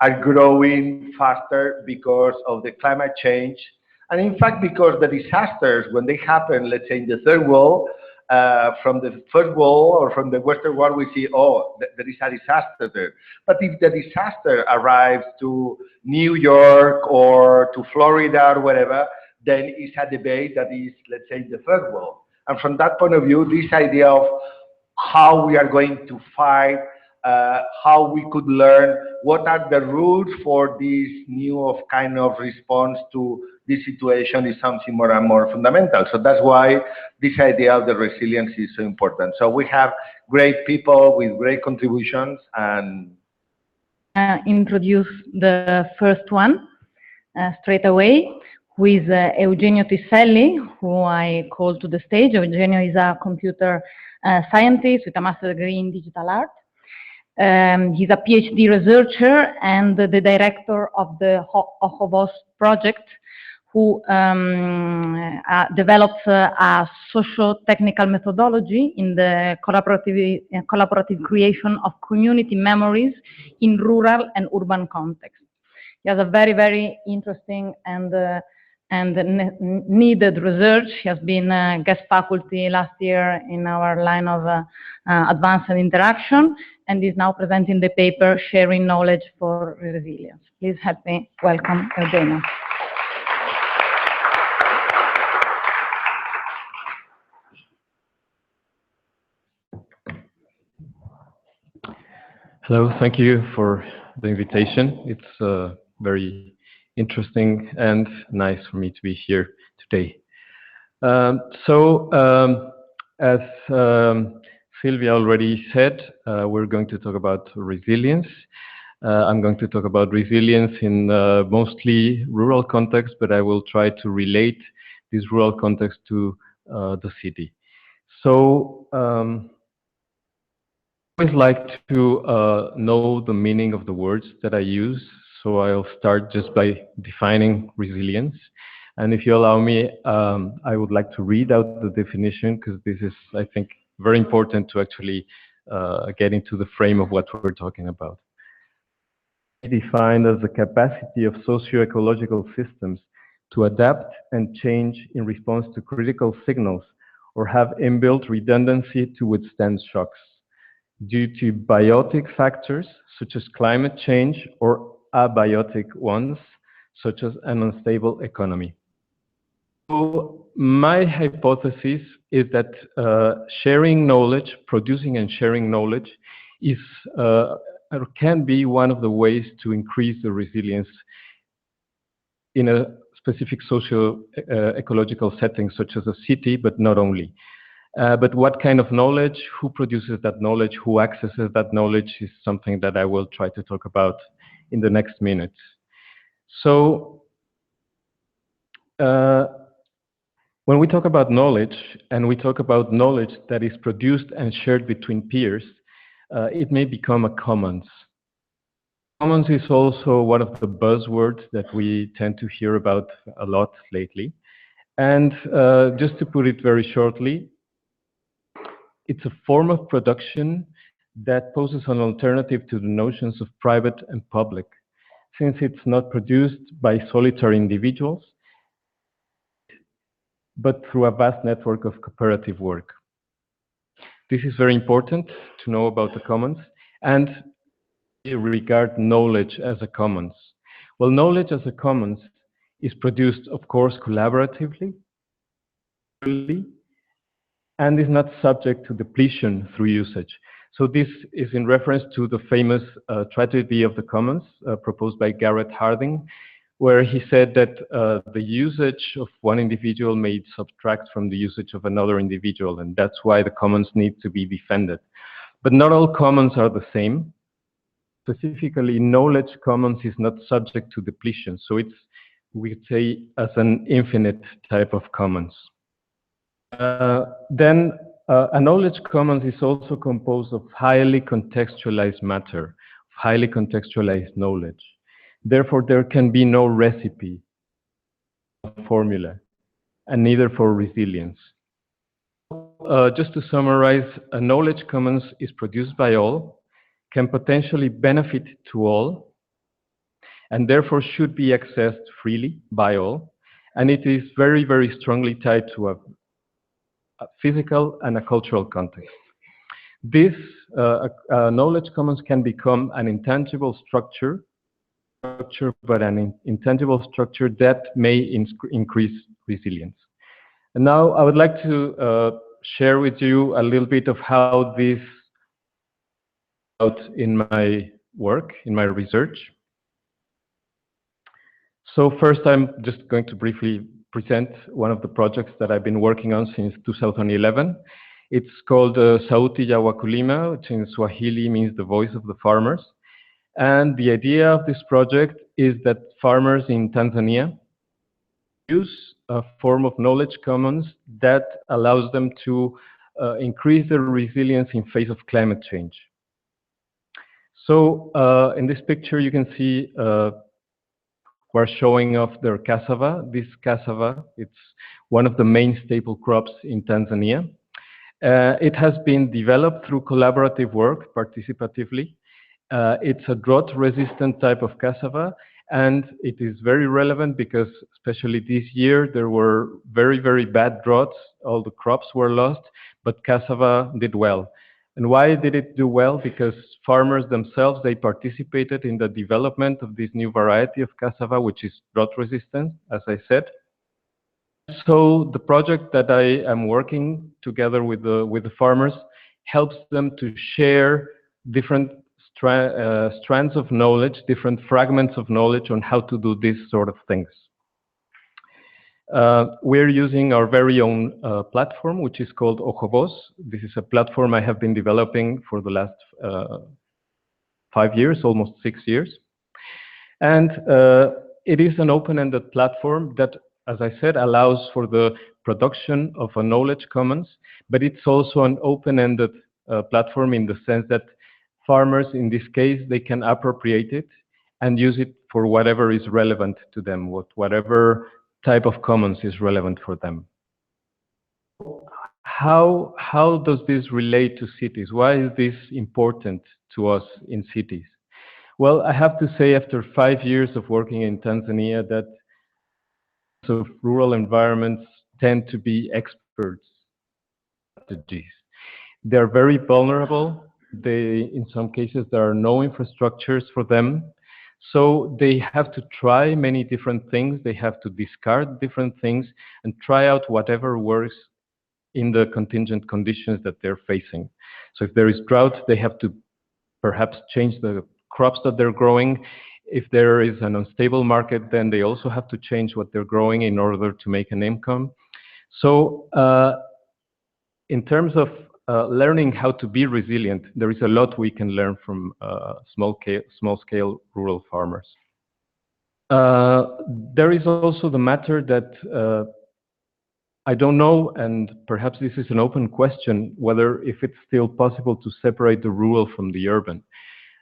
are growing faster because of the climate change. And in fact, because the disasters, when they happen, let's say in the third world, from the first world or from the Western world, we see, oh, there is a disaster there. But if the disaster arrives to New York or to Florida or whatever, then it's a debate that is, let's say, in the third world. And from that point of view, this idea of how we are going to fight, how we could learn, what are the rules for this new kind of response to this situation is something more and more fundamental. So that's why this idea of the resilience is so important. So we have great people with great contributions and introduce the first one straight away, who is Eugenio Tiselli, who I call to the stage. Eugenio is a computer scientist with a master's degree in digital art. He's a PhD researcher and the director of the HOVOS project, who develops a socio-technical methodology in the collaborative creation of community memories in rural and urban contexts. He has a very, very interesting and needed research. He has been guest faculty last year in our line of advanced interaction, and is now presenting the paper Sharing Knowledge for Resilience. Please help me welcome Eugenio. Hello, thank you for the invitation. It's very interesting and nice for me to be here today. As Silvia already said, we're going to talk about resilience. I'm going to talk about resilience in mostly rural context, but I will try to relate this rural context to the city. So I always like to know the meaning of the words that I use, so I'll start just by defining resilience. And if you allow me, I would like to read out the definition, because this is, I think, very important to actually get into the frame of what we're talking about. Defined as the capacity of socio-ecological systems to adapt and change in response to critical signals or have inbuilt redundancy to withstand shocks due to biotic factors such as climate change or abiotic ones such as an unstable economy. So my hypothesis is that sharing knowledge, producing and sharing knowledge is or can be one of the ways to increase the resilience in a specific socio-ecological setting such as a city, but not only. But what kind of knowledge, who produces that knowledge, who accesses that knowledge is something that I will try to talk about in the next minutes. So when we talk about knowledge, and we talk about knowledge that is produced and shared between peers, it may become a commons. Commons is also one of the buzzwords that we tend to hear about a lot lately. And just to put it very shortly, it's a form of production that poses an alternative to the notions of private and public, since it's not produced by solitary individuals, but through a vast network of cooperative work. This is very important to know about the commons, and we regard knowledge as a commons. Well, knowledge as a commons is produced, of course, collaboratively, and is not subject to depletion through usage. So this is in reference to the famous tragedy of the commons proposed by Garrett Hardin, where he said that the usage of one individual may subtract from the usage of another individual, and that's why the commons need to be defended. But not all commons are the same. Specifically, knowledge commons is not subject to depletion, so it's, we could say, as an infinite type of commons. Then a knowledge commons is also composed of highly contextualized matter, highly contextualized knowledge. Therefore, there can be no recipe, formula, and neither for resilience. Just to summarize, a knowledge commons is produced by all, can potentially benefit to all, and therefore should be accessed freely by all, and it is very, very strongly tied to a physical and a cultural context. This knowledge commons can become an intangible structure, but an intangible structure that may increase resilience. And now I would like to share with you a little bit of how this out in my work, in my research. So first, I'm just going to briefly present one of the projects that I've been working on since 2011. It's called Sauti ya Wakulima, which in Swahili means the voice of the farmers. And the idea of this project is that farmers in Tanzania use a form of knowledge commons that allows them to increase their resilience in face of climate change. So in this picture, you can see we're showing off their cassava. This cassava, it's one of the main staple crops in Tanzania. It has been developed through collaborative work, participatively. It's a drought-resistant type of cassava, and it is very relevant because, especially this year, there were very, very bad droughts. All the crops were lost, but cassava did well. And why did it do well? Because farmers themselves, they participated in the development of this new variety of cassava, which is drought-resistant, as I said. So the project that I am working together with the farmers helps them to share different strands of knowledge, different fragments of knowledge on how to do these sort of things. We're using our very own platform, which is called Ojobos. This is a platform I have been developing for the last 5 years, almost 6 years. And it is an open-ended platform that, as I said, allows for the production of a knowledge commons, but it's also an open-ended platform in the sense that farmers, in this case, they can appropriate it and use it for whatever is relevant to them, whatever type of commons is relevant for them. How does this relate to cities? Why is this important to us in cities? Well, I have to say, after 5 years of working in Tanzania, that of rural environments tend to be experts strategies. They're very vulnerable. In some cases, there are no infrastructures for them. So they have to try many different things. They have to discard different things and try out whatever works in the contingent conditions that they're facing. So if there is drought, they have to perhaps change the crops that they're growing. If there is an unstable market, then they also have to change what they're growing in order to make an income. So in terms of learning how to be resilient, there is a lot we can learn from small-scale rural farmers. There is also the matter that I don't know, and perhaps this is an open question, whether if it's still possible to separate the rural from the urban.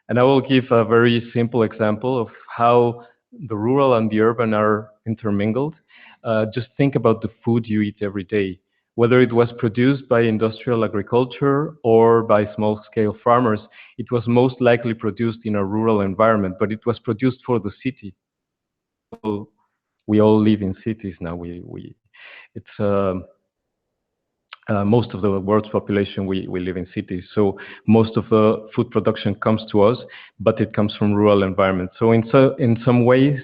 And I will give a very simple example of how the rural and the urban are intermingled. Just think about the food you eat every day. Whether it was produced by industrial agriculture or by small-scale farmers, it was most likely produced in a rural environment, but it was produced for the city. We all live in cities now. Most of the world's population, we live in cities. So most of the food production comes to us, but it comes from rural environments. So in some ways,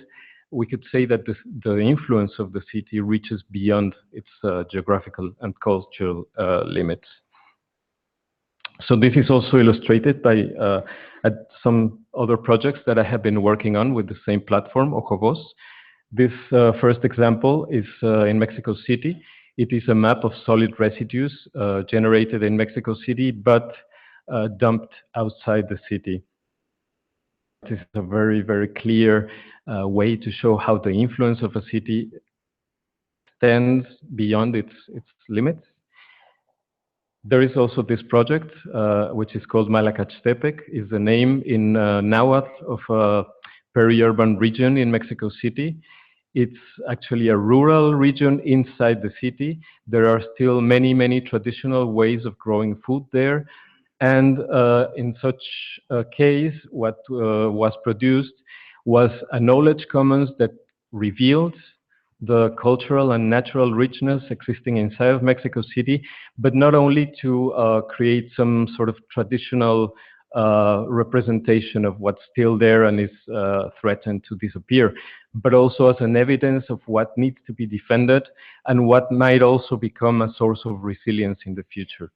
we could say that the influence of the city reaches beyond its geographical and cultural limits. So this is also illustrated by some other projects that I have been working on with the same platform, Ojobos. This first example is in Mexico City. It is a map of solid residues generated in Mexico City, but dumped outside the city. This is a very, very clear way to show how the influence of a city extends beyond its limits. There is also this project, which is called Malacachstepec, is the name in Nahuatl of a peri-urban region in Mexico City. It's actually a rural region inside the city. There are still many, many traditional ways of growing food there. And in such a case, what was produced was a knowledge commons that revealed the cultural and natural richness existing inside of Mexico City, but not only to create some sort of traditional representation of what's still there and is threatened to disappear, but also as an evidence of what needs to be defended and what might also become a source of resilience in the future.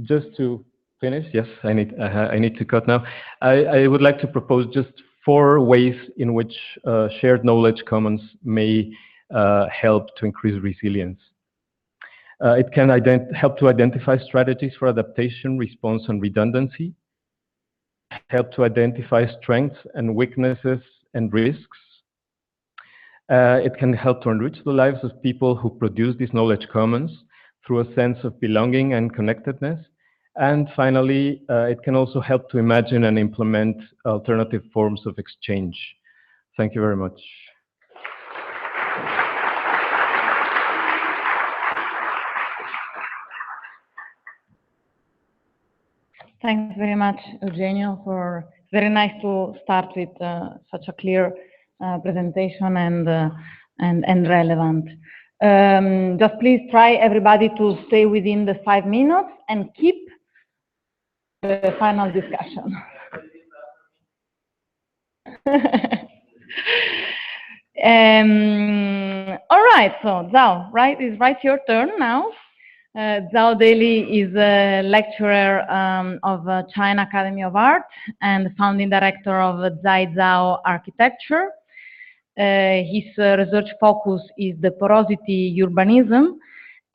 Just to finish, yes, I need to cut now. I would like to propose just 4 ways in which shared knowledge commons may help to increase resilience. It can help to identify strategies for adaptation, response, and redundancy. Help to identify strengths and weaknesses and risks. It can help to enrich the lives of people who produce these knowledge commons through a sense of belonging and connectedness. And finally, it can also help to imagine and implement alternative forms of exchange. Thank you very much. Thanks very much, Eugenio, for very nice to start with such a clear presentation and relevant. Just please try everybody to stay within the 5 minutes and keep the final discussion. All right, so Zhao, right, it's your turn now. Zhao Deli is a lecturer of China Academy of Art and founding director of Zai Zhao Architecture. His research focus is the porosity urbanism,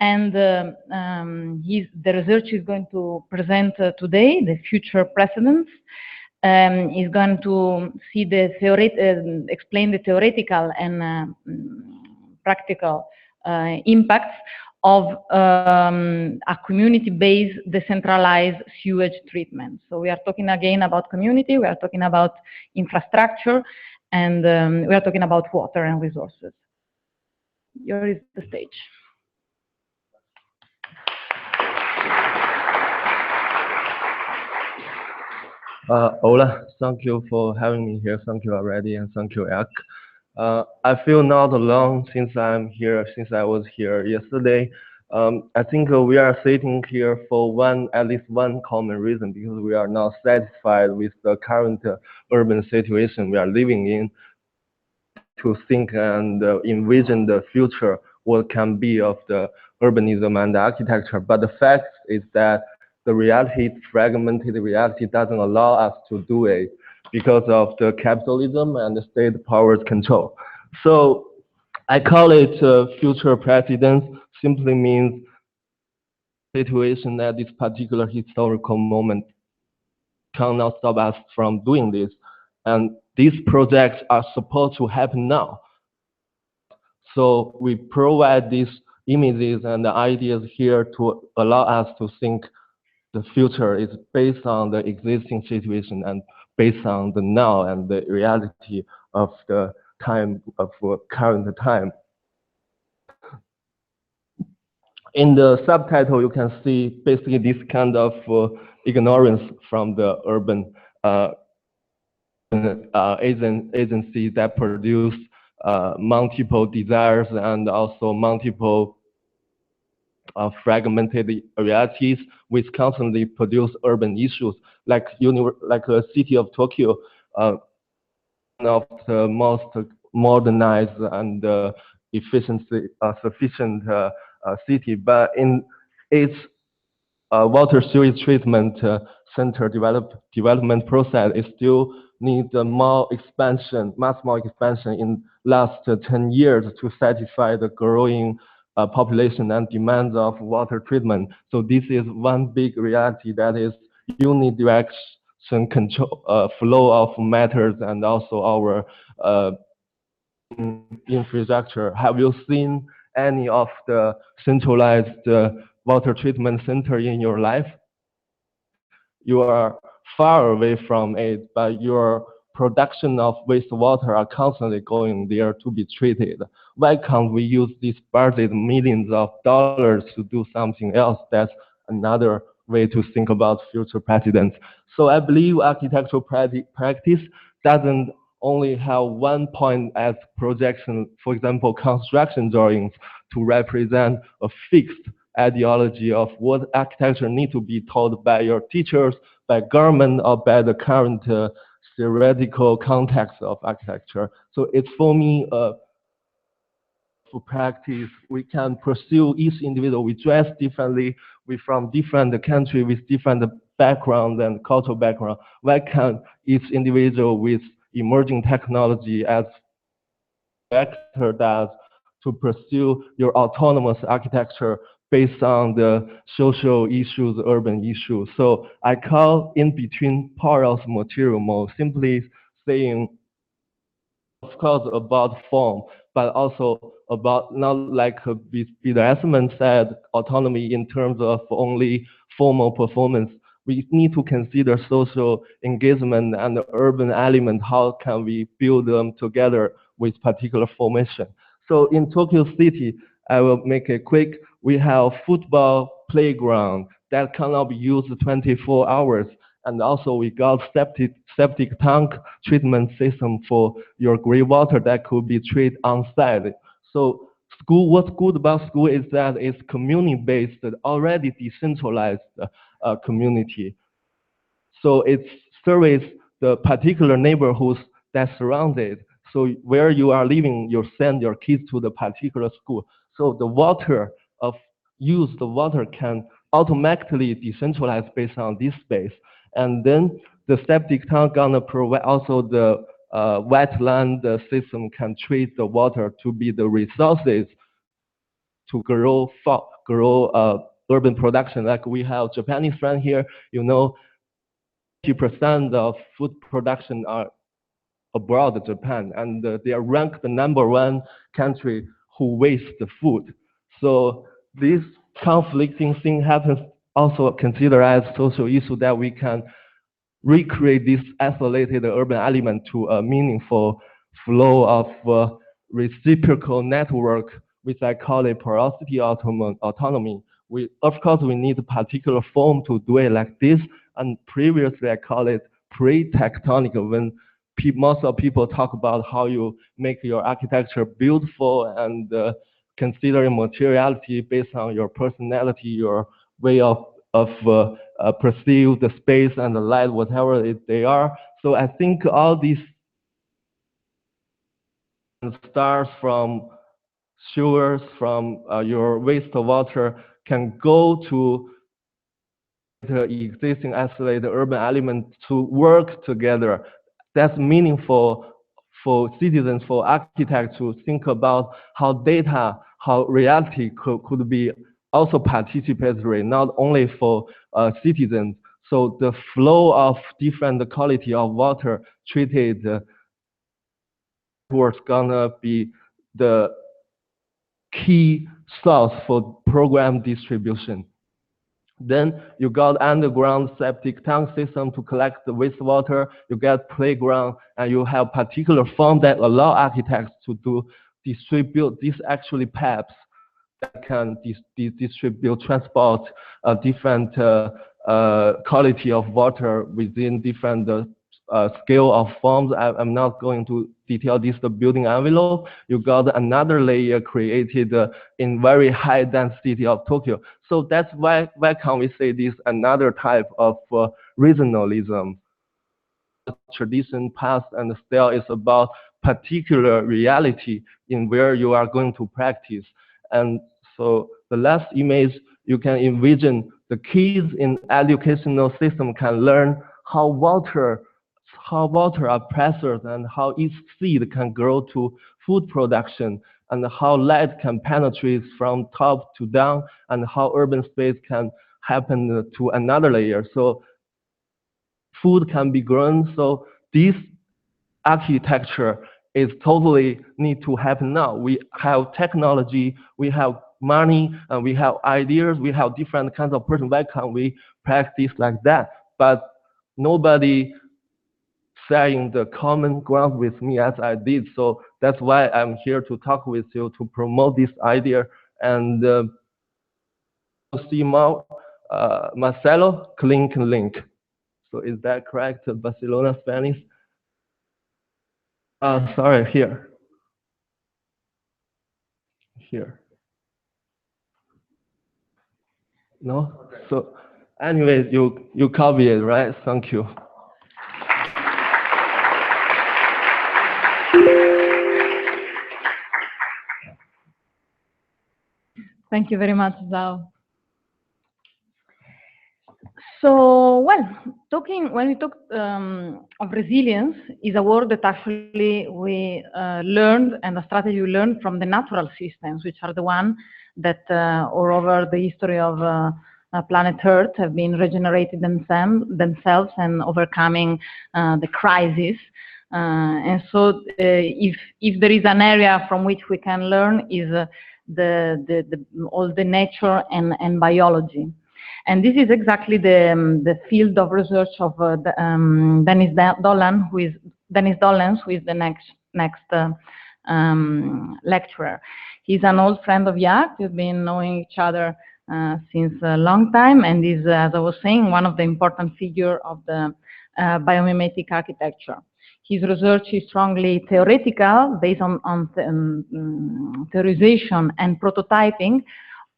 and the research is going to present today, the future precedents. Is going to see the explain the theoretical and practical impacts of a community-based decentralized sewage treatment. So we are talking again about community, we are talking about infrastructure, and we are talking about water and resources. Here is the stage. Ola, thank you for having me here. Thank you already, and thank you, Iac. I feel not alone since I'm here, since I was here yesterday. I think we are sitting here for at least one common reason, because we are not satisfied with the current urban situation we are living in, to think and envision the future, what can be of the urbanism and the architecture. But the fact is that the reality, fragmented reality, doesn't allow us to do it because of the capitalism and the state powers control. So I call it future precedents. Simply means situation at this particular historical moment cannot stop us from doing this. And these projects are supposed to happen now. So we provide these images and the ideas here to allow us to think the future is based on the existing situation and based on the now and the reality of the time of current time. In the subtitle, you can see basically this kind of ignorance from the urban agencies that produce multiple desires and also multiple fragmented realities, which constantly produce urban issues, like the city of Tokyo, one of the most modernized and sufficient city, but in its water sewage treatment center development process is still need more expansion, more expansion in last 10 years to satisfy the growing population and demands of water treatment. So this is one big reality, that is unidirection control, flow of matters, and also our infrastructure. Have you seen any of the centralized water treatment center in your life? You are far away from it, but your production of wastewater are constantly going there to be treated. Why can't we use these budget millions of dollars to do something else? That's another way to think about future precedents. So I believe architectural practice doesn't only have one point as projection, for example, construction drawings, to represent a fixed ideology of what architecture need to be taught by your teachers, by government, or by the current theoretical context of architecture. So it's for me, for practice, we can pursue each individual. We dress differently. We're from different country with different background and cultural background. Why can't each individual with emerging technology as actor does to pursue your autonomous architecture based on the social issues, urban issues? So I call in between porous material mode, simply saying, of course, about form, but also about not like Peter Esmond said, autonomy in terms of only formal performance. We need to consider social engagement and the urban element. How can we build them together with particular formation? So in Tokyo City, I will make it quick. We have football playground that cannot be used 24 hours. And also we got septic tank treatment system for your gray water that could be treated on site. So school, what's good about school is that it's community-based, already decentralized community. So it serves the particular neighborhoods that surround it. So where you are living, you send your kids to the particular school. So the water of use, the water can automatically decentralize based on this space. And then the septic tank gonna provide also the wetland system can treat the water to be the resources to grow urban production. Like we have Japanese friend here, you know, 80% of food production are abroad Japan, and they are ranked the #1 country who waste the food. So this conflicting thing happens also considered as social issue, that we can recreate this isolated urban element to a meaningful flow of reciprocal network, which I call it porosity autonomy. Of course, we need a particular form to do it like this, and previously I call it pre-tectonic, when most of people talk about how you make your architecture beautiful and considering materiality based on your personality, your way of perceive the space and the light, whatever they are. So I think all these starts from sewers, from your wastewater, can go to the existing isolated urban element to work together. That's meaningful for citizens, for architects to think about how data, how reality could be also participatory, not only for citizens. So the flow of different quality of water treated was gonna be the key source for program distribution. Then you got underground septic tank system to collect the wastewater, you get playground, and you have particular form that allow architects to distribute these actually PEPs that can distribute, transport different quality of water within different scale of forms. I'm not going to detail this, the building envelope. You got another layer created in very high density of Tokyo. So that's why can we say this another type of regionalism? Tradition, past, and style is about particular reality in where you are going to practice. And so the last image, you can envision the kids in educational system can learn how water how water are preserved and how each seed can grow to food production, and how light can penetrate from top to down, and how urban space can happen to another layer. So food can be grown. So this architecture is totally need to happen now. We have technology, we have money, and we have ideas, we have different kinds of person. Why can't we practice like that? But nobody saying the common ground with me as I did. So that's why I'm here to talk with you to promote this idea. And see more Marcelo Clink Link. So is that correct? Barcelona Spanish? Sorry, here. Here. No? So anyways, you copy it, right? Thank you. Thank you very much, Zhao. So, well, when we talk of resilience, is a word that actually we learned, and a strategy we learned from the natural systems, which are the one that all over the history of planet Earth have been regenerating themselves and overcoming the crisis. And so, if there is an area from which we can learn, is all the nature and biology. And this is exactly the field of research of Dennis Dolan, who is the next lecturer. He's an old friend of Iac. We've been knowing each other since a long time, and is, as I was saying, one of the important figures of the biomimetic architecture. His research is strongly theoretical, based on theorization and prototyping,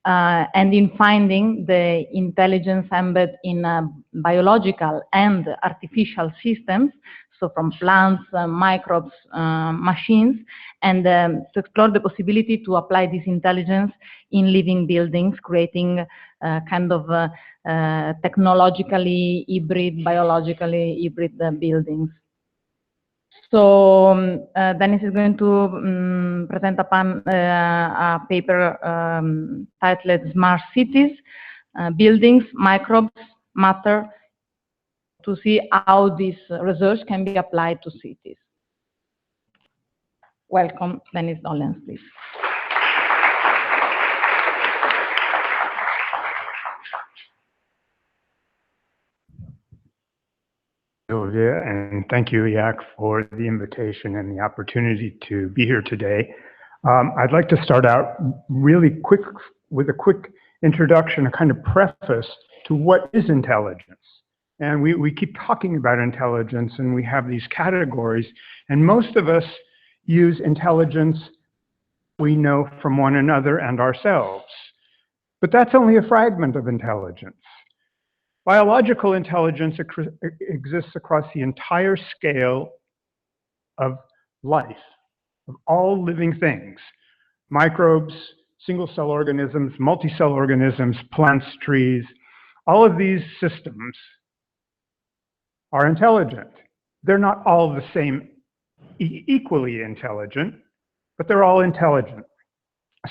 and in finding the intelligence embedded in biological and artificial systems, so from plants, microbes, machines, and to explore the possibility to apply this intelligence in living buildings, creating kind of technologically hybrid, biologically hybrid buildings. So Dennis is going to present a paper titled Smart Cities, Buildings, Microbes, Matter, to see how this research can be applied to cities. Welcome, Dennis Dolan, please. And thank you, Iac, for the invitation and the opportunity to be here today. I'd like to start out really quick with a quick introduction, a kind of preface to what is intelligence. And we keep talking about intelligence, and we have these categories, and most of us use intelligence we know from one another and ourselves. But that's only a fragment of intelligence. Biological intelligence exists across the entire scale of life, of all living things. Microbes, single-cell organisms, multi-cell organisms, plants, trees, all of these systems are intelligent. They're not all the same, equally intelligent, but they're all intelligent.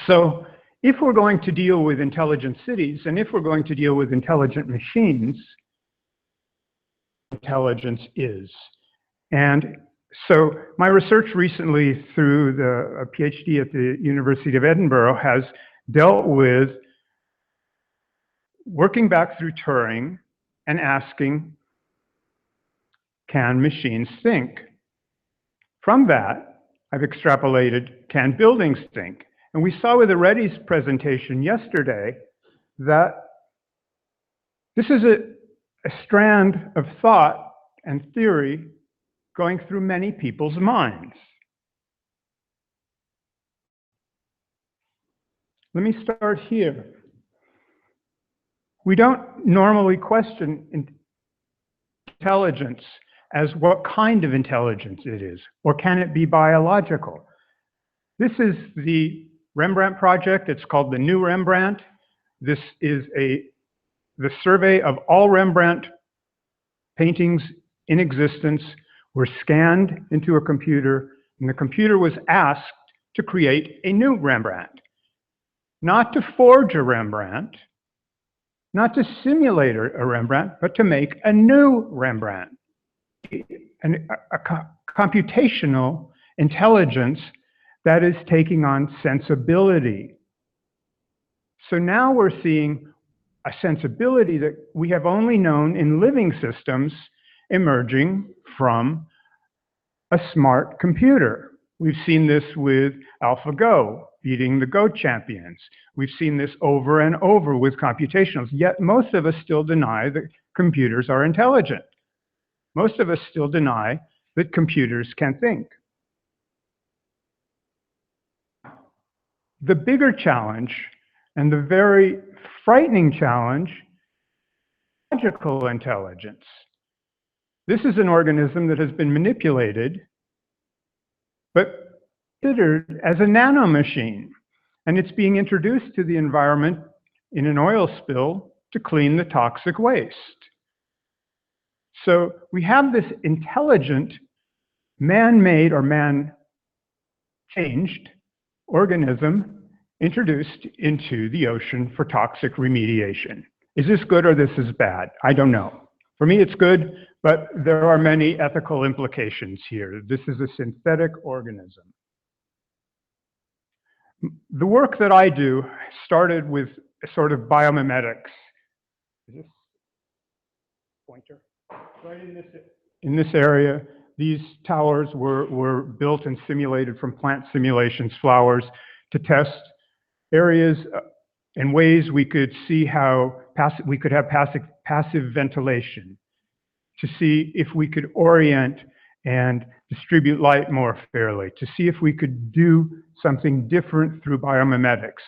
So if we're going to deal with intelligent cities, and if we're going to deal with intelligent machines, intelligence is. And so my research recently through a PhD at the University of Edinburgh has dealt with working back through Turing and asking, can machines think? From that, I've extrapolated, can buildings think? And we saw with Reddy's presentation yesterday that this is a strand of thought and theory going through many people's minds. Let me start here. We don't normally question intelligence as what kind of intelligence it is, or can it be biological? This is the Rembrandt project. It's called the New Rembrandt. This is the survey of all Rembrandt paintings in existence were scanned into a computer, and the computer was asked to create a new Rembrandt. Not to forge a Rembrandt, not to simulate a Rembrandt, but to make a new Rembrandt. A computational intelligence that is taking on sensibility. So now we're seeing a sensibility that we have only known in living systems emerging from a smart computer. We've seen this with AlphaGo, beating the Go champions. We've seen this over and over with computationals, yet most of us still deny that computers are intelligent. Most of us still deny that computers can think. The bigger challenge, and the very frightening challenge, logical intelligence. This is an organism that has been manipulated, but considered as a nanomachine, and it's being introduced to the environment in an oil spill to clean the toxic waste. So we have this intelligent, man-made or man-changed organism introduced into the ocean for toxic remediation. Is this good or this is bad? I don't know. For me, it's good, but there are many ethical implications here. This is a synthetic organism. The work that I do started with a sort of biomimetics. Is this pointer? Right in this area, these towers were built and simulated from plant simulations, flowers, to test areas and ways we could see how we could have passive ventilation, to see if we could orient and distribute light more fairly, to see if we could do something different through biomimetics.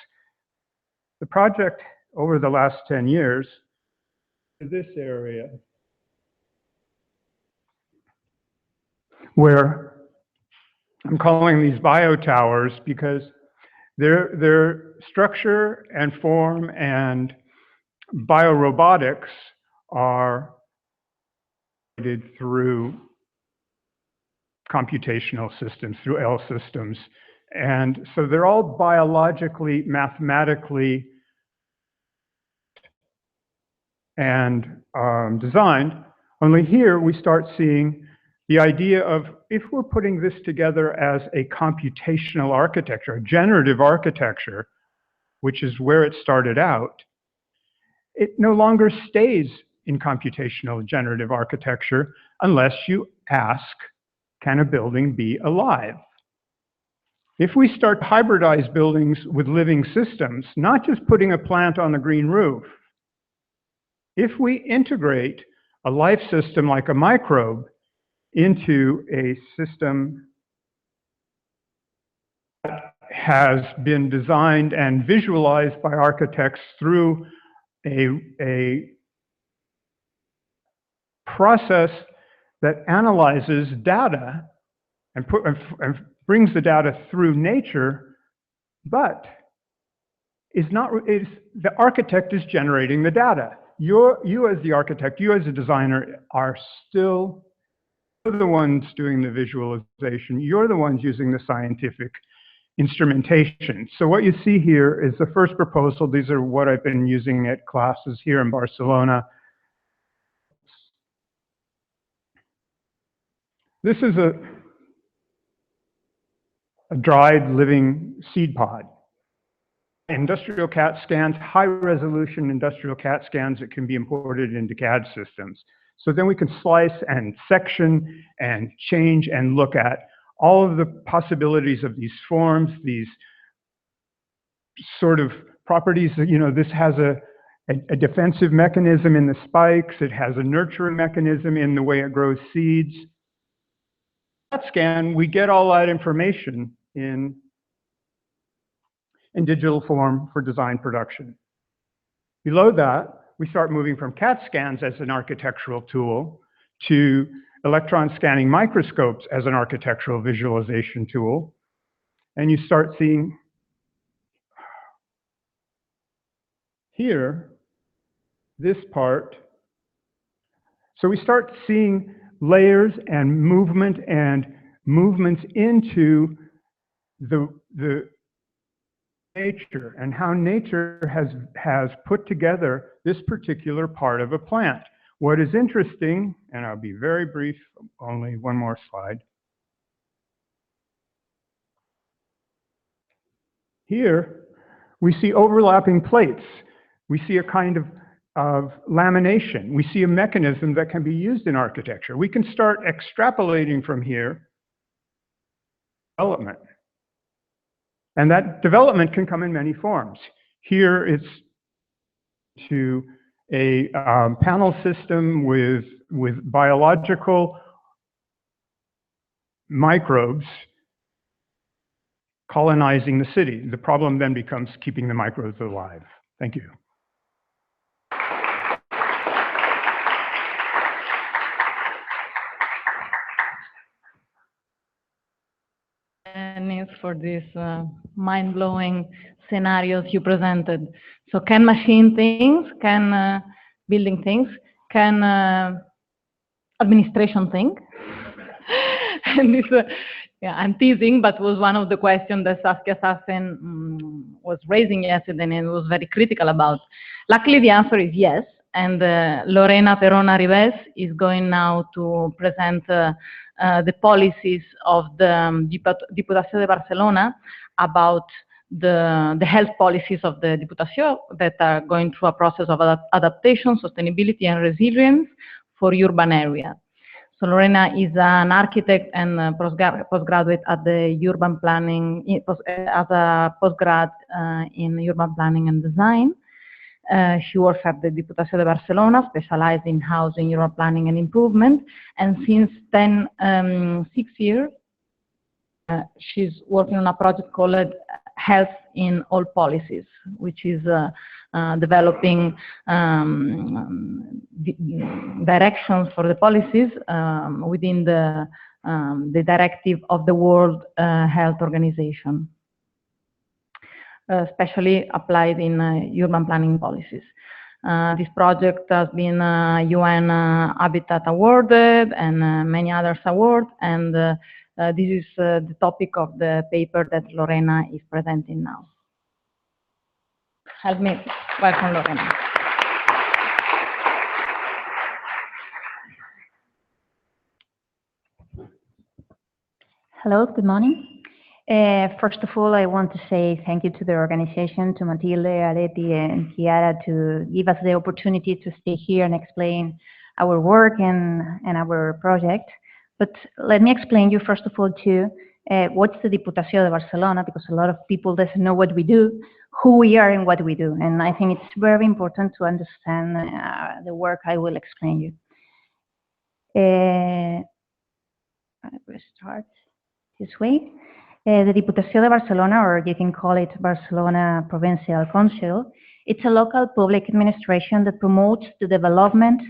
The project over the last 10 years, this area, where I'm calling these biotowers because their structure and form and biorobotics are through computational systems, through L systems. And so they're all biologically, mathematically, and designed. Only here we start seeing the idea of, if we're putting this together as a computational architecture, a generative architecture, which is where it started out, it no longer stays in computational generative architecture unless you ask, can a building be alive? If we start to hybridize buildings with living systems, not just putting a plant on the green roof, if we integrate a life system like a microbe into a system that has been designed and visualized by architects through a process that analyzes data and brings the data through nature, but the architect is generating the data. You as the architect, you as a designer are still the ones doing the visualization. You're the ones using the scientific instrumentation. So what you see here is the first proposal. These are what I've been using at classes here in Barcelona. This is a dried living seed pod. Industrial CAT scans, high resolution industrial CAT scans that can be imported into CAD systems. So then we can slice and section and change and look at all of the possibilities of these forms, these sort of properties. You know, this has a defensive mechanism in the spikes. It has a nurturing mechanism in the way it grows seeds. CAT scan, we get all that information in digital form for design production. Below that, we start moving from CAT scans as an architectural tool to electron scanning microscopes as an architectural visualization tool. And you start seeing here, this part. So we start seeing layers and movements into the nature and how nature has put together this particular part of a plant. What is interesting, and I'll be very brief, only one more slide. Here, we see overlapping plates. We see a kind of lamination. We see a mechanism that can be used in architecture. We can start extrapolating from here development. And that development can come in many forms. Here it's to a panel system with biological microbes colonizing the city. The problem then becomes keeping the microbes alive. Thank you. And for these mind-blowing scenarios you presented. So can machine things, can building things, can administration thing? And this, yeah, I'm teasing, but was one of the questions that Saskia Sassen was raising yesterday and was very critical about. Luckily, the answer is yes. And Lorena Perona Ribes is going now to present the policies of the Diputació de Barcelona about the health policies of the Diputació that are going through a process of adaptation, sustainability, and resilience for urban areas. So Lorena is an architect and postgraduate at the urban planning, as a postgrad in urban planning and design. She works at the Diputació de Barcelona, specialized in housing, urban planning and improvement. And since 6 years, she's working on a project called Health in All Policies, which is developing directions for the policies within the directive of the World Health Organization, especially applied in urban planning policies. This project has been UN Habitat awarded and many others awards, and this is the topic of the paper that Lorena is presenting now. Help me welcome Lorena. Hello, good morning. First of all, I want to say thank you to the organization, to Mathilde, Areti, and Chiara to give us the opportunity to stay here and explain our work and our project. But let me explain you first of all too, what's the Diputació de Barcelona, because a lot of people doesn't know what we do, who we are and what we do. And I think it's very important to understand the work I will explain you. I will start this way. The Diputació de Barcelona, or you can call it Barcelona Provincial Council, it's a local public administration that promotes the development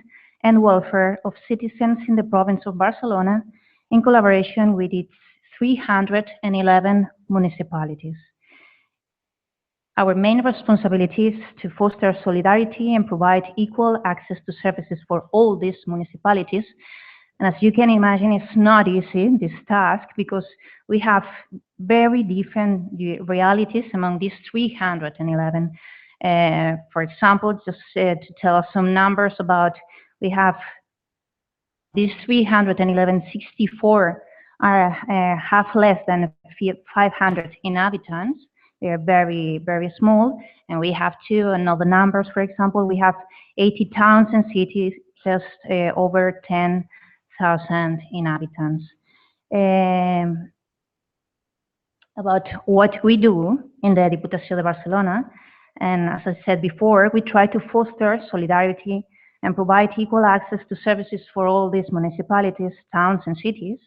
and welfare of citizens in the province of Barcelona in collaboration with its 311 municipalities. Our main responsibility is to foster solidarity and provide equal access to services for all these municipalities. And as you can imagine, it's not easy, this task, because we have very different realities among these 311. For example, just to tell some numbers about, we have these 311, 64 have less than 500 inhabitants. They are very, very small. And we have another numbers, for example, we have 80 towns and cities, just over 10,000 inhabitants. About what we do in the Diputació de Barcelona, and as I said before, we try to foster solidarity and provide equal access to services for all these municipalities, towns and cities.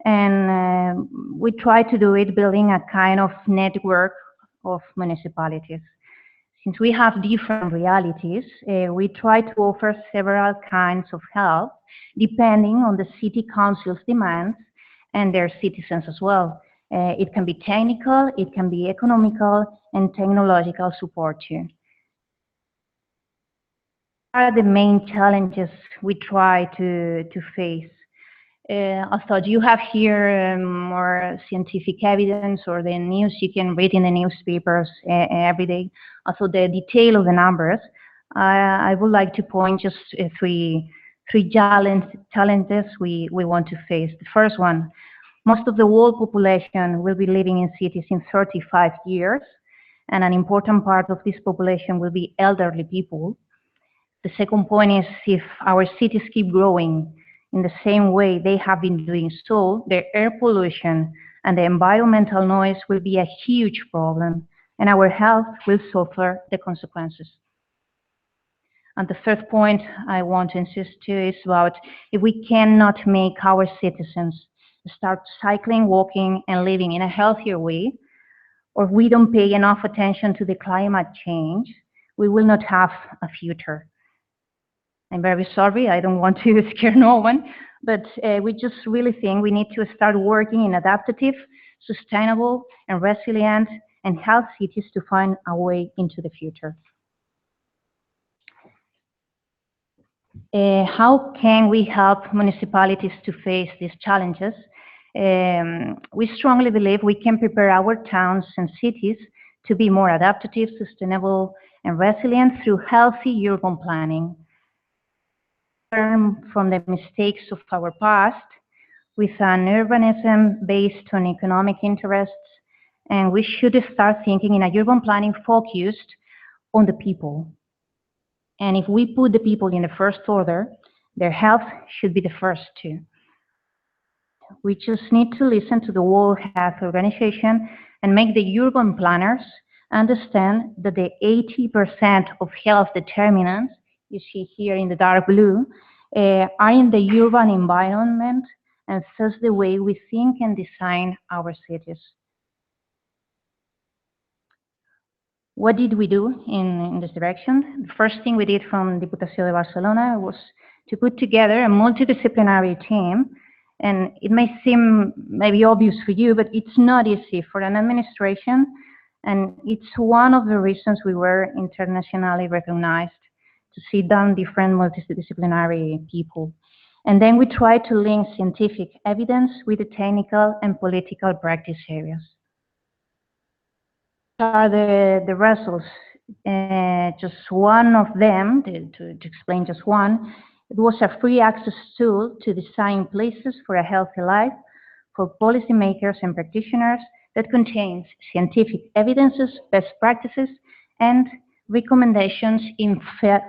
And we try to do it building a kind of network of municipalities. Since we have different realities, we try to offer several kinds of help depending on the city council's demands and their citizens as well. It can be technical, it can be economical, and technological support too. What are the main challenges we try to face? Although you have here more scientific evidence or the news you can read in the newspapers every day, also the detail of the numbers, I would like to point just three challenges we want to face. The first one, most of the world population will be living in cities in 35 years, and an important part of this population will be elderly people. The second point is if our cities keep growing in the same way they have been doing so, the air pollution and the environmental noise will be a huge problem, and our health will suffer the consequences. And the third point I want to insist to is about if we cannot make our citizens start cycling, walking, and living in a healthier way, or we don't pay enough attention to the climate change, we will not have a future. I'm very sorry, I don't want to scare no one, but we just really think we need to start working in adaptive, sustainable, and resilient and health cities to find a way into the future. How can we help municipalities to face these challenges? We strongly believe we can prepare our towns and cities to be more adaptive, sustainable, and resilient through healthy urban planning. Learn from the mistakes of our past with an urbanism based on economic interests, and we should start thinking in a urban planning focused on the people. And if we put the people in the first order, their health should be the first too. We just need to listen to the World Health Organization and make the urban planners understand that the 80% of health determinants you see here in the dark blue are in the urban environment, and thus the way we think and design our cities. What did we do in this direction? The first thing we did from Diputació de Barcelona was to put together a multidisciplinary team. And it may seem maybe obvious for you, but it's not easy for an administration. And it's one of the reasons we were internationally recognized, to sit down different multidisciplinary people. And then we try to link scientific evidence with the technical and political practice areas. Are the results? Just one of them, to explain just one, it was a free access tool to design places for a healthy life for policymakers and practitioners that contains scientific evidences, best practices, and recommendations in 5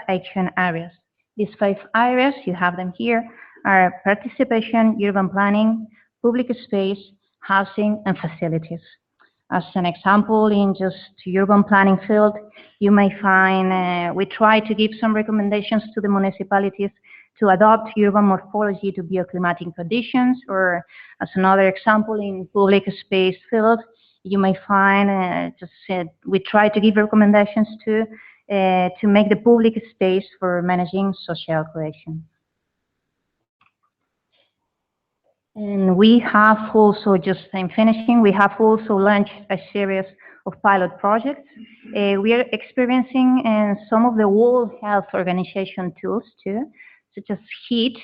action areas. These 5 areas, you have them here, are participation, urban planning, public space, housing, and facilities. As an example, in just urban planning field, you may find we try to give some recommendations to the municipalities to adopt urban morphology to bioclimatic conditions, or as another example, in public space field, you may find we try to give recommendations to make the public space for managing social cohesion. And we have also, I'm finishing, we have also launched a series of pilot projects. We are experiencing some of the World Health Organization tools too, such as HEAT,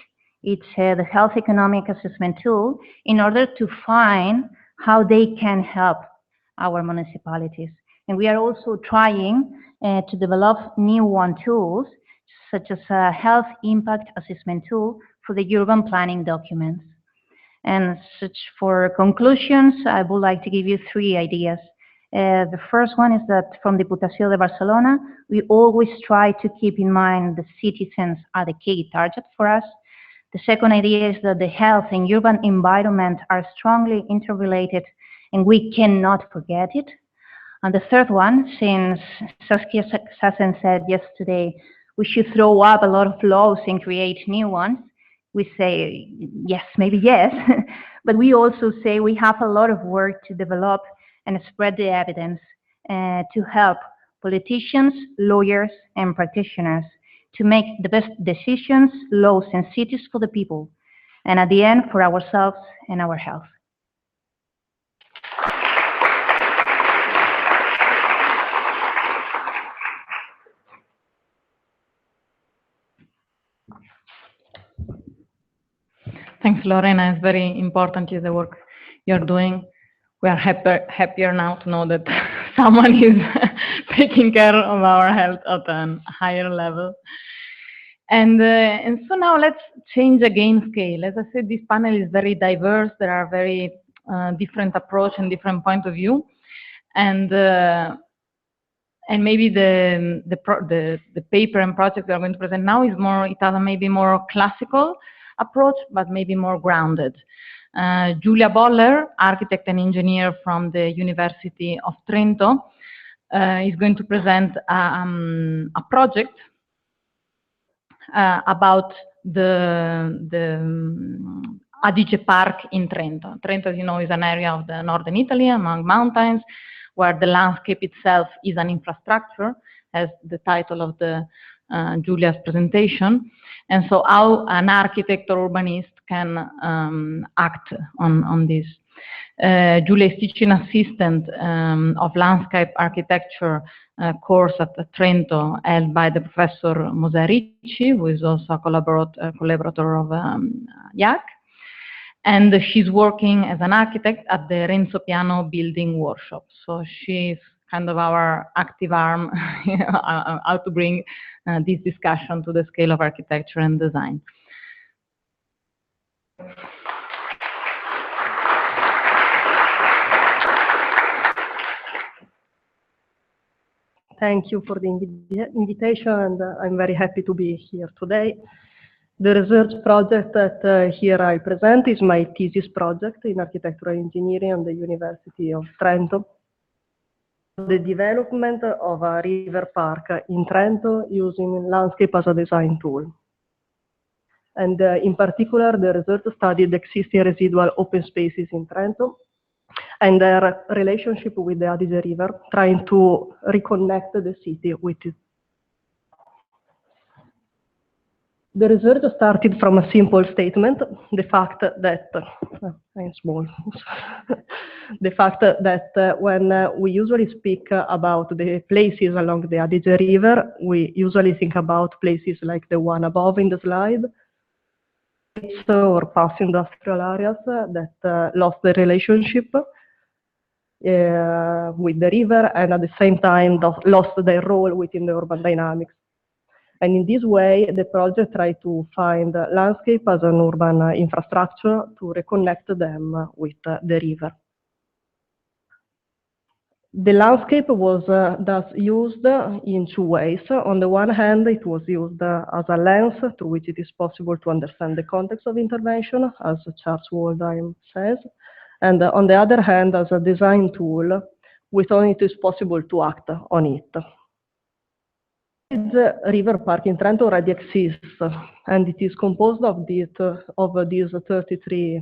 it's the Health Economic Assessment Tool, in order to find how they can help our municipalities. And we are also trying to develop new tools, such as a Health Impact Assessment Tool for the urban planning documents. And such for conclusions, I would like to give you 3 ideas. The first one is that from Diputació de Barcelona, we always try to keep in mind the citizens are the key target for us. The second idea is that the health and urban environment are strongly interrelated, and we cannot forget it. And the third one, since Saskia Sassen said yesterday, we should throw up a lot of laws and create new ones. We say, yes, maybe yes, but we also say we have a lot of work to develop and spread the evidence to help politicians, lawyers, and practitioners to make the best decisions, laws, and cities for the people, and at the end, for ourselves and our health. Thanks, Lorena. It's very important is the work you're doing. We are happier now to know that someone is taking care of our health at a higher level. And so now let's change again scale. As I said, this panel is very diverse. There are very different approach and different point of view. And maybe the paper and project we are going to present now is more, it has a maybe more classical approach, but maybe more grounded. Giulia Boller, architect and engineer from the University of Trento, is going to present a project about the Adige Park in Trento. Trento, as you know, is an area of the northern Italy among mountains, where the landscape itself is an infrastructure, as the title of the Giulia's presentation. And so how an architect or urbanist can act on this. Giulia is teaching assistant of landscape architecture course at Trento, held by the Professor Moserici, who is also a collaborator of IAAC. And she's working as an architect at the Renzo Piano Building Workshop. So she's kind of our active arm how to bring this discussion to the scale of architecture and design. Thank you for the invitation, and I'm very happy to be here today. The research project that here I present is my thesis project in architectural engineering at the University of Trento. The development of a river park in Trento using landscape as a design tool. And in particular, the research studied existing residual open spaces in Trento and their relationship with the Adige River, trying to reconnect the city with it. The research started from a simple statement, the fact that, I'm small, the fact that when we usually speak about the places along the Adige River, we usually think about places like the one above in the slide, or past industrial areas that lost the relationship with the river and at the same time lost their role within the urban dynamics. And in this way, the project tried to find landscape as an urban infrastructure to reconnect them with the river. The landscape was thus used in two ways. On the one hand, it was used as a lens through which it is possible to understand the context of intervention, as Charles Waldheim says. And on the other hand, as a design tool, with whom it is possible to act on it. The river park in Trento already exists, and it is composed of these 33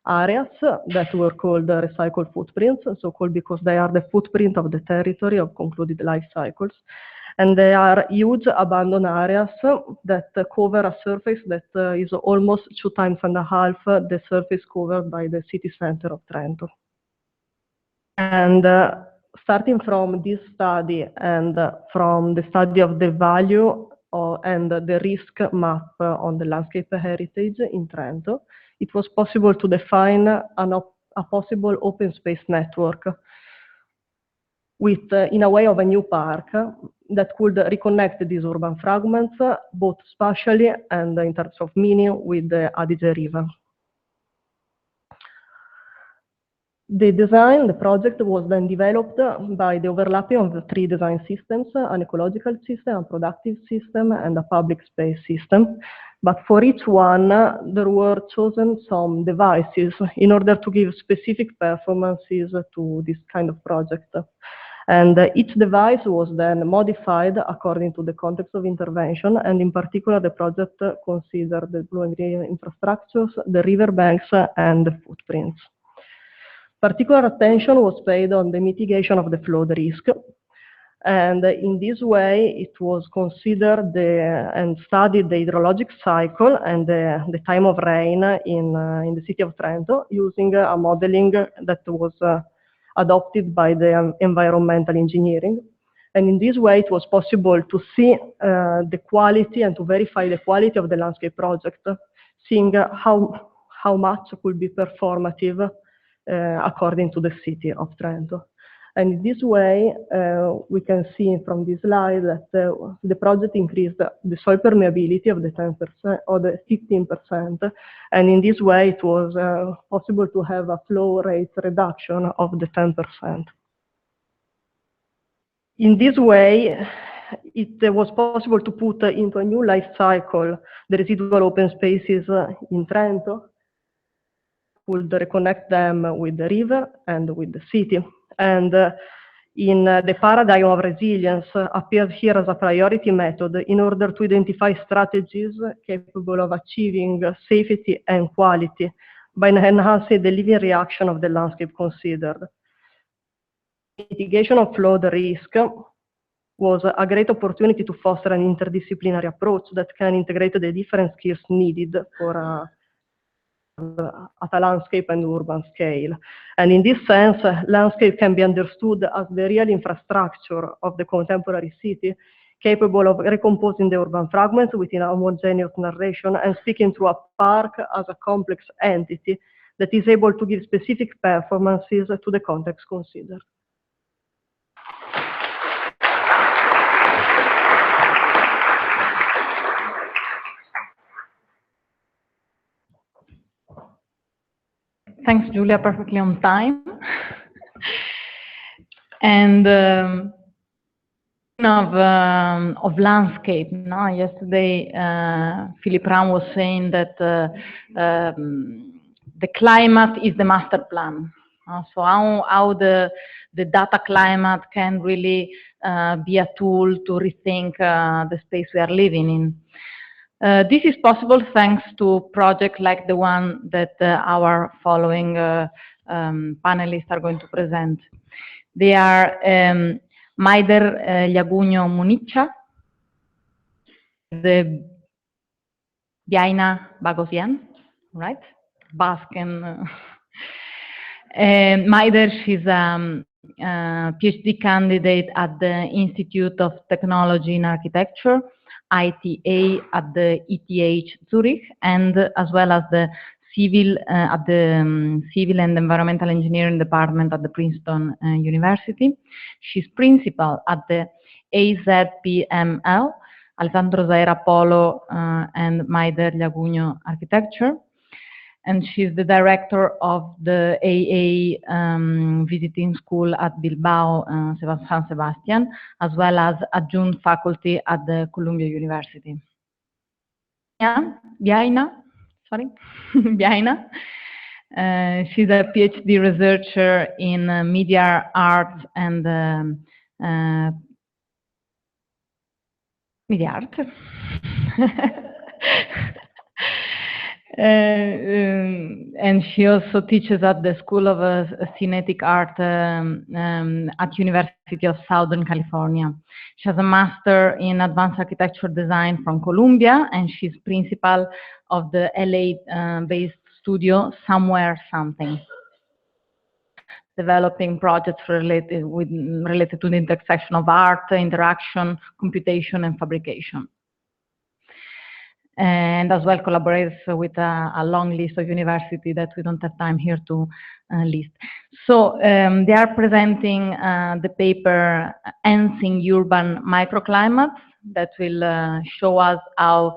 areas that were called recycled footprints, so called because they are the footprint of the territory of concluded life cycles. And they are huge abandoned areas that cover a surface that is almost 2.5 times the surface covered by the city center of Trento. And starting from this study and from the study of the value and the risk map on the landscape heritage in Trento, it was possible to define a possible open space network with, in a way, of a new park that could reconnect these urban fragments, both spatially and in terms of meaning, with the Adige River. The design, the project was then developed by the overlapping of the three design systems, an ecological system, a productive system, and a public space system. But for each one, there were chosen some devices in order to give specific performances to this kind of project. And each device was then modified according to the context of intervention, and in particular, the project considered the blue and green infrastructures, the riverbanks, and the footprints. Particular attention was paid on the mitigation of the flood risk, and in this way it was considered and studied the hydrologic cycle and the time of rain in the city of Trento using a modeling that was adopted by the environmental engineering. And in this way it was possible to see the quality and to verify the quality of the landscape project, seeing how how much could be performative according to the city of Trento. And in this way, we can see from this slide that the project increased the soil permeability of the 10% or the 15%. And in this way, it was possible to have a flow rate reduction of the 10%. In this way, it was possible to put into a new life cycle the residual open spaces in Trento, would reconnect them with the river and with the city. And in the paradigm of resilience appears here as a priority method in order to identify strategies capable of achieving safety and quality by enhancing the living reaction of the landscape considered. Mitigation of flood risk was a great opportunity to foster an interdisciplinary approach that can integrate the different skills needed for at a landscape and urban scale. And in this sense, landscape can be understood as the real infrastructure of the contemporary city, capable of recomposing the urban fragments within a homogeneous narration and speaking to a park as a complex entity that is able to give specific performances to the context considered. Thanks, Julia, perfectly on time. And of landscape, no? Yesterday, Philip Ram was saying that the climate is the master plan. So how the data climate can really be a tool to rethink the space we are living in. This is possible thanks to projects like the one that our following panelists are going to present. They are Maider Llagugno Municcia, the Biaina Bagosian, right? Basque and Maider, she's a PhD candidate at the Institute of Technology in Architecture, ITA at the ETH Zurich, and as well as the Civil and Environmental Engineering Department at the Princeton University. She's principal at the AZPML, Alessandro Zaera Polo and Maider Llagugno Architecture. And she's the director of the AA visiting school at Bilbao, San Sebastian, as well as adjunct faculty at the Columbia University. Biaina, she's a PhD researcher in media arts and media art. And she also teaches at the School of Cinetic Art at University of Southern California. She has a master in advanced architecture design from Columbia, and she's principal of the LA-based studio Somewhere Something, developing projects related to the intersection of art, interaction, computation, and fabrication. And as well collaborates with a long list of universities that we don't have time here to list. So they are presenting the paper Enhancing Urban Microclimates that will show us how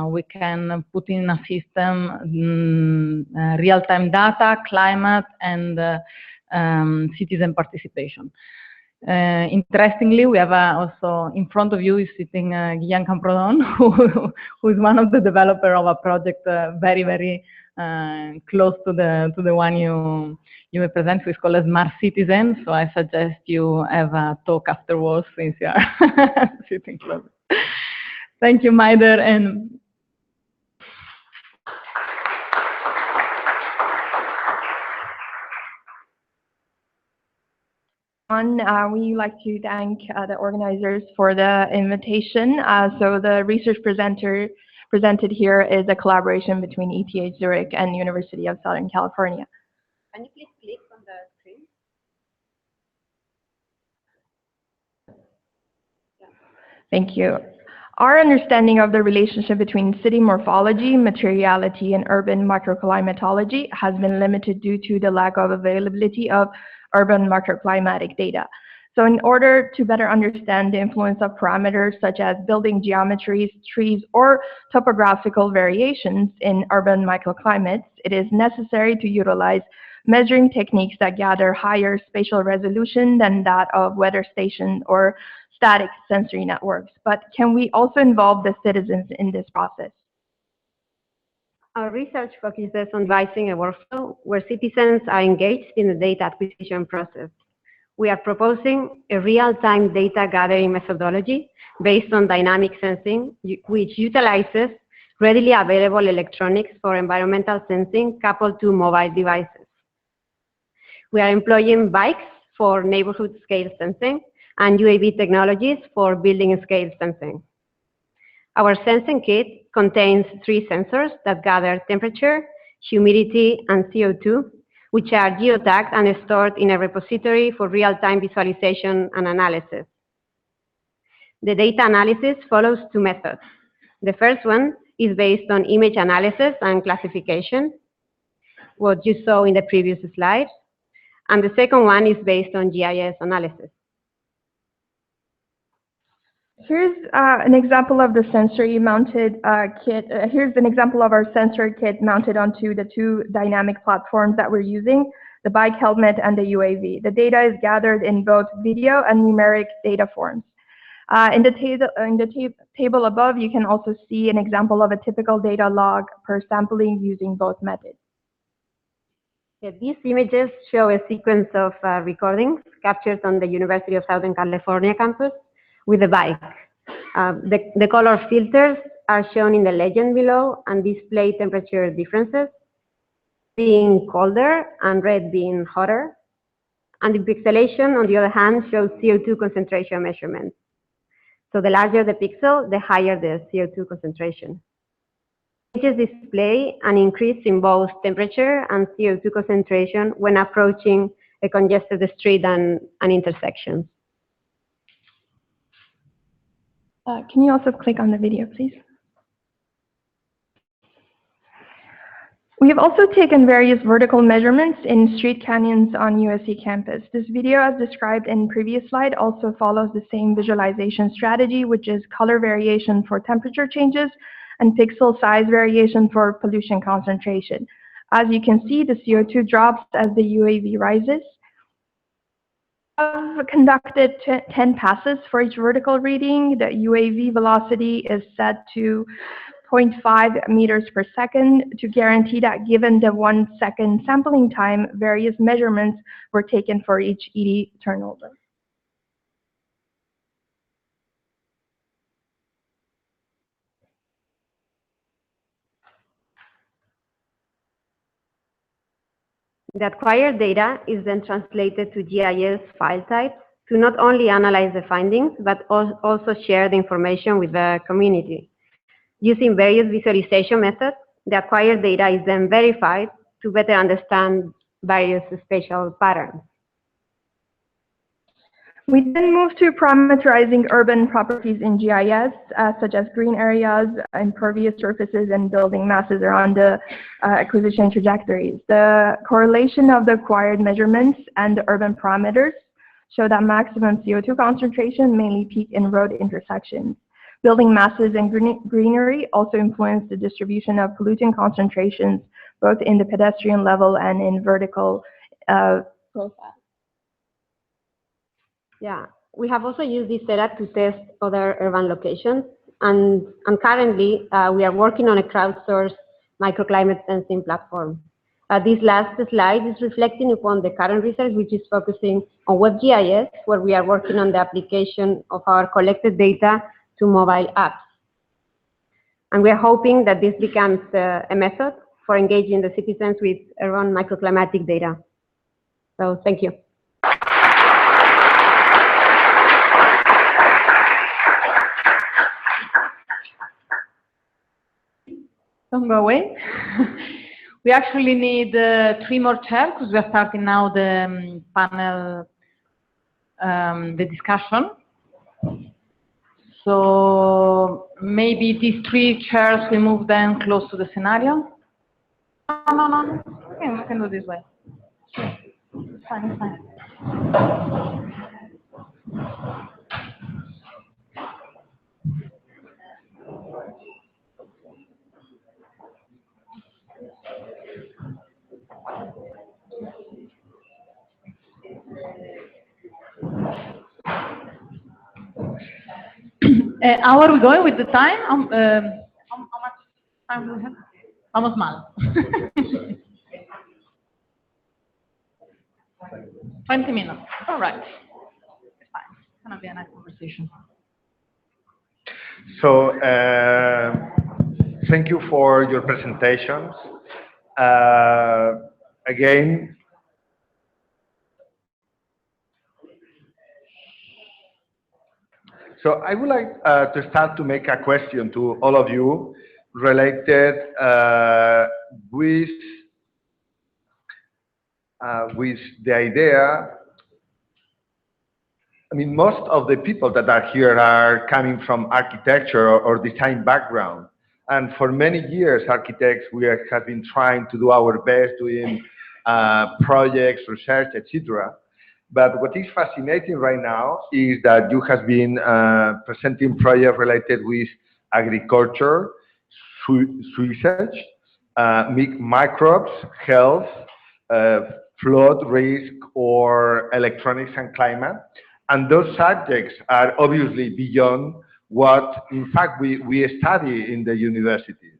we can put in a system real-time data, climate, and citizen participation. Interestingly, we have also in front of you is sitting Guillaume Camprodon, who is one of the developers of a project very, very close to the one you will present, which is called Smart Citizen. So I suggest you have a talk afterwards since you are sitting close. Thank you, Maider. And we like to thank the organizers for the invitation. So the research presented here is a collaboration between ETH Zurich and University of Southern California. Can you please click on the screen? Yeah. Thank you. Our understanding of the relationship between city morphology, materiality, and urban microclimatology has been limited due to the lack of availability of urban microclimatic data. So in order to better understand the influence of parameters such as building geometries, trees, or topographical variations in urban microclimates, it is necessary to utilize measuring techniques that gather higher spatial resolution than that of weather station or static sensory networks. But can we also involve the citizens in this process? Our research focuses on devising a workflow where citizens are engaged in the data acquisition process. We are proposing a real-time data gathering methodology based on dynamic sensing, which utilizes readily available electronics for environmental sensing coupled to mobile devices. We are employing bikes for neighborhood scale sensing and UAV technologies for building scale sensing. Our sensing kit contains 3 sensors that gather temperature, humidity, and CO2, which are geotagged and stored in a repository for real-time visualization and analysis. The data analysis follows 2 methods. The first one is based on image analysis and classification, what you saw in the previous slide, and the second one is based on GIS analysis. Here's an example of the sensory mounted kit. Here's an example of our sensor kit mounted onto the 2 dynamic platforms that we're using, the bike helmet and the UAV. The data is gathered in both video and numeric data forms. In the table above, you can also see an example of a typical data log per sampling using both methods. Yeah, these images show a sequence of recordings captured on the University of Southern California campus with a bike. The color filters are shown in the legend below and display temperature differences, being colder and red being hotter. And the pixelation, on the other hand, shows CO2 concentration measurements. So the larger the pixel, the higher the CO2 concentration. Images display an increase in both temperature and CO2 concentration when approaching a congested street and intersections. Can you also click on the video, please? We have also taken various vertical measurements in street canyons on USC campus. This video, as described in previous slide, also follows the same visualization strategy, which is color variation for temperature changes and pixel size variation for pollution concentration. As you can see, the CO2 drops as the UAV rises. I've conducted 10 passes for each vertical reading. The UAV velocity is set to 0.5 meters per second to guarantee that given the 1 second sampling time, various measurements were taken for each ED turnover. The acquired data is then translated to GIS file types to not only analyze the findings, but also share the information with the community. Using various visualization methods, the acquired data is then verified to better understand various spatial patterns. We then move to parameterizing urban properties in GIS, such as green areas, impervious surfaces, and building masses around the acquisition trajectories. The correlation of the acquired measurements and the urban parameters show that maximum CO2 concentration mainly peak in road intersections. Building masses and greenery also influence the distribution of pollutant concentrations, both in the pedestrian level and in vertical profile. Yeah, we have also used this data to test other urban locations, and currently we are working on a crowdsourced microclimate sensing platform. This last slide is reflecting upon the current research, which is focusing on WebGIS, where we are working on the application of our collected data to mobile apps. And we are hoping that this becomes a method for engaging the citizens with urban microclimatic data. So thank you. Don't go away. We actually need 3 more chairs because we are starting now the panel, the discussion. So maybe these 3 chairs, we move them close to the scenario. No. Okay, we can do this way. Sure. It's fine, it's fine. How are we going with the time? How much time do we have? Vamos mal. 20 minutes. All right. It's fine. It's going to be a nice conversation. So, thank you for your presentations. Again, so I would like to start to make a question to all of you related with the idea. I mean, most of the people that are here are coming from architecture or design background. And for many years, architects, we have been trying to do our best doing projects, research, etc. But what is fascinating right now is that you have been presenting projects related with agriculture, research, microbes, health, flood risk, or electronics and climate. And those subjects are obviously beyond what, in fact, we study in the universities.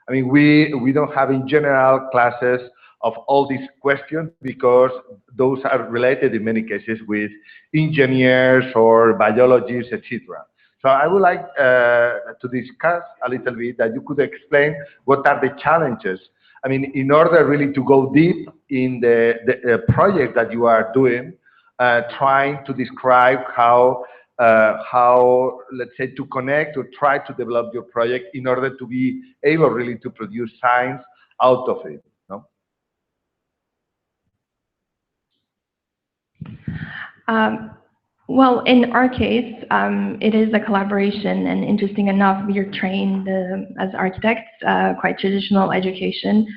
I mean, we don't have in general classes of all these questions because those are related in many cases with engineers or biologists, etc. So I would like to discuss a little bit that you could explain what are the challenges. I mean, in order really to go deep in the project that you are doing, trying to describe how, let's say, to connect or try to develop your project in order to be able really to produce science out of it. No? Well, in our case, it is a collaboration, and interesting enough, we are trained as architects, quite traditional education.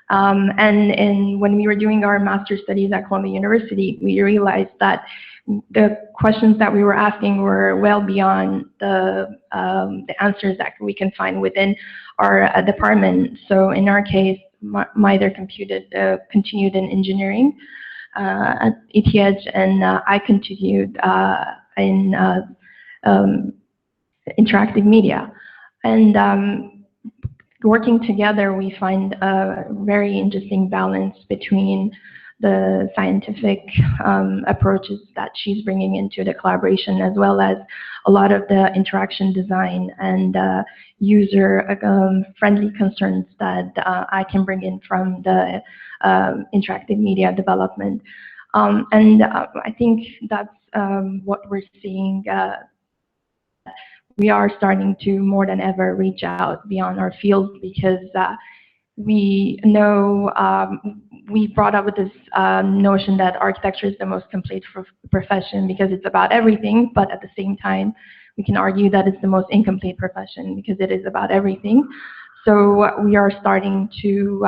And when we were doing our master's studies at Columbia University, we realized that the questions that we were asking were well beyond the answers that we can find within our department. So in our case, Maida continued in engineering at ETH, and I continued in interactive media. And working together, we find a very interesting balance between the scientific approaches that she's bringing into the collaboration, as well as a lot of the interaction design and user-friendly concerns that I can bring in from the interactive media development. And I think that's what we're seeing. We are starting to more than ever reach out beyond our field, because we know we brought up with this notion that architecture is the most complete profession because it's about everything, but at the same time, we can argue that it's the most incomplete profession because it is about everything. So we are starting to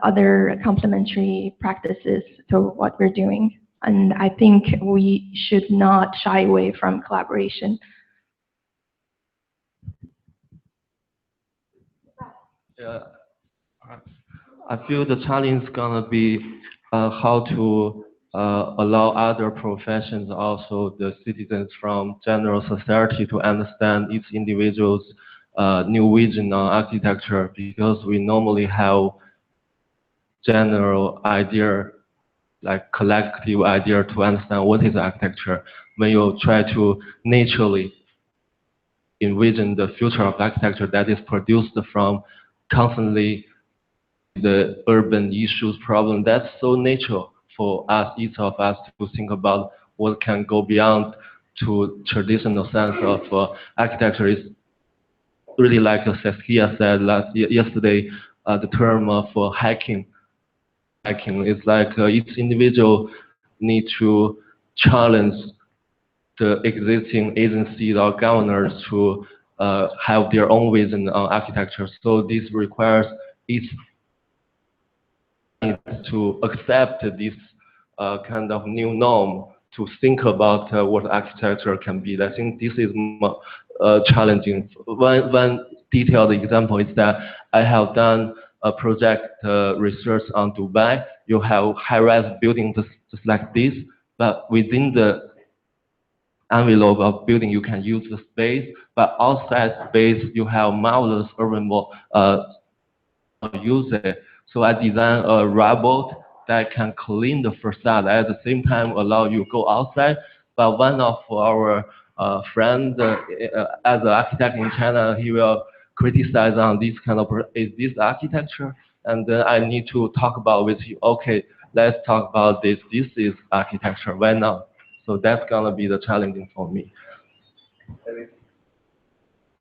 other complementary practices to what we're doing. And I think we should not shy away from collaboration. Yeah, I feel the challenge is gonna be how to allow other professions, also the citizens from general society, to understand each individual's new vision on architecture, because we normally have general idea, like collective idea to understand what is architecture. When you try to naturally envision the future of architecture that is produced from constantly the urban issues problem, that's so natural for us, each of us, to think about what can go beyond to traditional sense of architecture. Is really like Cecilia said yesterday, the term of hacking. Hacking is like each individual need to challenge the existing agencies or governors to have their own vision on architecture. So this requires each to accept this kind of new norm, to think about what architecture can be. I think this is challenging. One detailed example is that I have done a project research on Dubai. You have high-rise buildings just like this, but within the envelope of building you can use the space, but outside space you have marvelous urban usage. So I designed a robot that can clean the facade at the same time allow you to go outside. But one of our friends, as an architect in China, he will criticize on this kind of, is this architecture? And then I need to talk about with you, okay, let's talk about this. This is architecture, why not? So that's gonna be the challenging for me.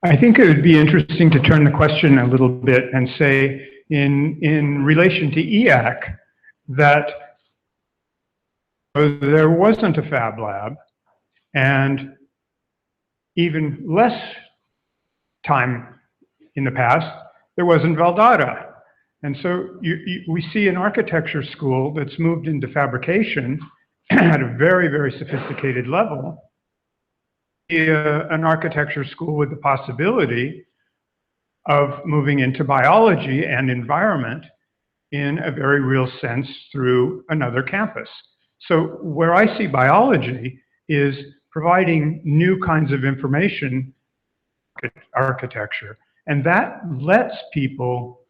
I think it would be interesting to turn the question a little bit and say, in relation to IAAC, that there wasn't a Fab Lab, and even less time in the past, there wasn't Valdara. And so we see an architecture school that's moved into fabrication at a very, very sophisticated level. An architecture school with the possibility of moving into biology and environment in a very real sense through another campus. So where I see biology is providing new kinds of information, architecture, and that lets people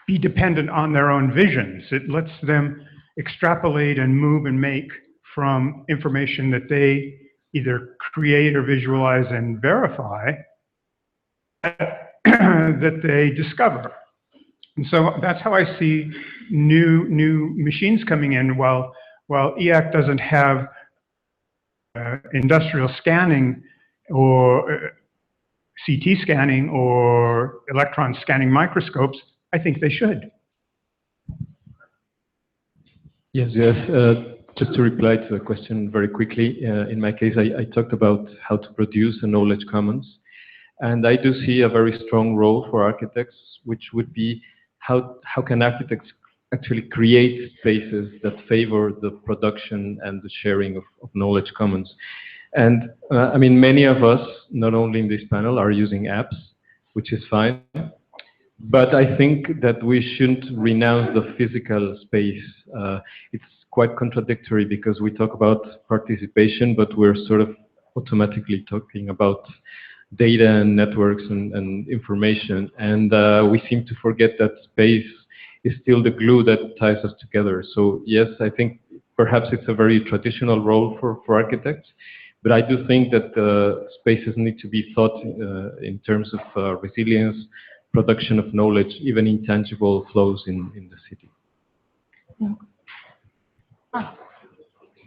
be dependent on their own visions. It lets them extrapolate and move and make from information that they either create or visualize and verify that they discover. And so that's how I see new machines coming in. While IAAC doesn't have industrial scanning or CT scanning or electron scanning microscopes, I think they should. Yes. Just to reply to the question very quickly, in my case, I talked about how to produce a knowledge commons. And I do see a very strong role for architects, which would be how can architects actually create spaces that favor the production and the sharing of knowledge commons. And I mean, many of us, not only in this panel, are using apps, which is fine. But I think that we shouldn't renounce the physical space. It's quite contradictory because we talk about participation, but we're sort of automatically talking about data and networks and information. And we seem to forget that space is still the glue that ties us together. So yes, I think perhaps it's a very traditional role for architects, but I do think that spaces need to be thought in terms of resilience, production of knowledge, even intangible flows in the city.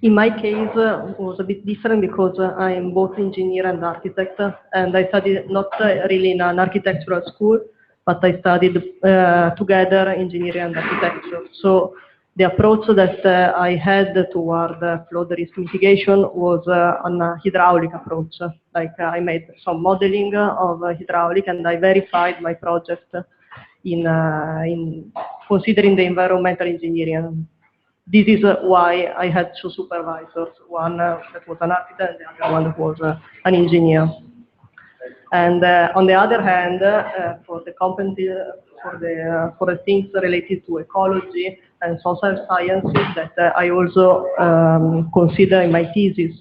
In my case, it was a bit different because I'm both engineer and architect, and I studied not really in an architectural school, but I studied together engineering and architecture. So the approach that I had toward flood risk mitigation was a hydraulic approach. Like I made some modeling of hydraulic, and I verified my project in considering the environmental engineering. This is why I had two supervisors, one that was an architect and the other one that was an engineer. And on the other hand, for the company, for the things related to ecology and social sciences that I also consider in my thesis,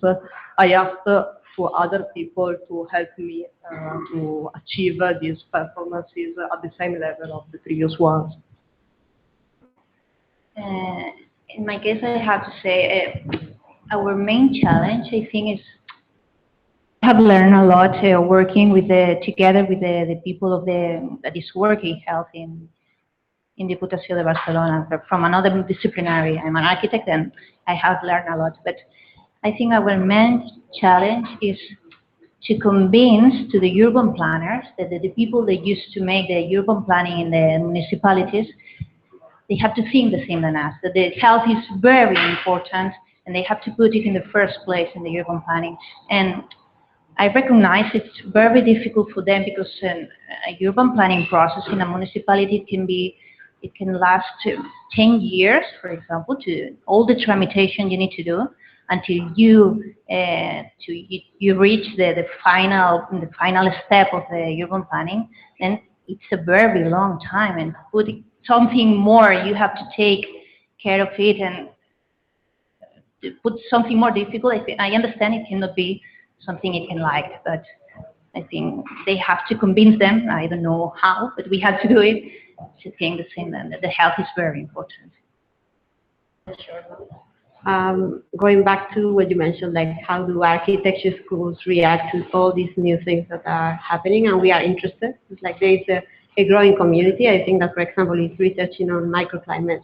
I asked to other people to help me to achieve these performances at the same level of the previous ones. In my case, I have to say our main challenge, I think, is I have learned a lot working with together with the people that is working health in Diputació de Barcelona from another disciplinary. I'm an architect and I have learned a lot, but I think our main challenge is to convince to the urban planners that the people that used to make the urban planning in the municipalities, they have to think the same than us, that the health is very important and they have to put it in the first place in the urban planning. And I recognize it's very difficult for them because a urban planning process in a municipality can last 10 years, for example, to all the tramitation you need to do until you reach the final step of the urban planning. Then it's a very long time, and putting something more, you have to take care of it, and to put something more difficult. I understand it cannot be something it can like, but I think they have to convince them. I don't know how, but we have to do it. To think the same, and the health is very important. Going back to what you mentioned, like how do architecture schools react to all these new things that are happening, and we are interested. It's like there is a growing community. I think that, for example, is researching on microclimate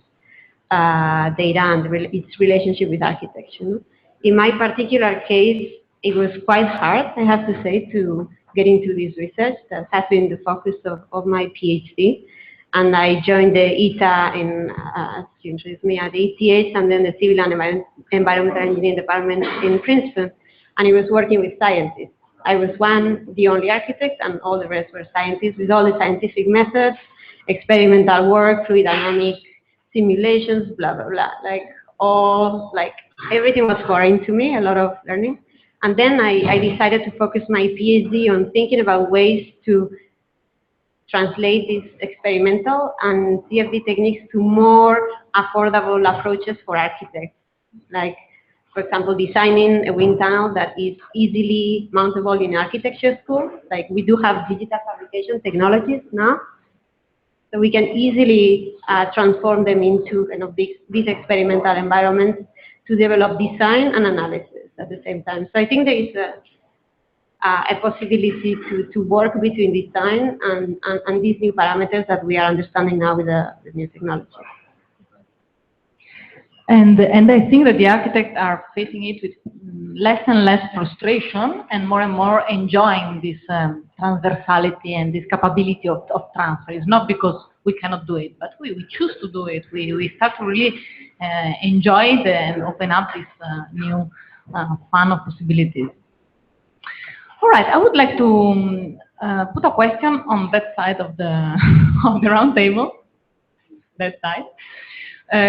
data and its relationship with architecture. In my particular case, it was quite hard, I have to say, to get into this research. That has been the focus of my PhD. And I joined the ITA as you introduced me, at the ETH, and then the Civil and Environmental Engineering Department in Princeton. And I was working with scientists. I was the only architect, and all the rest were scientists with all the scientific methods, experimental work, fluid dynamic simulations, blah, blah, blah. Everything was foreign to me, a lot of learning. And then I decided to focus my PhD on thinking about ways to translate these experimental and CFD techniques to more affordable approaches for architects. Like, for example, designing a wind tunnel that is easily mountable in architecture school. Like, we do have digital fabrication technologies now, so we can easily transform them into kind of these experimental environments to develop design and analysis at the same time. So I think there is a possibility to work between design and these new parameters that we are understanding now with the new technology. And I think that the architects are facing it with less and less frustration and more enjoying this transversality and this capability of transfer. It's not because we cannot do it, but we choose to do it. We start to really enjoy it and open up this new fun of possibilities. All right, I would like to put a question on that side of the round table, that side,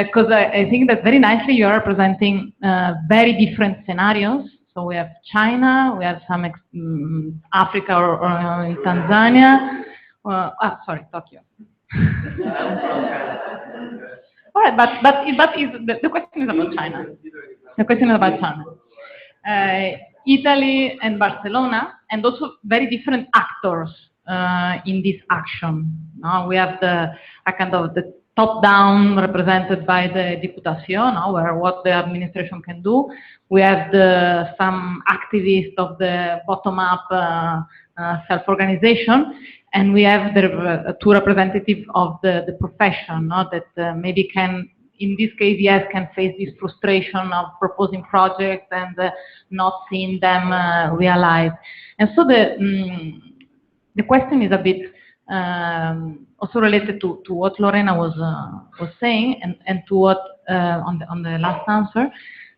because I think that very nicely you are presenting very different scenarios. So we have China, we have some Africa or in Tanzania. Sorry, Tokyo. All right, but the question is about China. The question is about China. Italy and Barcelona, and also very different actors in this action. Now we have the top-down represented by the Diputación, where what the administration can do. We have some activists of the bottom-up self-organization, and we have the two representatives of the profession, that maybe can, in this case, yes, can face this frustration of proposing projects and not seeing them realized. And so the question is a bit also related to what Lorena was saying, and to what on the last answer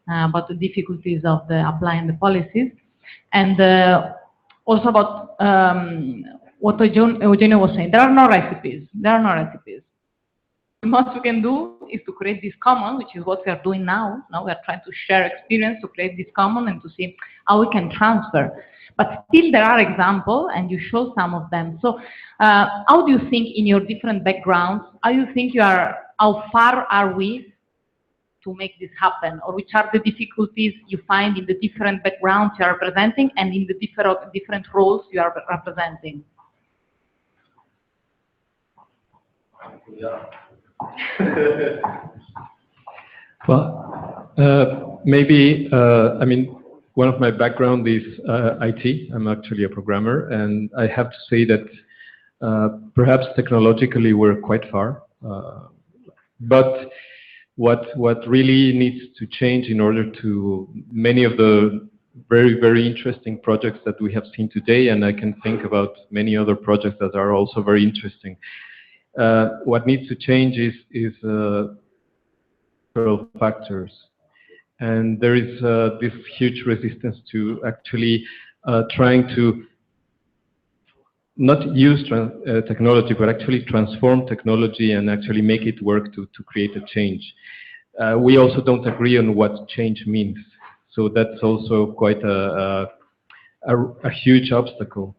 about the difficulties of applying the policies, and also about what Eugenio was saying. There are no recipes. The most we can do is to create this common, which is what we are doing now. Now we are trying to share experience to create this common and to see how we can transfer. But still there are examples, and you show some of them. So how do you think, in your different backgrounds, how far are we to make this happen? Or which are the difficulties you find in the different backgrounds you are representing and in the different roles you are representing? Well, maybe, I mean, one of my background is IT. I'm actually a programmer, and I have to say that perhaps technologically we're quite far. But what really needs to change in order to many of the very, very interesting projects that we have seen today, and I can think about many other projects that are also very interesting. What needs to change is several factors. and there is this huge resistance to actually trying to not use technology, but actually transform technology and actually make it work to create a change. We also don't agree on what change means, so that's also quite a huge obstacle.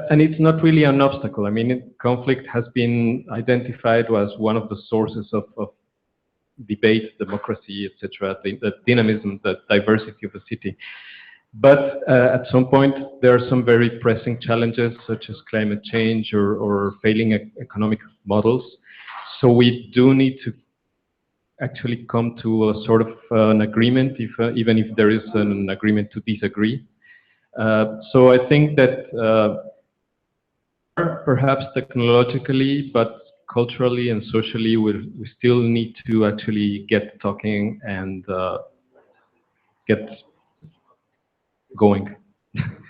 And it's not really an obstacle. I mean, conflict has been identified as one of the sources of debate, democracy, etc., the dynamism, the diversity of a city. But at some point, there are some very pressing challenges, such as climate change or failing economic models. So we do need to actually come to a sort of an agreement, even if there is an agreement to disagree. So I think that perhaps technologically, but culturally and socially, we still need to actually get talking and get going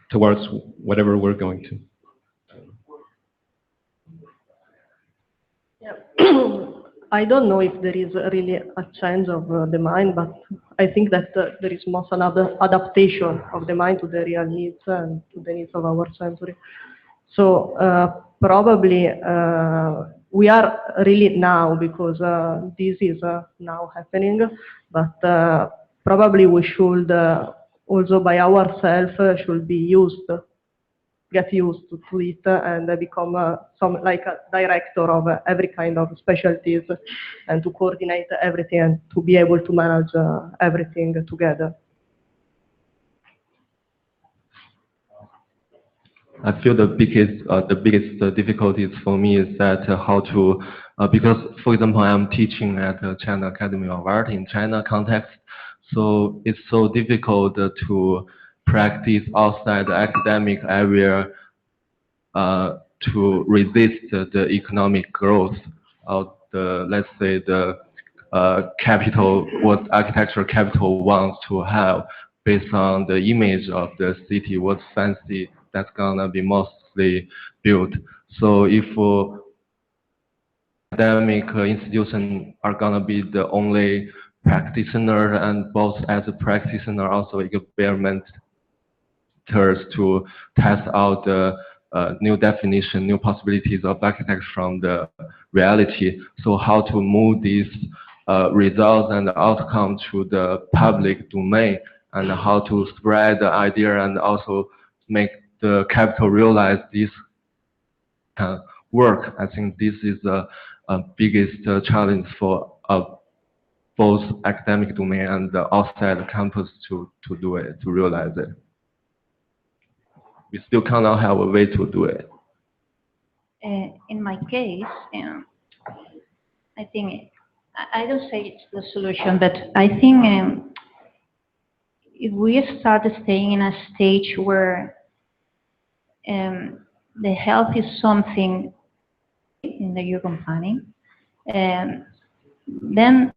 towards whatever we're going to. Yeah. I don't know if there is really a change of the mind, but I think that there is most another adaptation of the mind to the real needs and to the needs of our century. So probably we are really now, because this is now happening, but probably we should also by ourselves should be get used to it and become like a director of every kind of specialties and to coordinate everything and to be able to manage everything together. I feel the biggest difficulties for me is that how to, because for example, I'm teaching at China Academy of Art in China context, so it's so difficult to practice outside the academic area to resist the economic growth of the, let's say, the capital, what architectural capital wants to have based on the image of the city, what's fancy that's gonna be mostly built. So if academic institutions are gonna be the only practitioner, and both as a practitioner also experiment to test out the new definition, new possibilities of architecture from the reality. So how to move these results and outcomes to the public domain, and how to spread the idea and also make the capital realize this work. I think this is the biggest challenge for both academic domain and the outside campus to do it, to realize it. We still cannot have a way to do it. In my case, I think, I don't say it's the solution, but I think if we start staying in a stage where the health is something in the urban planning, then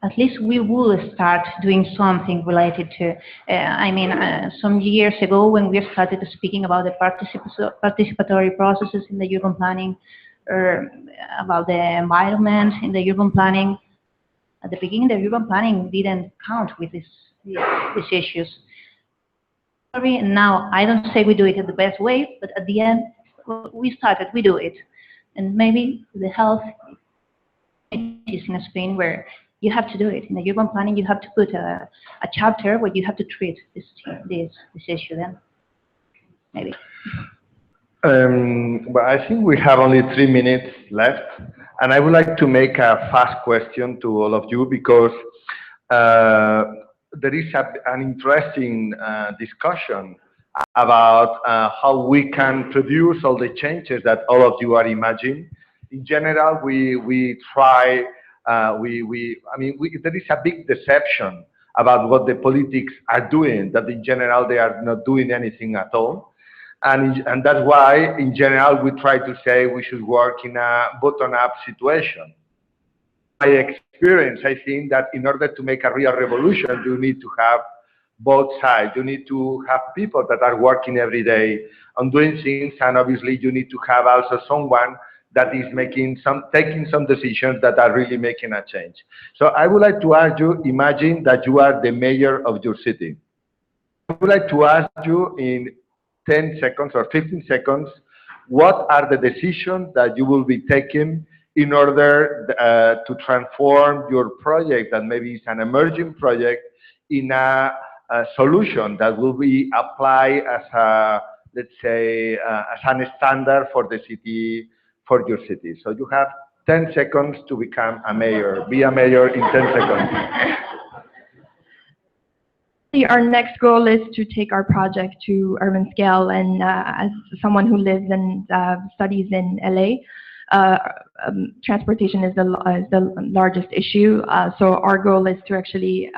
at least we will start doing something related to, I mean, some years ago when we started speaking about the participatory processes in the urban planning, or about the environment in the urban planning, at the beginning the urban planning didn't count with these issues. Now, I don't say we do it in the best way, but at the end, we do it. And maybe the health is in Spain where you have to do it. In the urban planning, you have to put a chapter where you have to treat this issue then, maybe. But I think we have only 3 minutes left, and I would like to make a fast question to all of you, because there is an interesting discussion about how we can produce all the changes that all of you are imagining. In general, we try, I mean, there is a big deception about what the politics are doing, that in general they are not doing anything at all. And that's why, in general, we try to say we should work in a bottom-up situation. By experience, I think that in order to make a real revolution, you need to have both sides. You need to have people that are working every day on doing things, and obviously you need to have also someone that is taking some decisions that are really making a change. So I would like to ask you, imagine that you are the mayor of your city. I would like to ask you in 10 seconds or 15 seconds, what are the decisions that you will be taking in order to transform your project, that maybe is an emerging project, in a solution that will be applied as a, let's say, as a standard for the city, for your city. So you have 10 seconds to become a mayor. Be a mayor in 10 seconds. Our next goal is to take our project to urban scale, and as someone who lives and studies in LA, transportation is the largest issue. So our goal is to actually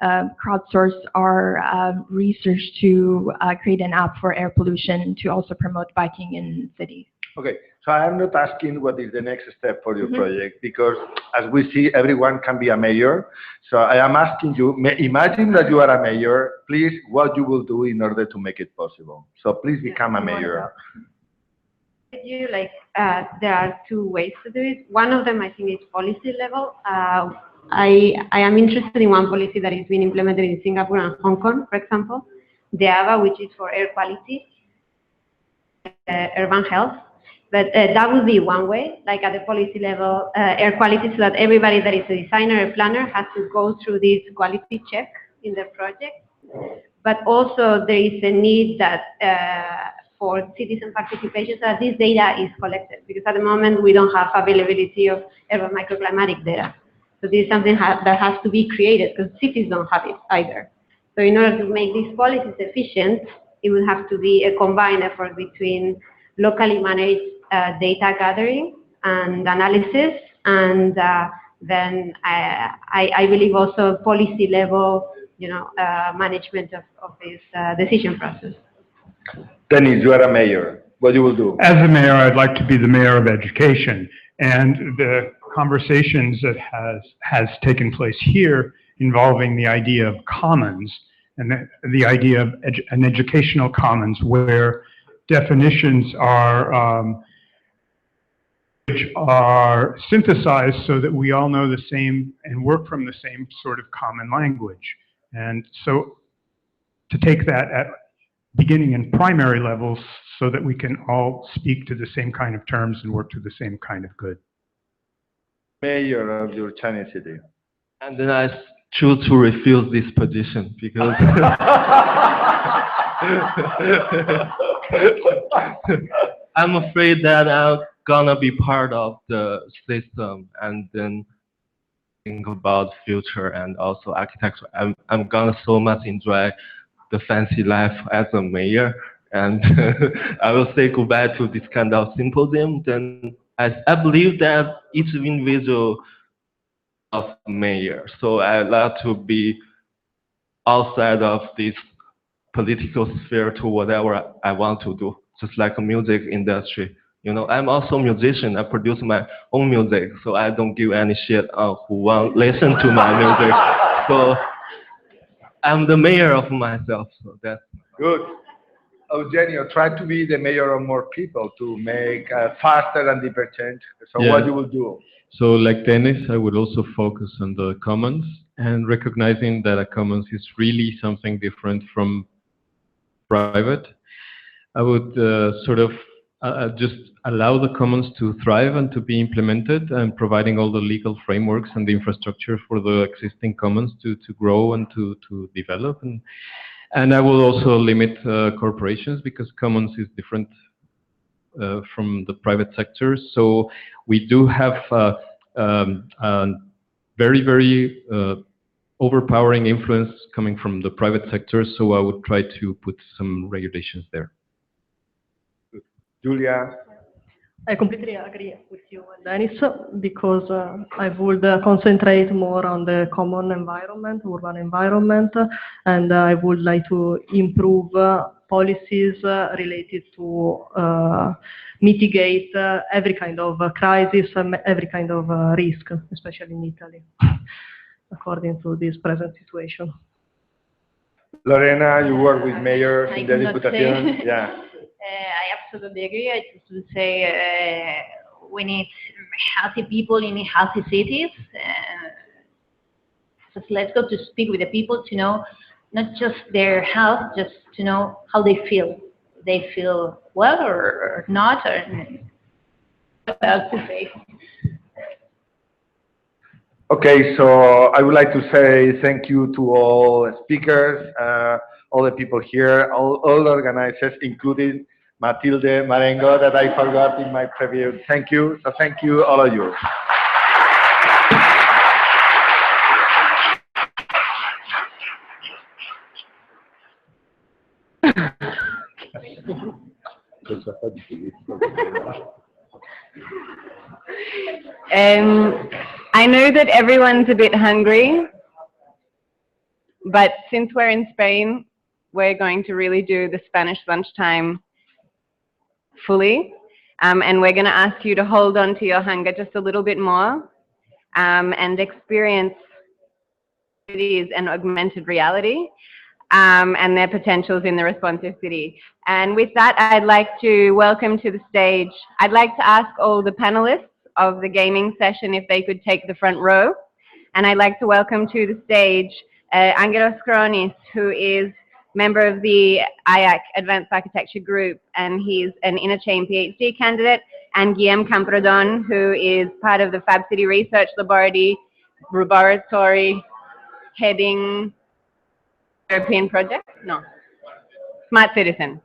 crowdsource our research to create an app for air pollution to also promote biking in cities. Okay, so I am not asking what is the next step for your project, because as we see, everyone can be a mayor. So I am asking you, imagine that you are a mayor, please, what you will do in order to make it possible. So please become a mayor. There are two ways to do it. One of them, I think, is policy level. I am interested in one policy that is being implemented in Singapore and Hong Kong, for example, the AVA, which is for air quality, urban health. But that would be one way, like at the policy level, air quality, so that everybody that is a designer or planner has to go through this quality check in their project. But also there is a need that for citizen participation, so that this data is collected, because at the moment we don't have availability of urban microclimatic data. So this is something that has to be created, because cities don't have it either. So in order to make these policies efficient, it will have to be a combined effort between locally managed data gathering and analysis, and then I believe also policy level, management of this decision process. Dennis, you are a mayor. What you will do? As a mayor, I'd like to be the mayor of education, and the conversations that has taken place here involving the idea of commons and the idea of an educational commons, where definitions which are synthesized so that we all know the same and work from the same sort of common language. And so to take that at beginning and primary levels so that we can all speak to the same kind of terms and work to the same kind of good. Mayor of your Chinese city. And then I choose to refuse this position because I'm afraid that I'm gonna be part of the system and then think about future and also architecture. I'm gonna so much enjoy the fancy life as a mayor, and I will say goodbye to this kind of symposium. Then I believe that each individual of mayor, so I like to be outside of this political sphere to whatever I want to do, just like a music industry. I'm also a musician. I produce my own music, so I don't give any shit on who won't listen to my music. So I'm the mayor of myself, so that's good. Eugenio, try to be the mayor of more people to make faster and deeper change. So what you will do? So like Dennis, I would also focus on the commons and recognizing that a commons is really something different from private. I would sort of just allow the commons to thrive and to be implemented, and providing all the legal frameworks and the infrastructure for the existing commons to grow and to develop. And I will also limit corporations, because commons is different from the private sector. So we do have very, very overpowering influence coming from the private sector. So I would try to put some regulations there. Julia? I completely agree with you, Dennis, because I would concentrate more on the common environment, urban environment, and I would like to improve policies related to mitigate every kind of crisis, every kind of risk, especially in Italy, according to this present situation. Lorena, you work with mayors in the Diputación. Yeah. I absolutely agree. I just would say we need healthy people in healthy cities. So let's go to speak with the people to know not just their health, just to know how they feel. They feel well or not, or what else to say. Okay, so I would like to say thank you to all speakers, all the people here, all organizers, including Mathilde, Marengo, that I forgot in my preview. Thank you. So thank you, all of you. I know that everyone's a bit hungry, but since we're in Spain, we're going to really do the Spanish lunchtime fully, and we're going to ask you to hold on to your hunger just a little bit more and experience cities and augmented reality and their potentials in the responsive city. And with that, I'd like to welcome to the stage, I'd like to ask all the panelists of the gaming session if they could take the front row. And I'd like to welcome to the stage Angelos Kronis, who is member of the IAAC Advanced Architecture Group, and he's an Interchain PhD candidate, and Guillaume Camprodon, who is part of the Fab City Research Laboratory heading European project? No. Smart Citizen.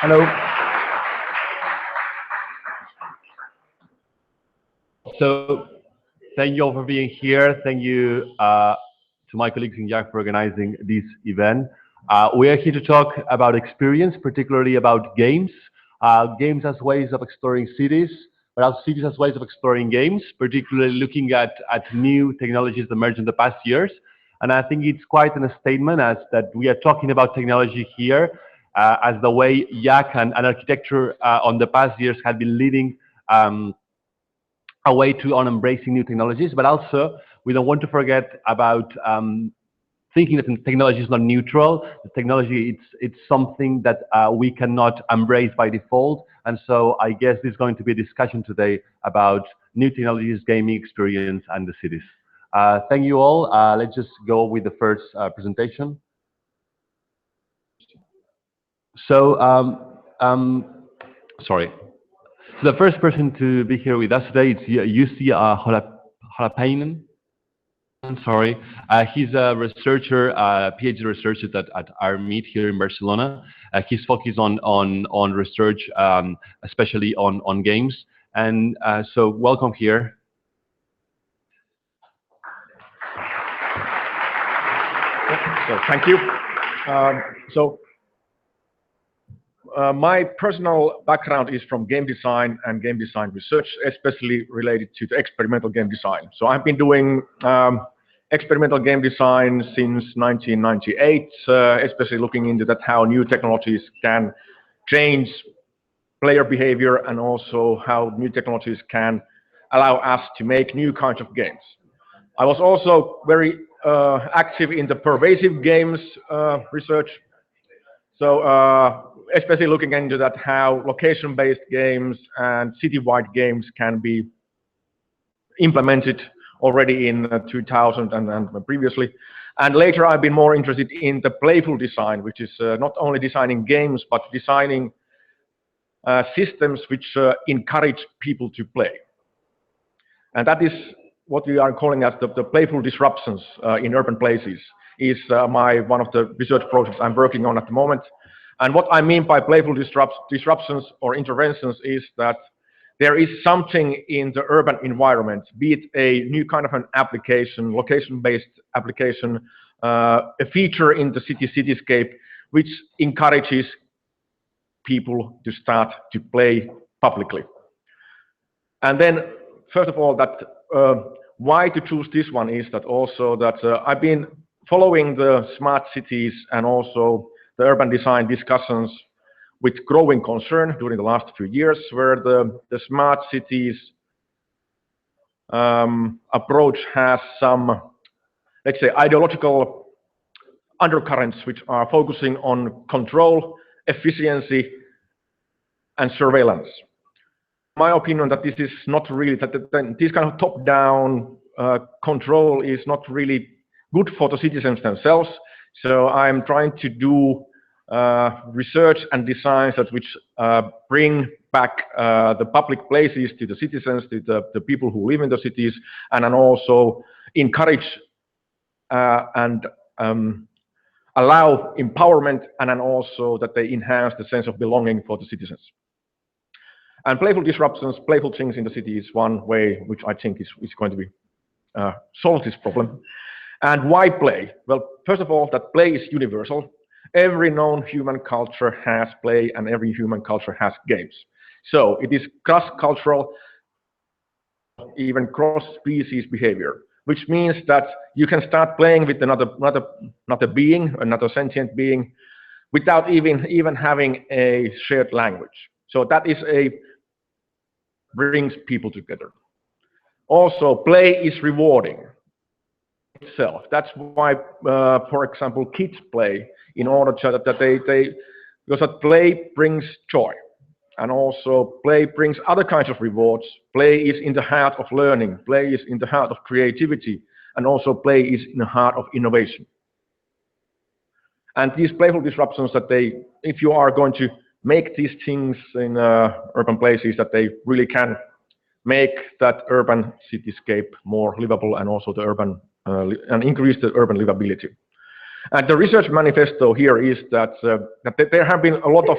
Hello. So, thank you all for being here. Thank you to my colleagues in IAAC for organizing this event. We are here to talk about experience, particularly about games. Games as ways of exploring cities, but also cities as ways of exploring games, particularly looking at new technologies emerged in the past years. And I think it's quite a statement as that we are talking about technology here as the way IAAC and architecture on the past years had been leading a way on embracing new technologies, but also we don't want to forget about thinking that technology is not neutral. The technology, it's something that we cannot embrace by default. And so I guess there's going to be a discussion today about new technologies, gaming experience, and the cities. Thank you all. Let's just go with the first presentation. So, sorry. So the first person to be here with us today is Justy Halapainen. I'm sorry. He's a researcher, PhD researcher at RMIT here in Barcelona. He's focused on research, especially on games. And so welcome here. So thank you. My personal background is from game design and game design research, especially related to the experimental game design. So I've been doing experimental game design since 1998, especially looking into that how new technologies can change player behavior and also how new technologies can allow us to make new kinds of games. I was also very active in the pervasive games research. So especially looking into that how location-based games and city-wide games can be implemented already in 2000 and previously. And later I've been more interested in the playful design, which is not only designing games, but designing systems which encourage people to play. And that is what we are calling as the playful disruptions in urban places, is one of the research projects I'm working on at the moment. And what I mean by playful disruptions or interventions is that there is something in the urban environment, be it a new kind of an application, location-based application, a feature in the cityscape, which encourages people to start to play publicly. And then, first of all, that why to choose this one is that also that I've been following the smart cities and also the urban design discussions with growing concern during the last few years, where the smart cities approach has some, let's say, ideological undercurrents which are focusing on control, efficiency, and surveillance. My opinion that this is not really, that this kind of top-down control is not really good for the citizens themselves. So I'm trying to do research and designs that which bring back the public places to the citizens, to the people who live in the cities, and then also encourage and allow empowerment, and then also that they enhance the sense of belonging for the citizens. And playful disruptions, playful things in the city is one way which I think is going to be solve this problem. And why play? Well, first of all, that play is universal. Every known human culture has play, and every human culture has games. So it is cross-cultural, even cross-species behavior, which means that you can start playing with another being, another sentient being, without even having a shared language. So that is brings people together. Also, play is rewarding itself. That's why, for example, kids play in order to because that play brings joy, and also play brings other kinds of rewards. Play is in the heart of learning. Play is in the heart of creativity, and also play is in the heart of innovation. And these playful disruptions that if you are going to make these things in urban places, that they really can make that urban cityscape more livable, and also the urban and increase the urban livability. And the research manifesto here is that there have been a lot of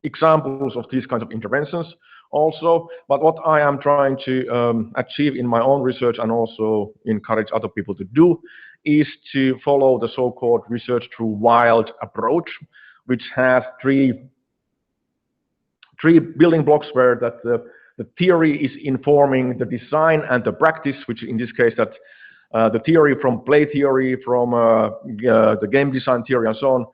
examples of these kinds of interventions also, but what I am trying to achieve in my own research, and also encourage other people to do, is to follow the so-called research through wild approach, which has three building blocks, where that the theory is informing the design and the practice, which in this case that the theory from play theory, from the game design theory, and so on,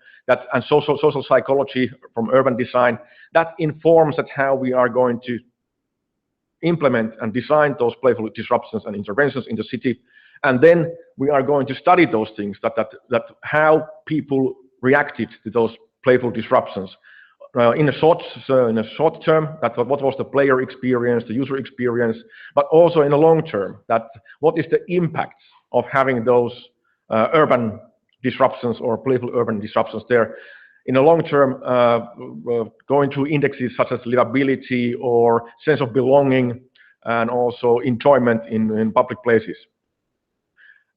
and social psychology from urban design, that informs that how we are going to implement and design those playful disruptions and interventions in the city. And then we are going to study those things, that how people reacted to those playful disruptions. In a short term, that what was the player experience, the user experience, but also in the long term, that what is the impact of having those urban disruptions or playful urban disruptions there. In the long term, going through indexes such as livability or sense of belonging, and also enjoyment in public places.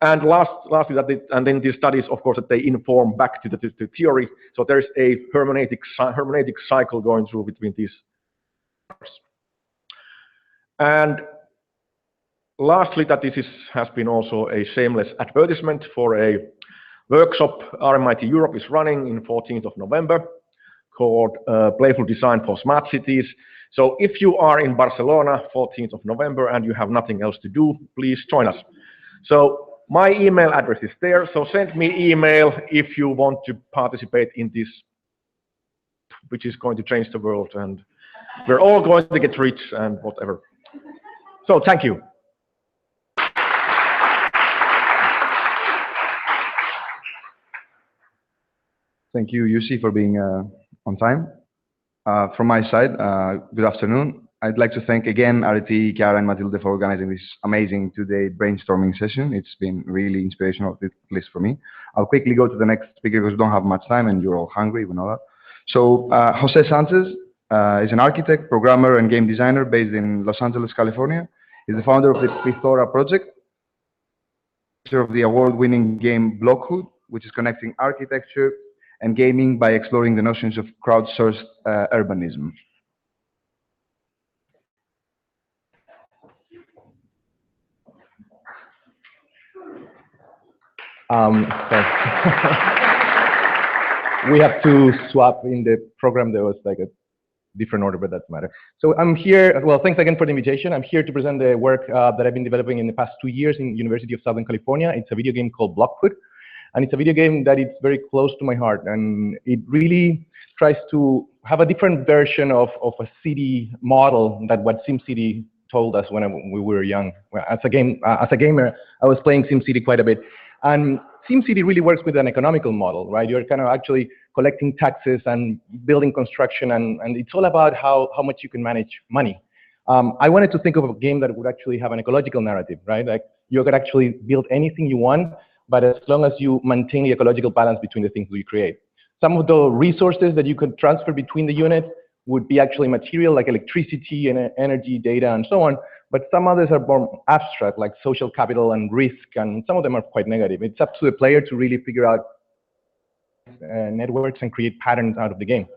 And lastly, and then these studies, of course, that they inform back to the theory. So there's a hermeneutic cycle going through between these. And lastly, that this has been also a shameless advertisement for a workshop RMIT Europe is running in 14th of November called Playful Design for Smart Cities. So if you are in Barcelona 14th of November and you have nothing else to do, please join us. So my email address is there, so send me email if you want to participate in this, which is going to change the world, and we're all going to get rich and whatever. So thank you. Thank you, Jussi, for being on time. From my side, good afternoon. I'd like to thank again Areti, Chiara, and Mathilde for organizing this amazing two-day brainstorming session. It's been really inspirational, at least for me. I'll quickly go to the next speaker because we don't have much time and you're all hungry, we know that. So Jose Sanchez is an architect, programmer, and game designer based in Los Angeles, California. He's the founder of the Plethora project, of the award-winning game Blockhood, which is connecting architecture and gaming by exploring the notions of crowdsourced urbanism. We have to swap in the program. There was like a different order, but that doesn't matter. So I'm here, well, thanks again for the invitation. I'm here to present the work that I've been developing in the past 2 years in University of Southern California. It's a video game called Blockhood. And it's a video game that is very close to my heart. And it really tries to have a different version of a city model than what SimCity told us when we were young. Well, as a gamer, I was playing SimCity quite a bit. And SimCity really works with an economical model, right? You're kind of actually collecting taxes and building construction, and it's all about how much you can manage money. I wanted to think of a game that would actually have an ecological narrative, right? Like you could actually build anything you want, but as long as you maintain the ecological balance between the things that you create. Some of the resources that you could transfer between the units would be actually material like electricity and energy, data, and so on. But some others are more abstract, like social capital and risk, and some of them are quite negative. It's up to the player to really figure out networks and create patterns out of the game.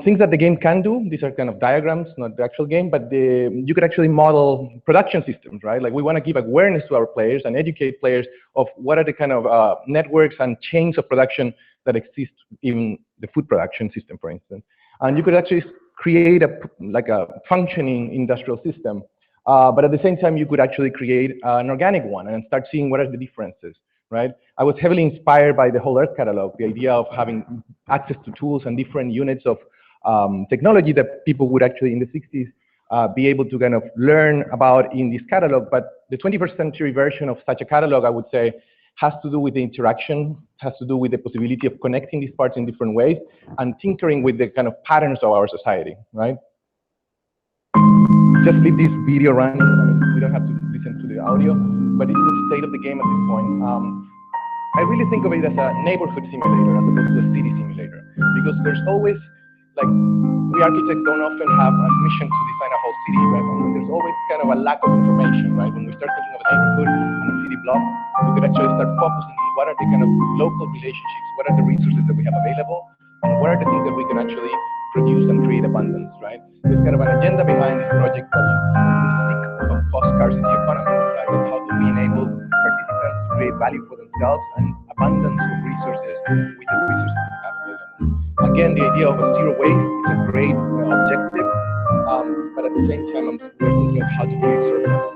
Things that the game can do, these are kind of diagrams, not the actual game, but you could actually model production systems, right? Like we want to give awareness to our players and educate players of what are the kind of networks and chains of production that exist in the food production system, for instance. And you could actually create a functioning industrial system, but at the same time, you could actually create an organic one and start seeing what are the differences, right? I was heavily inspired by the whole Earth catalog, the idea of having access to tools and different units of technology that people would actually in the 60s be able to kind of learn about in this catalog. But the 21st century version of such a catalog, I would say, has to do with the interaction, has to do with the possibility of connecting these parts in different ways and tinkering with the kind of patterns of our society, right? Just leave this video running. We don't have to listen to the audio, but it's the state of the game at this point. I really think of it as a neighborhood simulator as opposed to a city simulator, because there's always, like, we architects don't often have a mission to design a whole city, right? And there's always kind of a lack of information, right? When we start thinking of a neighborhood and a city block, we could actually start focusing on what are the kind of local relationships, what are the resources that we have available, and what are the things that we can actually produce and create abundance, right? There's kind of an agenda behind this project that is seek of post-scarcity economy, right? Of how do we enable participants to create value for themselves and abundance of resources with the resources we have available. Again, the idea of a zero waste is a great objective, but at the same time, we're thinking of how to create surplus.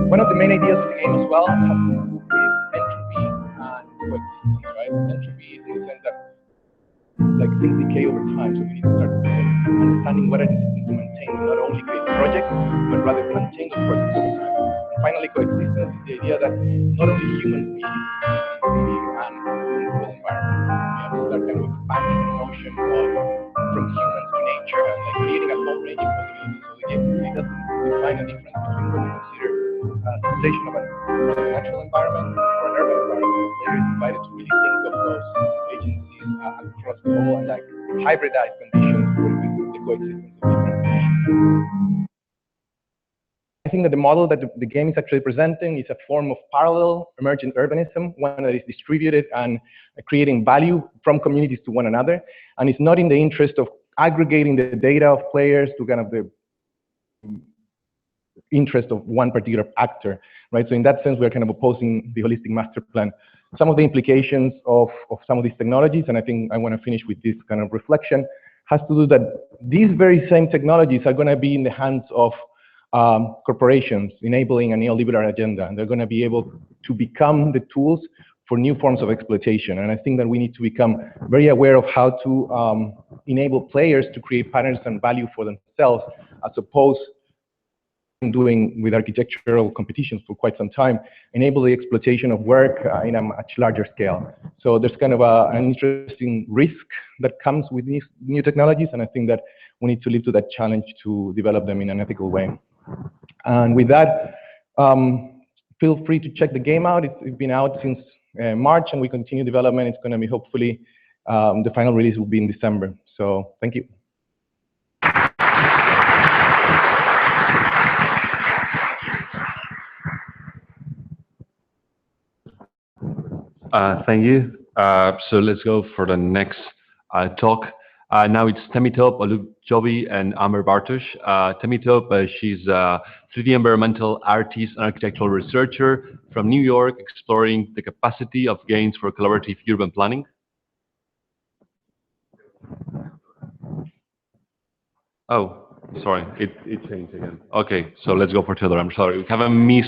One of the main ideas of the game as well has to do with entropy and coexistence, right? Entropy is in the sense that like things decay over time, so we need to start understanding what are the systems to maintain, not only create projects, but rather maintain those projects over time. And finally, coexistence is the idea that not only humans need and natural environment. We have to start kind of expanding the notion of from humans to nature and like creating a whole range of possibilities. So the game really doesn't define a difference between what we consider sensation of a natural environment or an urban environment. The player is invited to really think of those agencies across the whole and like hybridized conditions with the coexistence of different conditions. I think that the model that the game is actually presenting is a form of parallel emergent urbanism, one that is distributed and creating value from communities to one another, and it's not in the interest of aggregating the data of players to kind of the interest of one particular actor, right? So in that sense, we're kind of opposing the holistic master plan. Some of the implications of some of these technologies, and I think I want to finish with this kind of reflection, has to do that these very same technologies are going to be in the hands of corporations enabling a neoliberal agenda, and they're going to be able to become the tools for new forms of exploitation. And I think that we need to become very aware of how to enable players to create patterns and value for themselves, as opposed to doing with architectural competitions for quite some time, enable the exploitation of work in a much larger scale. So there's kind of an interesting risk that comes with these new technologies, and I think that we need to live to that challenge to develop them in an ethical way. And with that, feel free to check the game out. It's been out since March, and we continue development. It's going to be hopefully, the final release will be in December. So thank you. Thank you. So let's go for the next talk. Now it's Temitope Olugjobi and Amber Bartosz. Temitope, she's a 3D environmental artist and architectural researcher from New York, exploring the capacity of gains for collaborative urban planning. Oh, sorry, it changed again. Okay, so let's go for Theodora. I'm sorry, we have a miss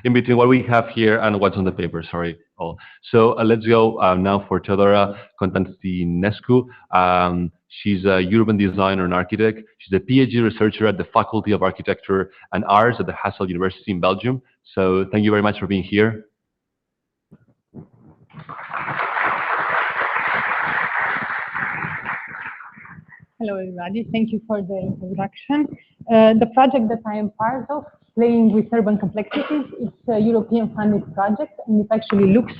in between what we have here and what's on the paper. Sorry, all. So let's go now for Theodora Constantinescu. She's a urban designer and architect. She's a PhD researcher at the Faculty of Architecture and Arts at the Hasselt University in Belgium. So thank you very much for being here. Hello, everybody. Thank you for the introduction. The project that I am part of, Playing with Urban Complexities, it's a European-funded project, and it actually looks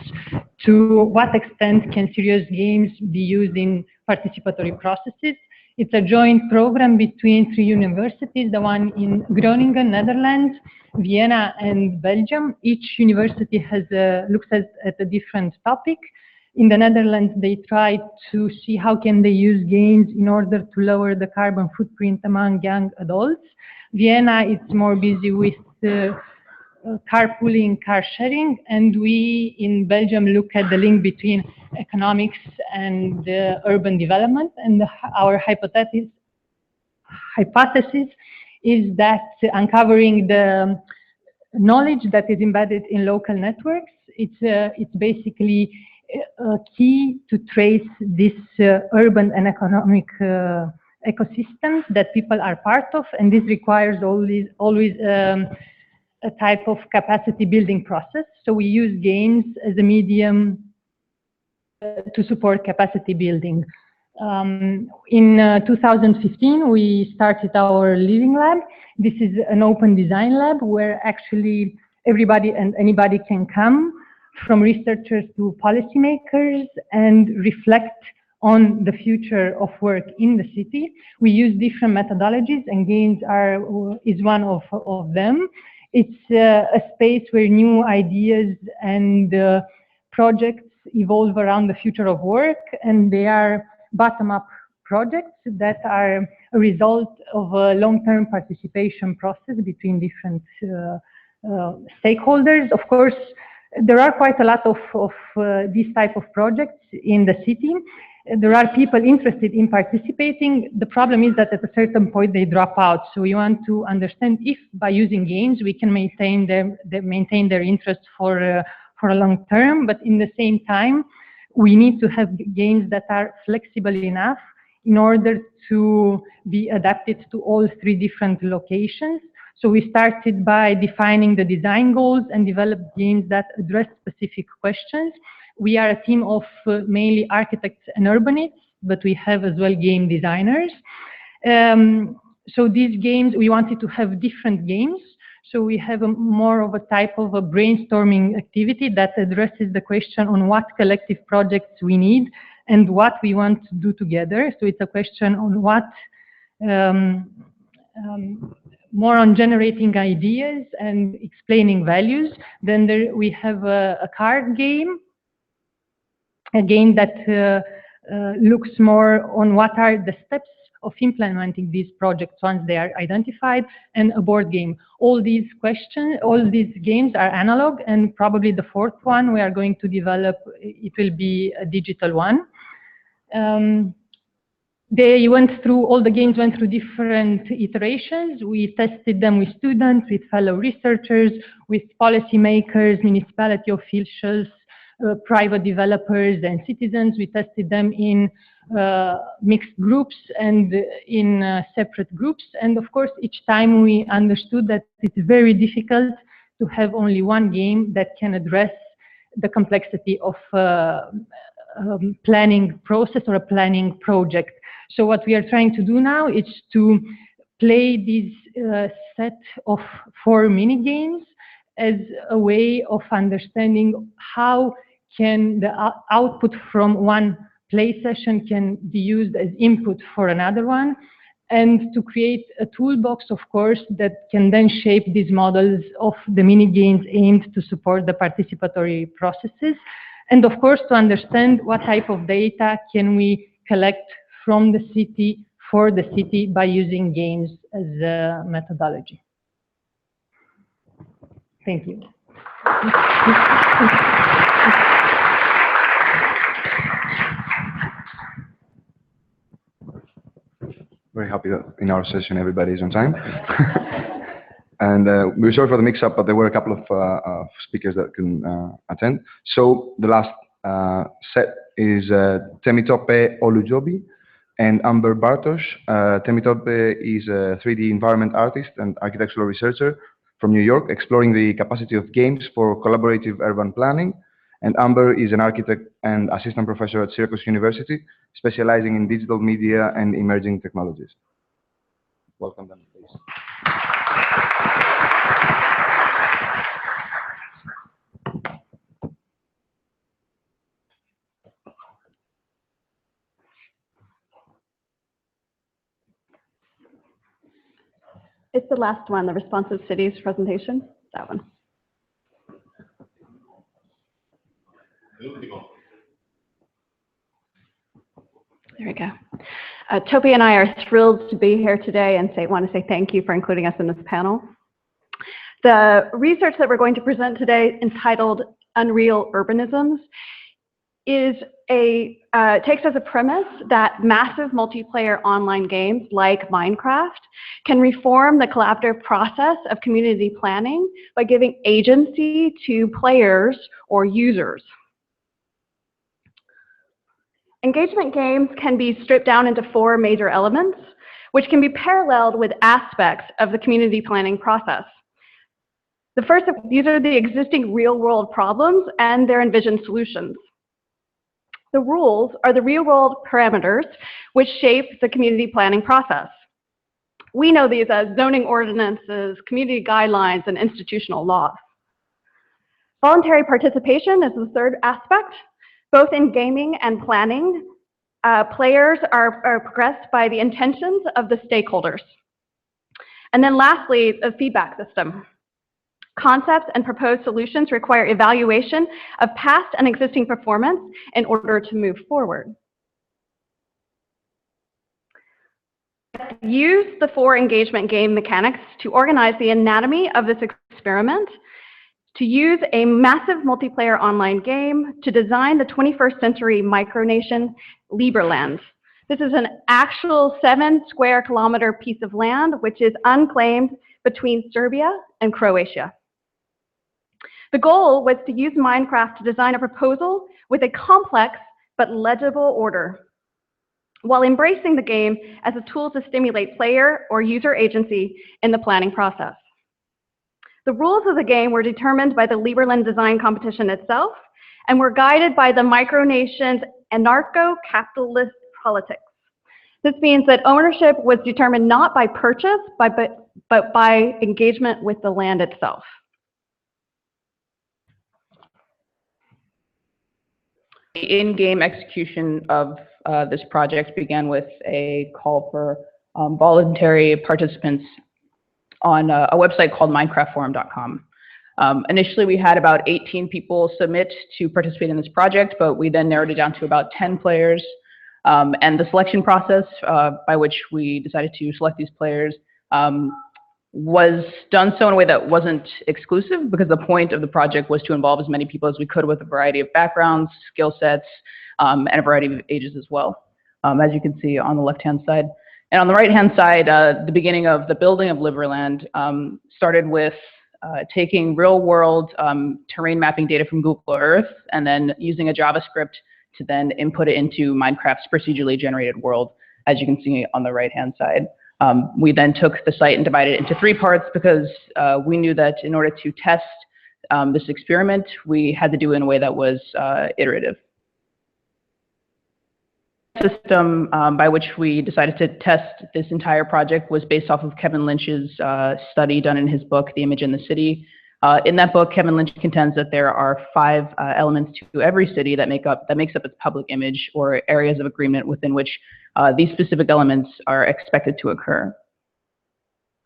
to what extent can serious games be used in participatory processes. It's a joint program between 3 universities, the one in Groningen, Netherlands, Vienna, and Belgium. Each university has looks at a different topic. In the Netherlands, they try to see how can they use games in order to lower the carbon footprint among young adults. Vienna is more busy with carpooling, car sharing, and we in Belgium look at the link between economics and urban development. And our hypothesis is that uncovering the knowledge that is embedded in local networks, it's basically key to trace this urban and economic ecosystems that people are part of, and this requires always a type of capacity building process. So we use games as a medium to support capacity building. In 2015, we started our Living Lab. This is an open design lab where actually everybody and anybody can come, from researchers to policymakers, and reflect on the future of work in the city. We use different methodologies, and games is one of them. It's a space where new ideas and projects evolve around the future of work, and they are bottom-up projects that are a result of a long-term participation process between different stakeholders. Of course, there are quite a lot of these type of projects in the city. There are people interested in participating. The problem is that at a certain point they drop out. So we want to understand if by using games we can maintain their interest for a long term, but in the same time we need to have games that are flexible enough in order to be adapted to all 3 different locations. So we started by defining the design goals and developed games that address specific questions. We are a team of mainly architects and urbanists, but we have as well game designers. So these games, we wanted to have different games. So we have more of a type of a brainstorming activity that addresses the question on what collective projects we need and what we want to do together. So it's a question on what, more on generating ideas and explaining values. Then we have a card game, a game that looks more on what are the steps of implementing these projects once they are identified, and a board game. All these games are analog, and probably the 4th one we are going to develop, it will be a digital one. All the games went through different iterations. We tested them with students, with fellow researchers, with policymakers, municipality officials, private developers and citizens. We tested them in mixed groups and in separate groups. And of course, each time we understood that it's very difficult to have only one game that can address the complexity of planning process or a planning project. So what we are trying to do now is to play this set of 4 mini games as a way of understanding how can the output from one play session can be used as input for another one, and to create a toolbox, of course, that can then shape these models of the mini games aimed to support the participatory processes. And of course, to understand what type of data can we collect from the city for the city by using games as a methodology. Thank you. Very happy that in our session everybody is on time. And we're sorry for the mix-up, but there were a couple of speakers that couldn't attend. So the last set is Temitope Olujobi and Amber Bartosz. Temitope is a 3D environment artist and architectural researcher from New York, exploring the capacity of games for collaborative urban planning. And Amber is an architect and assistant professor at Syracuse University, specializing in digital media and emerging technologies. Welcome them, please. It's the last one, the responsive cities presentation, that one. There we go. Topi and I are thrilled to be here today and want to say thank you for including us in this panel. The research that we're going to present today, entitled Unreal Urbanisms, is takes as a premise that massive multiplayer online games like Minecraft can reform the collaborative process of community planning by giving agency to players or users. Engagement games can be stripped down into 4 major elements, which can be paralleled with aspects of the community planning process. The first, these are the existing real-world problems and their envisioned solutions. The rules are the real-world parameters which shape the community planning process. We know these as zoning ordinances, community guidelines, and institutional laws. Voluntary participation is the third aspect. Both in gaming and planning, players are progressed by the intentions of the stakeholders. And then lastly, the feedback system. Concepts and proposed solutions require evaluation of past and existing performance in order to move forward. Use the 4 engagement game mechanics to organize the anatomy of this experiment, to use a massive multiplayer online game to design the 21st century micronation Liberland. This is an actual 7 square kilometer piece of land which is unclaimed between Serbia and Croatia. The goal was to use Minecraft to design a proposal with a complex but legible order, while embracing the game as a tool to stimulate player or user agency in the planning process. The rules of the game were determined by the Liberland design competition itself and were guided by the micronation's anarcho-capitalist politics. This means that ownership was determined not by purchase, but by engagement with the land itself. The in-game execution of this project began with a call for voluntary participants on a website called minecraftforum.com. Initially, we had about 18 people submit to participate in this project, but we then narrowed it down to about 10 players. And the selection process by which we decided to select these players was done so in a way that wasn't exclusive, because the point of the project was to involve as many people as we could with a variety of backgrounds, skill sets, and a variety of ages as well, as you can see on the left-hand side. And on the right-hand side, the beginning of the building of Liberland started with taking real-world terrain mapping data from Google Earth and then using a JavaScript to then input it into Minecraft's procedurally generated world, as you can see on the right-hand side. We then took the site and divided it into 3 parts because we knew that in order to test this experiment, we had to do it in a way that was iterative. The system by which we decided to test this entire project was based off of Kevin Lynch's study done in his book, The Image in the City. In that book, Kevin Lynch contends that there are 5 elements to every city that makes up its public image, or areas of agreement within which these specific elements are expected to occur.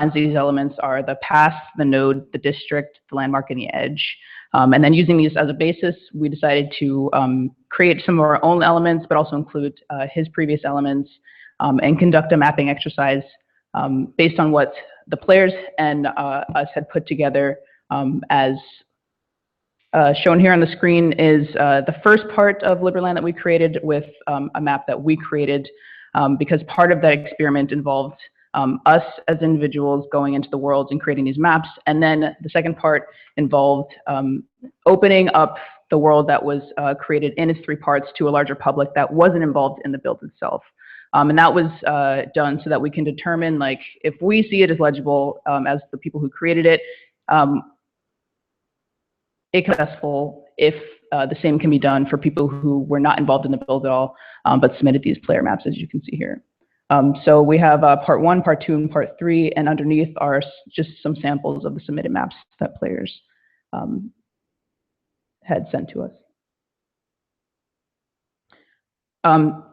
And these elements are the path, the node, the district, the landmark, and the edge. And then using these as a basis, we decided to create some of our own elements, but also include his previous elements, and conduct a mapping exercise based on what the players and us had put together. As shown here on the screen is the first part of Liberland that we created with a map that we created, because part of that experiment involved us as individuals going into the world and creating these maps. And then the second part involved opening up the world that was created in its 3 parts to a larger public that wasn't involved in the build itself. And that was done so that we can determine, like, if we see it as legible as the people who created it, it's successful if the same can be done for people who were not involved in the build at all, but submitted these player maps, as you can see here. So we have part 1, part 2, and part 3, and underneath are just some samples of the submitted maps that players had sent to us.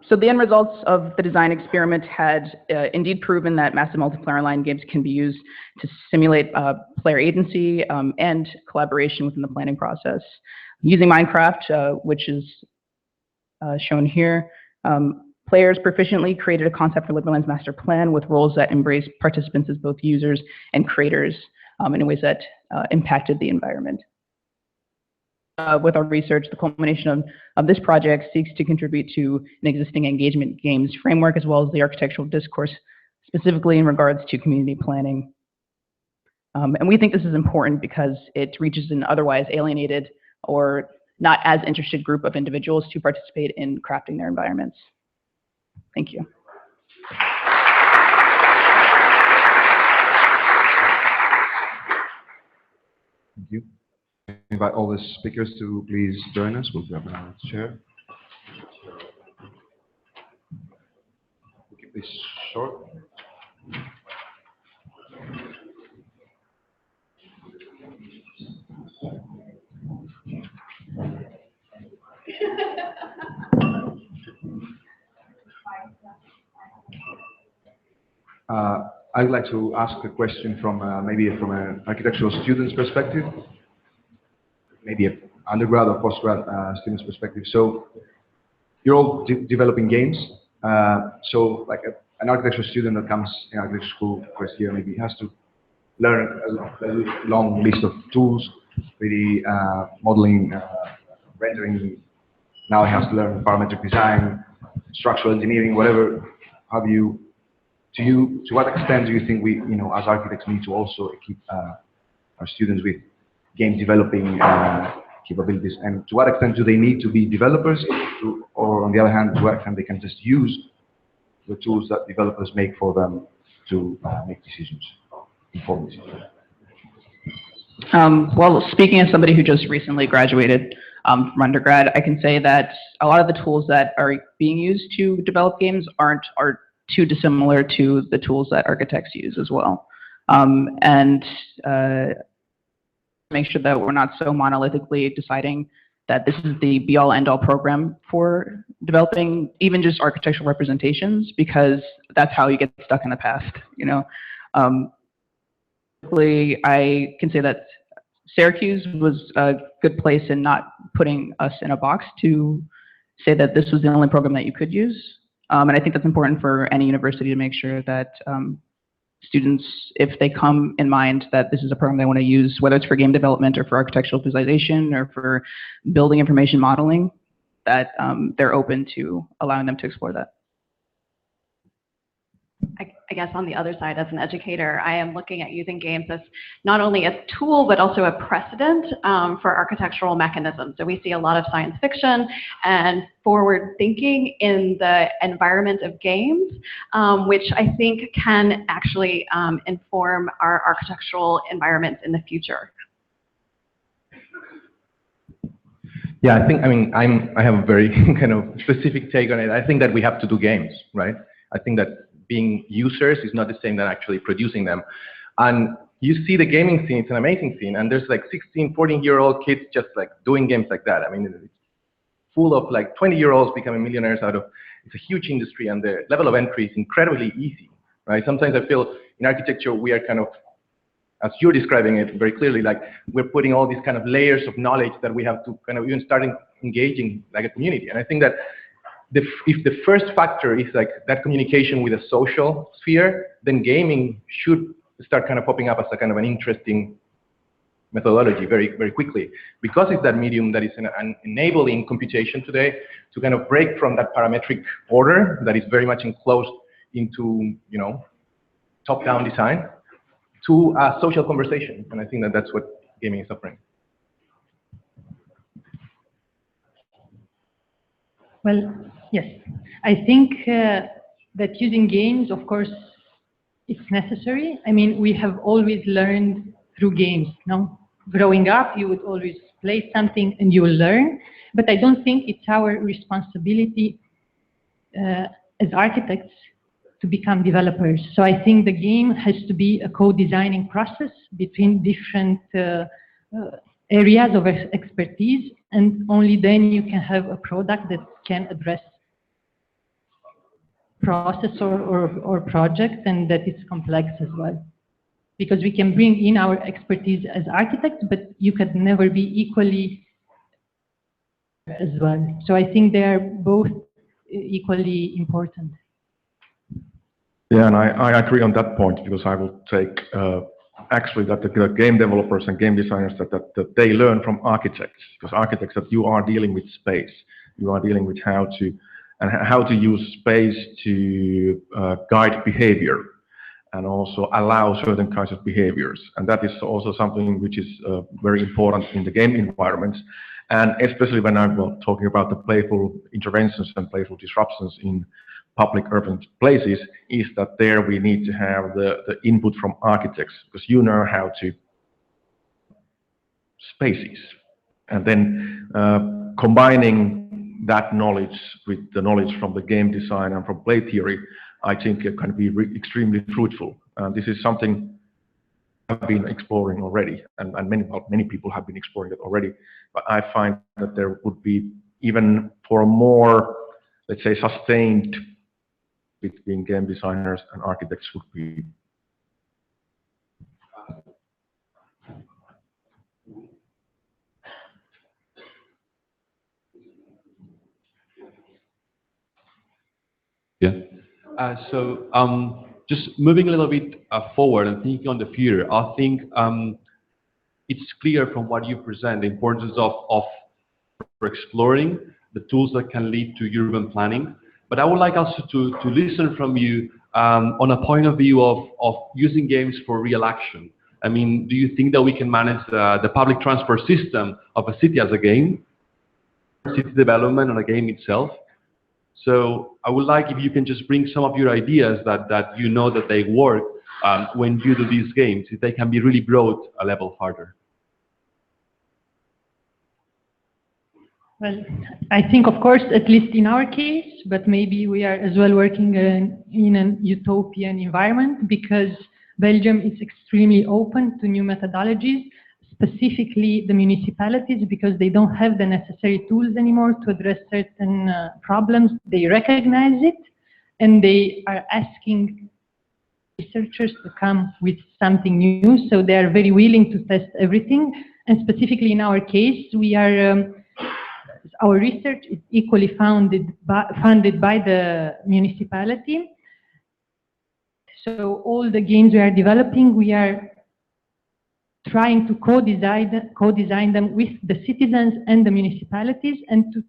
So the end results of the design experiment had indeed proven that massive multiplayer online games can be used to simulate player agency and collaboration within the planning process. Using Minecraft, which is shown here, players proficiently created a concept for Liberland's master plan with roles that embrace participants as both users and creators in ways that impacted the environment. With our research, the culmination of this project seeks to contribute to an existing engagement games framework as well as the architectural discourse, specifically in regards to community planning. And we think this is important because it reaches an otherwise alienated or not as interested group of individuals to participate in crafting their environments. Thank you. Thank you. I invite all the speakers to please join us. We'll grab a chair. We'll keep this short. I'd like to ask a question from maybe from an architectural student's perspective, maybe an undergrad or postgrad student's perspective. So you're all developing games. So like an architectural student that comes in architecture school first year maybe has to learn a long list of tools, really modeling, rendering. Now he has to learn parametric design, structural engineering, whatever have you. To what extent do you think we, as architects, need to also equip our students with game developing capabilities? And to what extent do they need to be developers, or on the other hand, to what extent they can just use the tools that developers make for them to make decisions, informed decisions? Well, speaking as somebody who just recently graduated from undergrad, I can say that a lot of the tools that are being used to develop games are too dissimilar to the tools that architects use as well. And make sure that we're not so monolithically deciding that this is the be-all end-all program for developing even just architectural representations, because that's how you get stuck in the past, I can say that Syracuse was a good place in not putting us in a box to say that this was the only program that you could use. And I think that's important for any university to make sure that students, if they come in mind that this is a program they want to use, whether it's for game development or for architectural visualization or for building information modeling, that they're open to allowing them to explore that. I guess on the other side, as an educator, I am looking at using games as not only a tool, but also a precedent for architectural mechanisms. So we see a lot of science fiction and forward thinking in the environment of games, which I think can actually inform our architectural environments in the future. Yeah, I have a very kind of specific take on it. I think that we have to do games, right? I think that being users is not the same than actually producing them. And you see the gaming scene, it's an amazing scene, and there's like 16, 14-year-old kids just like doing games like that. I mean, it's full of like 20-year-olds becoming millionaires out of, it's a huge industry, and the level of entry is incredibly easy, right? Sometimes I feel in architecture we are kind of, as you're describing it very clearly, like we're putting all these kind of layers of knowledge that we have to kind of even start engaging like a community. And I think that if the first factor is like that communication with a social sphere, then gaming should start kind of popping up as a kind of an interesting methodology very, very quickly, because it's that medium that is enabling computation today to kind of break from that parametric order that is very much enclosed into, top-down design to a social conversation. And I think that that's what gaming is offering. Well, yes, I think that using games, of course, it's necessary. I mean, we have always learned through games, no? growing up, you would always play something and you will learn. But I don't think it's our responsibility as architects to become developers. So I think the game has to be a co-designing process between different areas of expertise, and only then you can have a product that can address process or project, and that is complex as well. Because we can bring in our expertise as architects, but you could never be equally as well. So I think they are both equally important. Yeah, and I agree on that point, because I will take actually that the game developers and game designers that they learn from architects, because architects, that you are dealing with space, you are dealing with how to use space to guide behavior and also allow certain kinds of behaviors, and that is also something which is very important in the game environments, and especially when I'm talking about the playful interventions and playful disruptions in public urban places, is that there we need to have the input from architects, because you know how to spaces, and then combining that knowledge with the knowledge from the game design and from play theory, I think it can be extremely fruitful. This is something I've been exploring already, and many people have been exploring it already, but I find that there would be, even for a more, let's say, sustained between game designers and architects would be. Yeah. Just moving a little bit forward and thinking on the future, I think it's clear from what you present the importance of exploring the tools that can lead to urban planning. But I would like also to listen from you on a point of view of using games for real action. I mean, do you think that we can manage the public transport system of a city as a game, city development on a game itself? So I would like if you can just bring some of your ideas that you know that they work when you do these games, if they can be really brought a level farther. Well, I think, of course, at least in our case, but maybe we are as well working in an utopian environment, because Belgium is extremely open to new methodologies, specifically the municipalities, because they don't have the necessary tools anymore to address certain problems. They recognize it, and they are asking researchers to come with something new, so they are very willing to test everything. And specifically in our case, we are our research is equally funded by the municipality. So all the games we are developing, we are trying to co-design them with the citizens and the municipalities, and to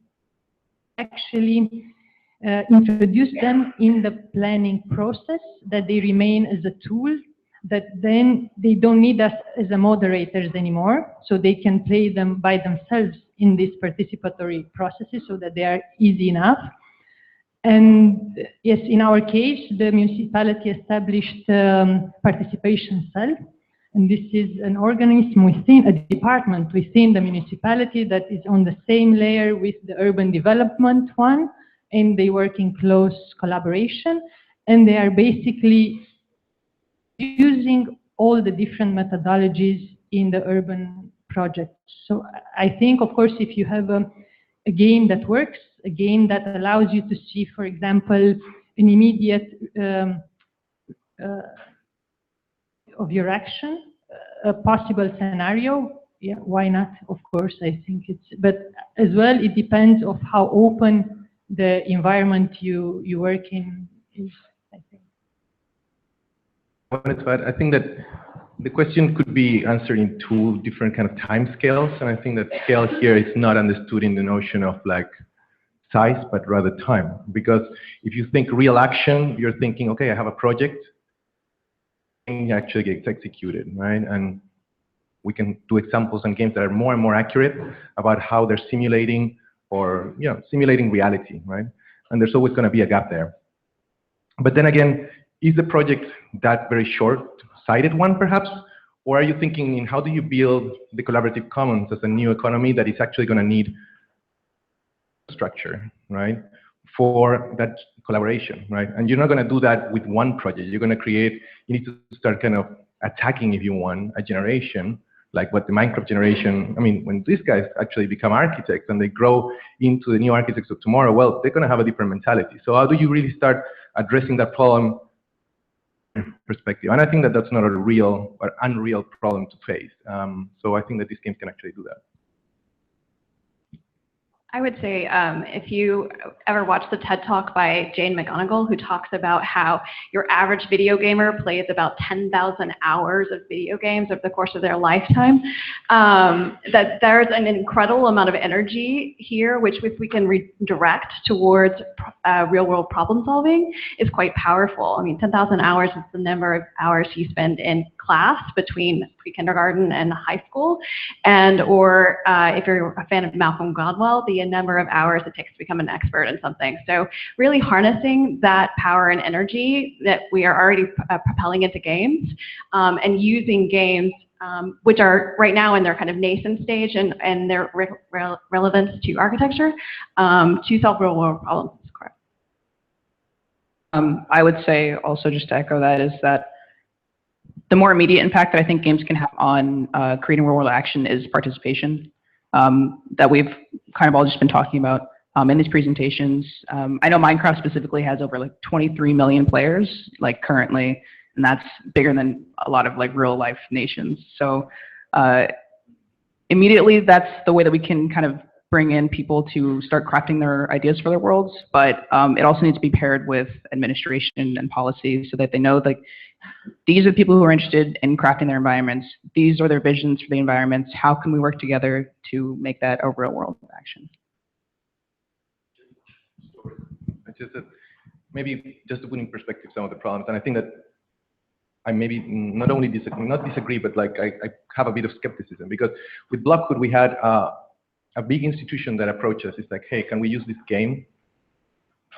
actually introduce them in the planning process, that they remain as a tool, that then they don't need us as a moderators anymore, so they can play them by themselves in these participatory processes, so that they are easy enough. And yes, in our case, the municipality established participation cell, and this is an organism within, a department within the municipality that is on the same layer with the urban development one, and they work in close collaboration, and they are basically using all the different methodologies in the urban project. So I think, of course, if you have a game that works, a game that allows you to see, for example, an immediate of your action, a possible scenario, yeah, why not? Of course, I think it's, but as well, it depends of how open the environment you work in is, I think. I think that the question could be answered in two different kind of time scales, and I think that scale here is not understood in the notion of like size, but rather time. Because if you think real action, you're thinking, okay, I have a project, and it actually gets executed, right? And we can do examples and games that are more and more accurate about how they're simulating or, you know, simulating reality, right? And there's always going to be a gap there. But then again, is the project that very short-sighted one, perhaps? Or are you thinking in how do you build the collaborative commons as a new economy that is actually going to need structure, right, for that collaboration, right? And you're not going to do that with one project. You're going to you need to start kind of attacking, if you want, a generation, like what the Minecraft generation, I mean, when these guys actually become architects and they grow into the new architects of tomorrow, well, they're going to have a different mentality. So how do you really start addressing that problem perspective? And I think that that's not a real or unreal problem to face. So I think that these games can actually do that. I would say if you ever watch the TED Talk by Jane McGonigal, who talks about how your average video gamer plays about 10,000 hours of video games over the course of their lifetime, that there's an incredible amount of energy here, which if we can redirect towards real-world problem solving, is quite powerful. I mean, 10,000 hours is the number of hours you spend in class between pre-kindergarten and high school, or if you're a fan of Malcolm Gladwell, the number of hours it takes to become an expert in something. So really harnessing that power and energy that we are already propelling into games, and using games which are right now in their kind of nascent stage and their relevance to architecture to solve real world problems. I would say also, just to echo that, is that the more immediate impact that I think games can have on creating real world action is participation. That we've kind of all just been talking about in these presentations. I know Minecraft specifically has over like 23 million players like currently, and that's bigger than a lot of like real life nations. So immediately that's the way that we can kind of bring in people to start crafting their ideas for their worlds, but it also needs to be paired with administration and policy so that they know like these are the people who are interested in crafting their environments. These are their visions for the environments. How can we work together to make that a real world action? Maybe just to put in perspective some of the problems, and I think that I maybe not only disagree, but like I have a bit of skepticism, because with Blockhood we had a big institution that approached us. It's like, hey, can we use this game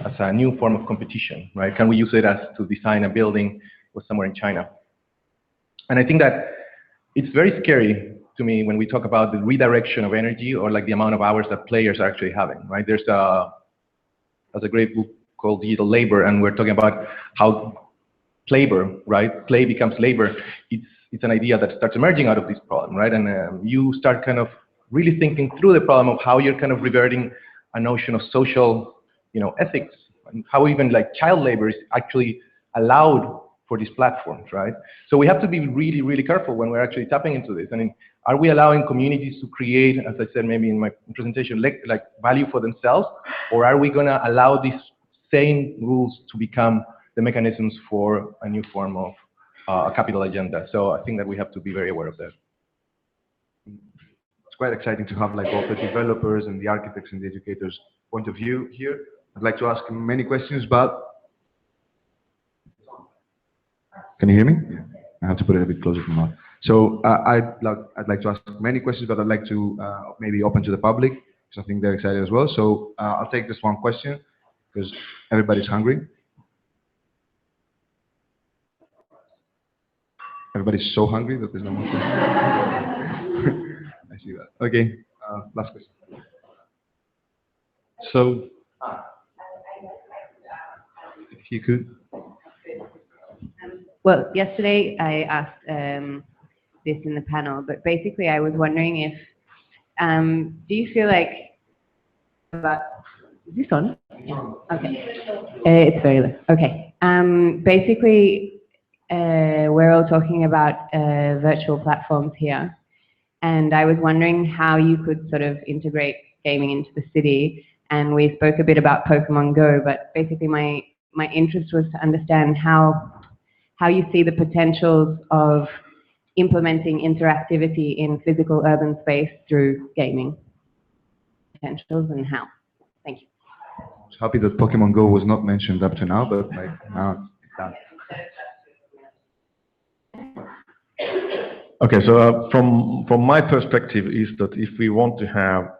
as a new form of competition, right? Can we use it as to design a building or somewhere in China? And I think that it's very scary to me when we talk about the redirection of energy or like the amount of hours that players are actually having, right? There's a great book called Digital Labor, and we're talking about how labor, right? Play becomes labor. It's an idea that starts emerging out of this problem, right? And you start kind of really thinking through the problem of how you're kind of reverting a notion of social, ethics, and how even like child labor is actually allowed for these platforms, right? So we have to be really, really careful when we're actually tapping into this. I mean, are we allowing communities to create, as I said maybe in my presentation, like value for themselves, or are we going to allow these same rules to become the mechanisms for a new form of a capital agenda? So I think that we have to be very aware of that. It's quite exciting to have like both the developers and the architects and the educators' point of view here. I'd like to ask many questions, but can you hear me? Yeah. I have to put it a bit closer to my mouth. So I'd like to ask many questions, but I'd like to maybe open to the public, because I think they're excited as well. So I'll take this one question, because everybody's hungry. Everybody's so hungry that there's no more question. I see that. Okay, last question. So, if you could. Well, yesterday I asked this in the panel, but basically I was wondering if, do you feel like, is this on? Yeah. Okay. It's very low. Okay. Basically, we're all talking about virtual platforms here, and I was wondering how you could sort of integrate gaming into the city. And we spoke a bit about Pokemon Go, but basically my interest was to understand how you see the potentials of implementing interactivity in physical urban space through gaming. Potentials and how. Thank you. I was happy that Pokemon Go was not mentioned up to now, but like now it's done. Okay, so from my perspective is that if we want to have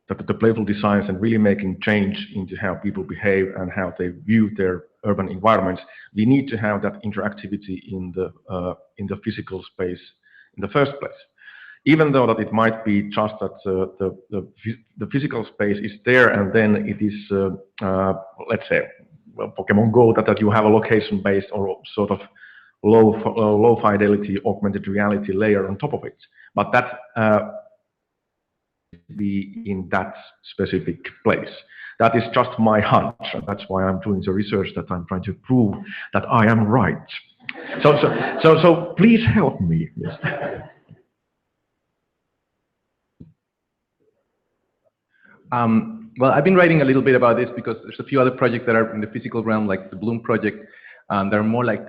the playful designs and really making change into how people behave and how they view their urban environments, we need to have that interactivity in the physical space in the first place. Even though that it might be just that the physical space is there, and then it is, let's say, well, Pokemon Go, that you have a location-based or sort of low fidelity augmented reality layer on top of it. But that be in that specific place. That is just my hunch, and that's why I'm doing the research, that I'm trying to prove that I am right. So please help me. Yes. Well, I've been writing a little bit about this because there's a few other projects that are in the physical realm, like the Bloom project, that are more like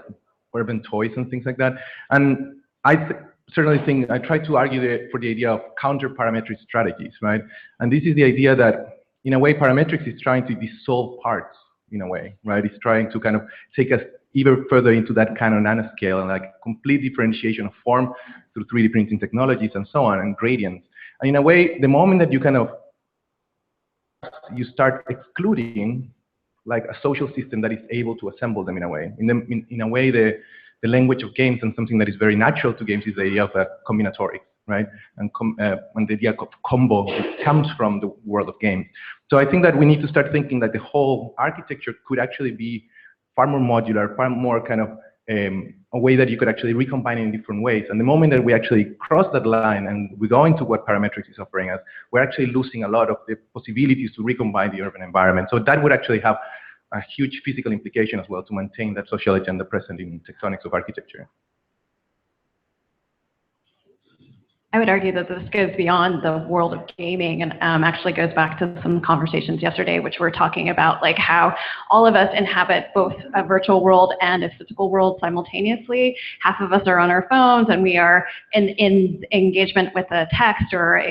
urban toys and things like that. And I certainly think, I try to argue for the idea of counter-parametric strategies, right? And this is the idea that, in a way, parametrics is trying to dissolve parts, in a way, right? It's trying to kind of take us even further into that kind of nanoscale and like complete differentiation of form through 3D printing technologies and so on, and gradients. And in a way, the moment that you start excluding like a social system that is able to assemble them in a way. In a way, the language of games and something that is very natural to games is the idea of combinatorics, right? And the idea of combo comes from the world of games. So I think that we need to start thinking that the whole architecture could actually be far more modular, far more kind of a way that you could actually recombine in different ways. And the moment that we actually cross that line and we go into what parametrics is offering us, we're actually losing a lot of the possibilities to recombine the urban environment. So that would actually have a huge physical implication as well to maintain that social agenda present in tectonics of architecture. I would argue that this goes beyond the world of gaming and actually goes back to some conversations yesterday, which were talking about like how all of us inhabit both a virtual world and a physical world simultaneously. Half of us are on our phones and we are in engagement with a text or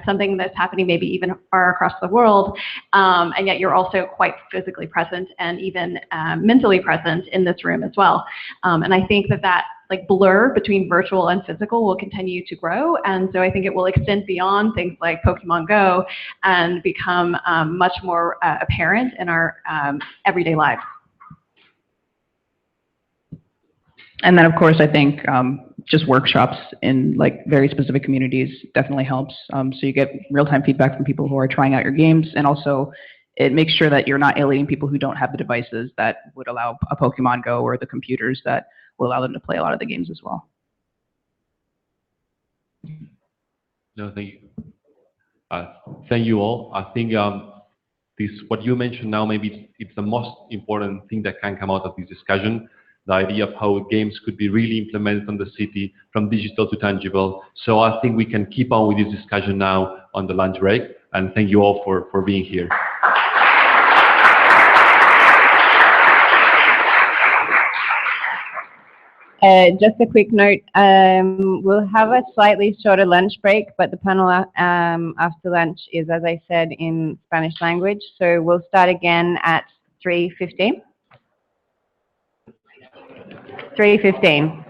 something that's happening maybe even far across the world, and yet you're also quite physically present and even mentally present in this room as well. And I think that like blur between virtual and physical will continue to grow, and so I think it will extend beyond things like Pokemon Go and become much more apparent in our everyday lives. And then, of course, I think just workshops in like very specific communities definitely helps. So you get real-time feedback from people who are trying out your games, and also it makes sure that you're not alienating people who don't have the devices that would allow a Pokemon Go or the computers that will allow them to play a lot of the games as well. No, thank you. Thank you all. I think what you mentioned now, maybe it's the most important thing that can come out of this discussion. The idea of how games could be really implemented on the city, from digital to tangible. So I think we can keep on with this discussion now on the lunch break. And thank you all for being here. Just a quick note, we'll have a slightly shorter lunch break, but the panel after lunch is, as I said, in Spanish language. So we'll start again at 3:15. 3:15.